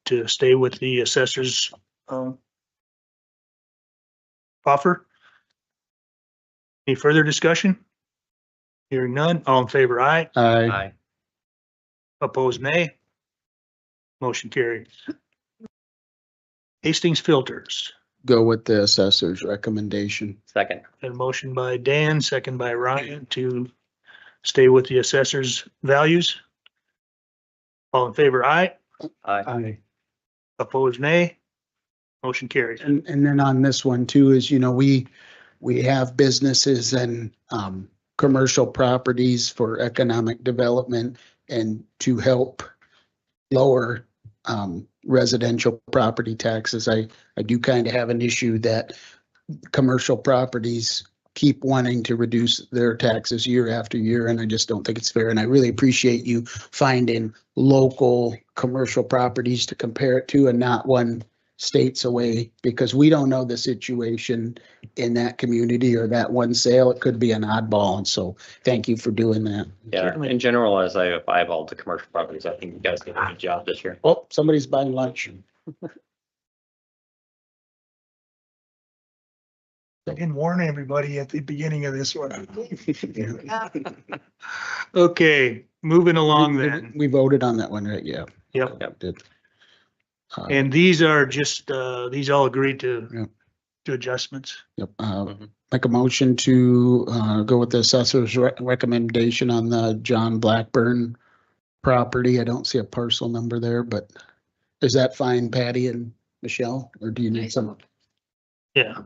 Speaker 2: to stay with the assessor's offer. Any further discussion? Hearing none, all in favor, aye.
Speaker 4: I,
Speaker 2: Opposed, nay. Motion carries. Hastings Filters,
Speaker 4: go with the assessor's recommendation.
Speaker 10: Second.
Speaker 2: and motion by Dan, second by Ryan, to stay with the assessor's values. All in favor, aye.
Speaker 4: I.
Speaker 2: Opposed, nay. Motion carries.
Speaker 4: And then on this one too is, you know, we have businesses and commercial properties for economic development and to help lower residential property taxes. I do kind of have an issue that commercial properties keep wanting to reduce their taxes year after year, and I just don't think it's fair. And I really appreciate you finding local commercial properties to compare it to and not one states away, because we don't know the situation in that community or that one sale. It could be an oddball. And so thank you for doing that.
Speaker 10: Yeah, in general, as I eyeballed the commercial properties, I think you guys did a good job this year.
Speaker 4: Oh, somebody's buying lunch.
Speaker 2: I didn't warn everybody at the beginning of this one. Okay, moving along then.
Speaker 4: We voted on that one, right? Yeah.
Speaker 2: Yep.
Speaker 4: Did.
Speaker 2: And these are just, these all agreed
Speaker 4: Yeah.
Speaker 2: to adjustments.
Speaker 4: Yep.
Speaker 10: Mhm.
Speaker 4: Make a motion to go with the assessor's recommendation on the John Blackburn property. I don't see a parcel number there, but is that fine, Patty and Michelle, or do you need some?
Speaker 2: Yeah,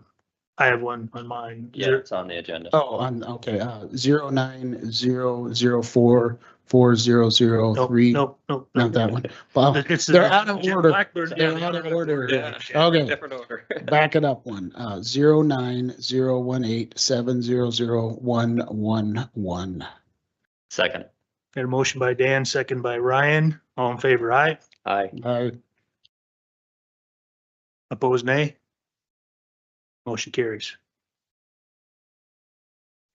Speaker 2: I have one on mine.
Speaker 10: Yeah, it's on the agenda.
Speaker 4: Oh, okay, 0900440003.
Speaker 2: Nope.
Speaker 4: Not that one. Well,
Speaker 2: It's
Speaker 4: they're out of
Speaker 2: Jim
Speaker 4: order.
Speaker 2: Blackburn.
Speaker 4: They're out of order.
Speaker 10: Yeah.
Speaker 4: Okay.
Speaker 10: Different order.
Speaker 4: Back it up one, 090187001111.
Speaker 10: Second.
Speaker 2: Got a motion by Dan, second by Ryan. All in favor, aye.
Speaker 10: Aye.
Speaker 2: Opposed, nay. Motion carries.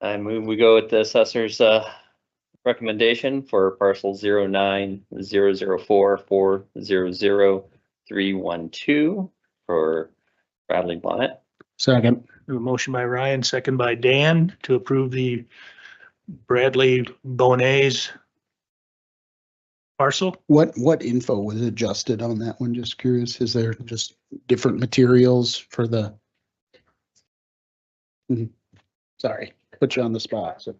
Speaker 10: I move we go with the assessor's recommendation for parcel 090044000312 for Bradley Bonnet.
Speaker 4: Second.
Speaker 2: A motion by Ryan, second by Dan to approve the Bradley Bonet's parcel.
Speaker 4: What info was adjusted on that one? Just curious. Is there just different materials for the? Mhm. Sorry, put you on the spot. So,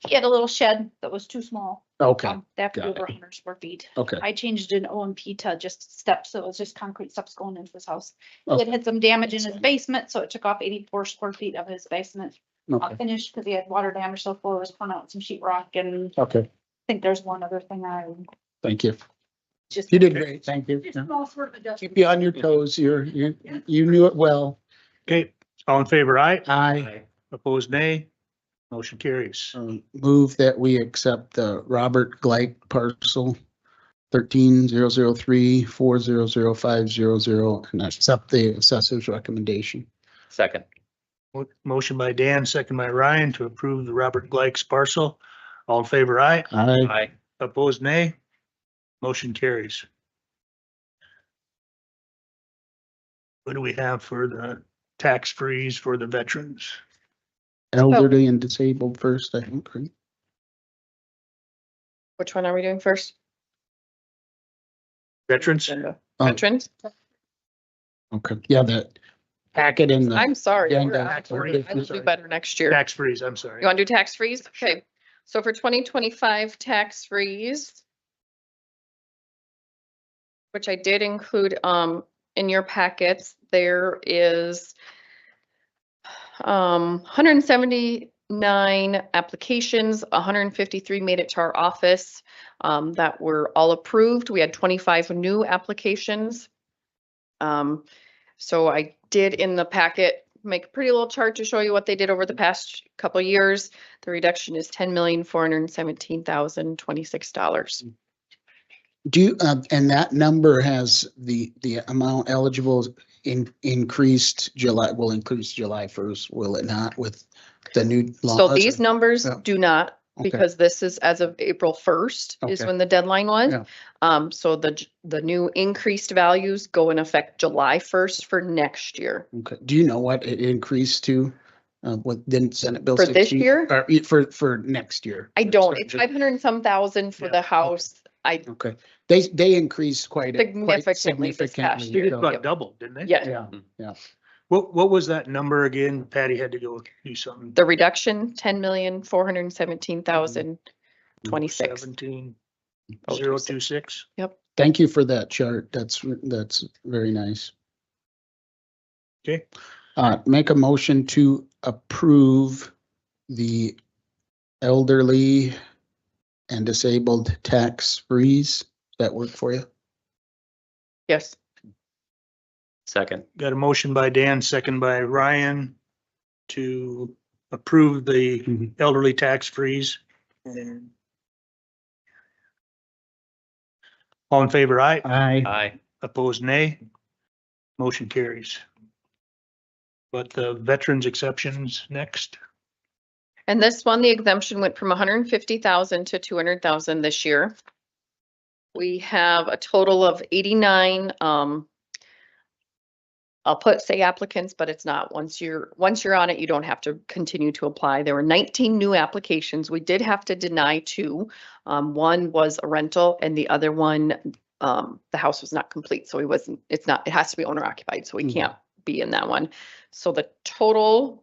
Speaker 9: He had a little shed that was too small.
Speaker 4: okay,
Speaker 9: They have to be
Speaker 4: got
Speaker 9: over 100 square feet.
Speaker 4: okay.
Speaker 9: I changed an OMP to just steps, so it was just concrete steps going into his house. He
Speaker 4: Okay.
Speaker 9: had some damage in his basement, so it took off 84 square feet of his basement.
Speaker 4: Okay,
Speaker 9: Finished because he had water damage, so the floor was torn out, some sheet rock, and I
Speaker 4: okay.
Speaker 9: think there's one other thing I
Speaker 4: Thank you.
Speaker 9: just.
Speaker 4: You did great. Thank you.
Speaker 9: Just small sort of adjustment.
Speaker 4: Keep you on your toes. You knew it well.
Speaker 2: Okay, all in favor, aye.
Speaker 4: I
Speaker 2: Opposed, nay. Motion carries.
Speaker 4: move that we accept the Robert Gleick parcel 13-003-400-500 and accept the assessor's recommendation.
Speaker 10: Second.
Speaker 2: Motion by Dan, second by Ryan to approve the Robert Gleick's parcel. All in favor, aye.
Speaker 4: Aye.
Speaker 10: Aye.
Speaker 2: Opposed, nay. Motion carries. What do we have for the tax freeze for the veterans?
Speaker 4: Elderly and disabled first, I think, right?
Speaker 6: Which one are we doing first?
Speaker 2: Veterans?
Speaker 6: Agenda.
Speaker 4: Oh.
Speaker 6: Veterans?
Speaker 4: Okay, yeah, that packet in the.
Speaker 6: I'm sorry.
Speaker 4: Yeah,
Speaker 6: we're
Speaker 4: tax
Speaker 6: out of order.
Speaker 4: freeze,
Speaker 6: I will do
Speaker 2: sorry.
Speaker 6: better next year.
Speaker 2: Tax freeze, I'm sorry.
Speaker 6: You want to do tax freeze? Okay. So for 2025 tax freeze, which I did include in your packets, there is 179 applications, 153 made it to our office that were all approved. We had 25 new applications. So I did in the packet make a pretty little chart to show you what they did over the past couple of years. The reduction is $10,417,026.
Speaker 4: Do you, and that number has the amount eligible increased July, will increase July 1st, will it not, with the new laws?
Speaker 6: So these numbers
Speaker 4: Yeah.
Speaker 6: do not,
Speaker 4: Okay.
Speaker 6: because this is as of April 1st is
Speaker 4: Okay.
Speaker 6: when the deadline was.
Speaker 4: Yeah.
Speaker 6: So the new increased values go in effect July 1st for next year.
Speaker 4: Okay, do you know what it increased to? What didn't Senate Bill
Speaker 6: For this
Speaker 4: 60?
Speaker 6: year?
Speaker 4: Or for next year?
Speaker 6: I don't,
Speaker 4: Sorry,
Speaker 6: it's 500 and some thousand for
Speaker 2: Yeah,
Speaker 6: the house.
Speaker 4: Okay, they increased quite
Speaker 6: Significantly this past
Speaker 2: They
Speaker 6: year.
Speaker 2: did
Speaker 4: so-
Speaker 2: about double, didn't they?
Speaker 6: Yeah,
Speaker 4: Yeah,
Speaker 2: What was that number again? Patty had to go do something.
Speaker 6: the reduction, 10,417,026.
Speaker 2: 17,026.
Speaker 4: thank you for that chart. That's very nice.
Speaker 2: Okay,
Speaker 4: Make a motion to approve the elderly and disabled tax freeze. Does that work for you?
Speaker 6: Yes.
Speaker 10: Second.
Speaker 2: got a motion by Dan, second by Ryan to approve the
Speaker 4: Mhm.
Speaker 2: elderly tax freeze. And all in favor, aye.
Speaker 4: Aye.
Speaker 10: Aye.
Speaker 2: Opposed, nay. Motion carries. But the veterans exceptions next.
Speaker 6: And this one, the exemption went from 150,000 to 200,000 this year. We have a total of 89, I'll say applicants, but it's not. Once you're on it, you don't have to continue to apply. There were 19 new applications. We did have to deny 2. One was a rental and the other one, the house was not complete. So it has to be owner occupied. So we can't be in that one. So the total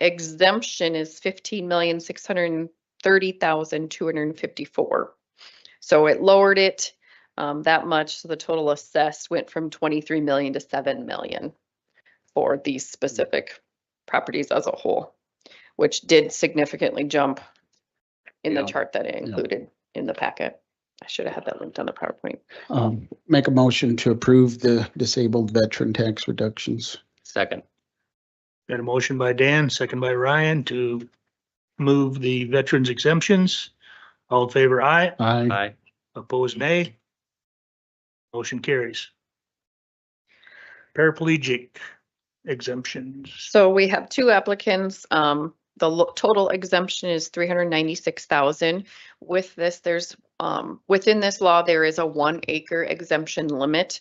Speaker 6: exemption is 15,630,254. So it lowered it that much. So the total assessed went from 23 million to 7 million for these specific properties as a whole, which did significantly jump in the
Speaker 4: Yeah.
Speaker 6: chart that I included in the packet. I should have had that linked on the PowerPoint.
Speaker 4: Make a motion to approve the disabled veteran tax reductions.
Speaker 10: Second.
Speaker 2: Got a motion by Dan, second by Ryan to move the veterans exemptions. All in favor, aye.
Speaker 4: Aye.
Speaker 10: Aye.
Speaker 2: Opposed, nay. Motion carries. Paraplegic exemptions.
Speaker 6: So we have 2 applicants. The total exemption is 396,000. With this, there's within this law, there is a 1 acre exemption limit.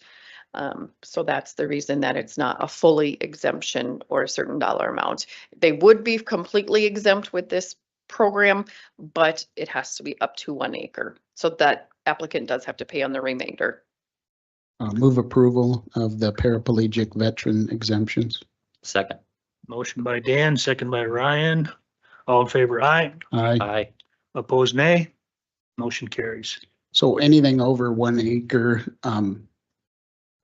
Speaker 6: So that's the reason that it's not a fully exemption or a certain dollar amount. They would be completely exempt with this program, but it has to be up to 1 acre. So that applicant does have to pay on the remainder.
Speaker 4: Move approval of the paraplegic veteran exemptions.
Speaker 10: Second.
Speaker 2: Motion by Dan, second by Ryan. All in favor, aye.
Speaker 4: Aye.
Speaker 10: Aye.
Speaker 2: Opposed, nay. Motion carries.
Speaker 4: So anything over 1 acre,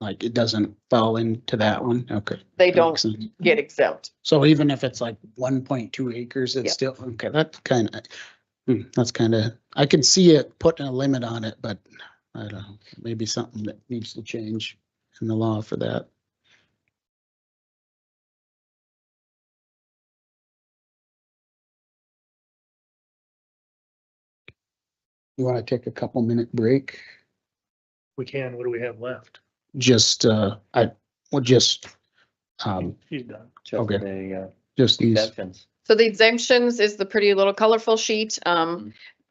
Speaker 4: like it doesn't fall into that one? Okay.
Speaker 6: They
Speaker 4: Makes
Speaker 6: don't
Speaker 4: sense.
Speaker 6: get exempt.
Speaker 4: So even if it's like 1.2 acres, it's
Speaker 6: Yeah.
Speaker 4: still, okay, that's kind of, I can see it putting a limit on it, but I don't know, maybe something that needs to change in the law for that. You want to take a couple minute break?
Speaker 2: We can, what do we have left?
Speaker 4: Just, I will just,
Speaker 2: He's done.
Speaker 4: okay, just these.
Speaker 10: Exemptions.
Speaker 6: So the exemptions is the pretty little colorful sheet.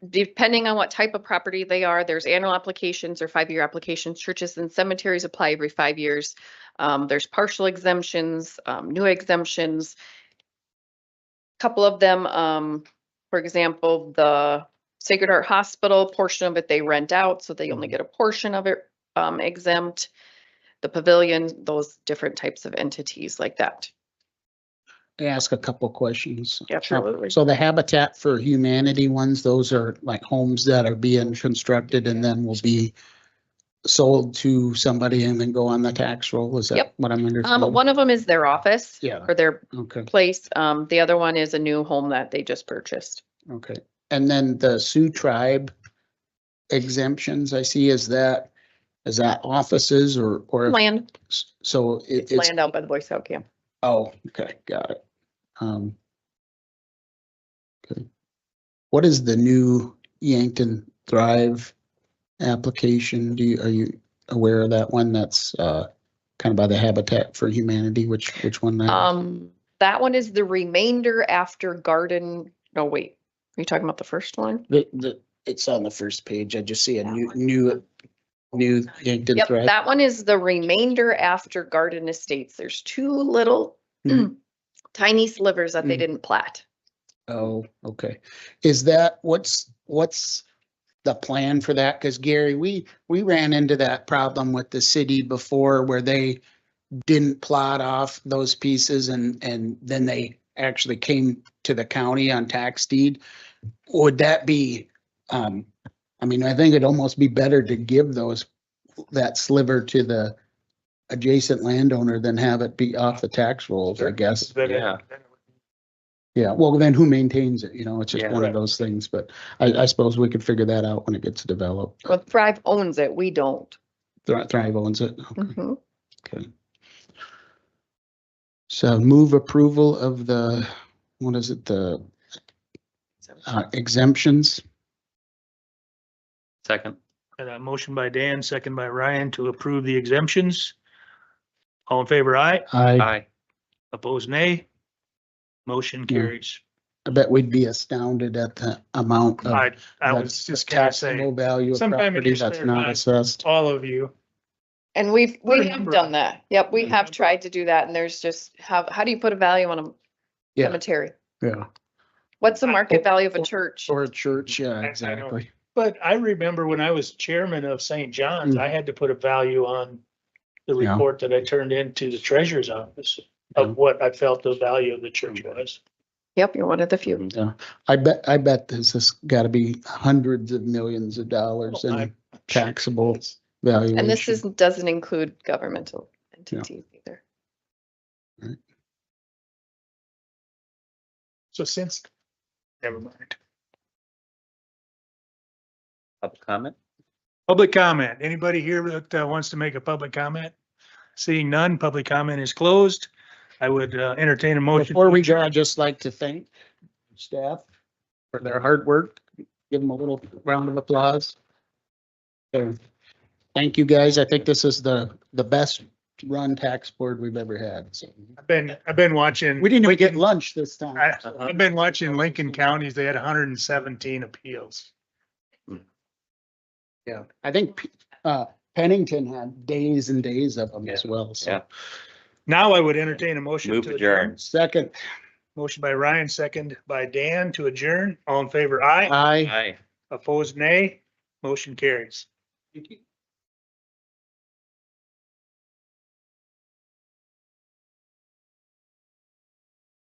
Speaker 6: Depending on what type of property they are, there's annual applications or 5-year applications. Churches and cemeteries apply every 5 years. There's partial exemptions, new exemptions. Couple of them, for example, the Sacred Heart Hospital, portion of it they rent out, so they only get a portion of it exempt. The pavilion, those different types of entities like that.
Speaker 4: Ask a couple questions.
Speaker 6: Absolutely.
Speaker 4: So the Habitat for Humanity ones, those are like homes that are being constructed and then will be sold to somebody and then go on the tax roll. Is that
Speaker 6: Yep.
Speaker 4: what I'm understanding?
Speaker 6: One of them is their office.
Speaker 4: Yeah.
Speaker 6: Or their
Speaker 4: Okay,
Speaker 6: place. The other one is a new home that they just purchased.
Speaker 4: okay. And then the Sioux Tribe exemptions I see, is that offices or?
Speaker 6: Land,
Speaker 4: So
Speaker 6: it's
Speaker 4: it's,
Speaker 6: land out by the Boy Scout camp.
Speaker 4: oh, okay, got it. Okay. What is the new Yankton Thrive application? Are you aware of that one? That's kind of by the Habitat for Humanity, which one?
Speaker 6: That one is the remainder after garden. No, wait, are you talking about the first one?
Speaker 4: It's on the first page. I just see a new Yankton
Speaker 6: Yep,
Speaker 4: Thrive.
Speaker 6: that one is the remainder after garden estates. There's 2 little
Speaker 4: Mhm.
Speaker 6: tiny slivers that they
Speaker 4: Mhm.
Speaker 6: didn't plat.
Speaker 4: Oh, okay. Is that, what's the plan for that? Because Gary, we ran into that problem with the city before where they didn't plot off those pieces and then they actually came to the county on tax deed. Would that be, I mean, I think it'd almost be better to give that sliver to the adjacent landowner than have it be off the tax rolls, I guess.
Speaker 10: Yeah.
Speaker 4: Yeah, well, then who maintains it? You know, it's just
Speaker 10: Yeah.
Speaker 4: one of those things, but I suppose we could figure that out when it gets developed.
Speaker 6: Well, Thrive owns it, we don't.
Speaker 4: Thrive owns it.
Speaker 6: Mhm.
Speaker 4: Okay. So move approval of the, what is it, the exemptions?
Speaker 10: Second.
Speaker 2: And a motion by Dan, second by Ryan to approve the exemptions. All in favor, aye.
Speaker 10: Aye.
Speaker 2: Opposed, nay. Motion carries.
Speaker 4: I bet we'd be astounded at the amount of
Speaker 2: I was just gonna say,
Speaker 4: taxable value of
Speaker 2: sometime in
Speaker 4: property
Speaker 2: your
Speaker 4: that's
Speaker 2: spare
Speaker 4: not
Speaker 2: time.
Speaker 4: assessed.
Speaker 2: all of you,
Speaker 6: And we have
Speaker 2: Remember.
Speaker 6: done that. Yep, we have tried to do that and there's just, how do you put a value on a
Speaker 4: Yeah,
Speaker 6: cemetery?
Speaker 4: yeah.
Speaker 6: What's the market value of a church?
Speaker 4: Or a church, yeah,
Speaker 2: know.
Speaker 4: exactly.
Speaker 2: but I remember when I was chairman of St. John's, I had to put a value on the
Speaker 4: Yeah.
Speaker 2: report that I turned into the treasurer's office of what I felt the value of the church was.
Speaker 6: Yep, you're one of the few.
Speaker 4: Yeah, I bet this has got to be hundreds of millions of dollars in
Speaker 2: I'm
Speaker 4: taxable
Speaker 6: And this
Speaker 4: valuation.
Speaker 6: doesn't include governmental entities either.
Speaker 2: So since, never mind.
Speaker 10: Public comment?
Speaker 2: Public comment. Anybody here that wants to make a public comment? Seeing none, public comment is closed. I would entertain a motion.
Speaker 4: Before we go, I'd just like to thank staff for their hard work. Give them a little round of applause. So, thank you, guys. I think this is the best run tax board we've ever had. So
Speaker 2: I've been watching.
Speaker 4: we didn't even get lunch this time.
Speaker 2: I've been watching Lincoln counties. They had 117 appeals.
Speaker 4: Yeah, I think Pennington had days and days of them as well, so.
Speaker 10: Yeah.
Speaker 2: Now I would entertain a motion
Speaker 10: Move
Speaker 2: to adjourn.
Speaker 10: adjourned.
Speaker 4: Second,
Speaker 2: Motion by Ryan, second by Dan to adjourn. All in favor, aye.
Speaker 4: aye.
Speaker 10: Aye.
Speaker 2: Opposed, nay. Motion carries.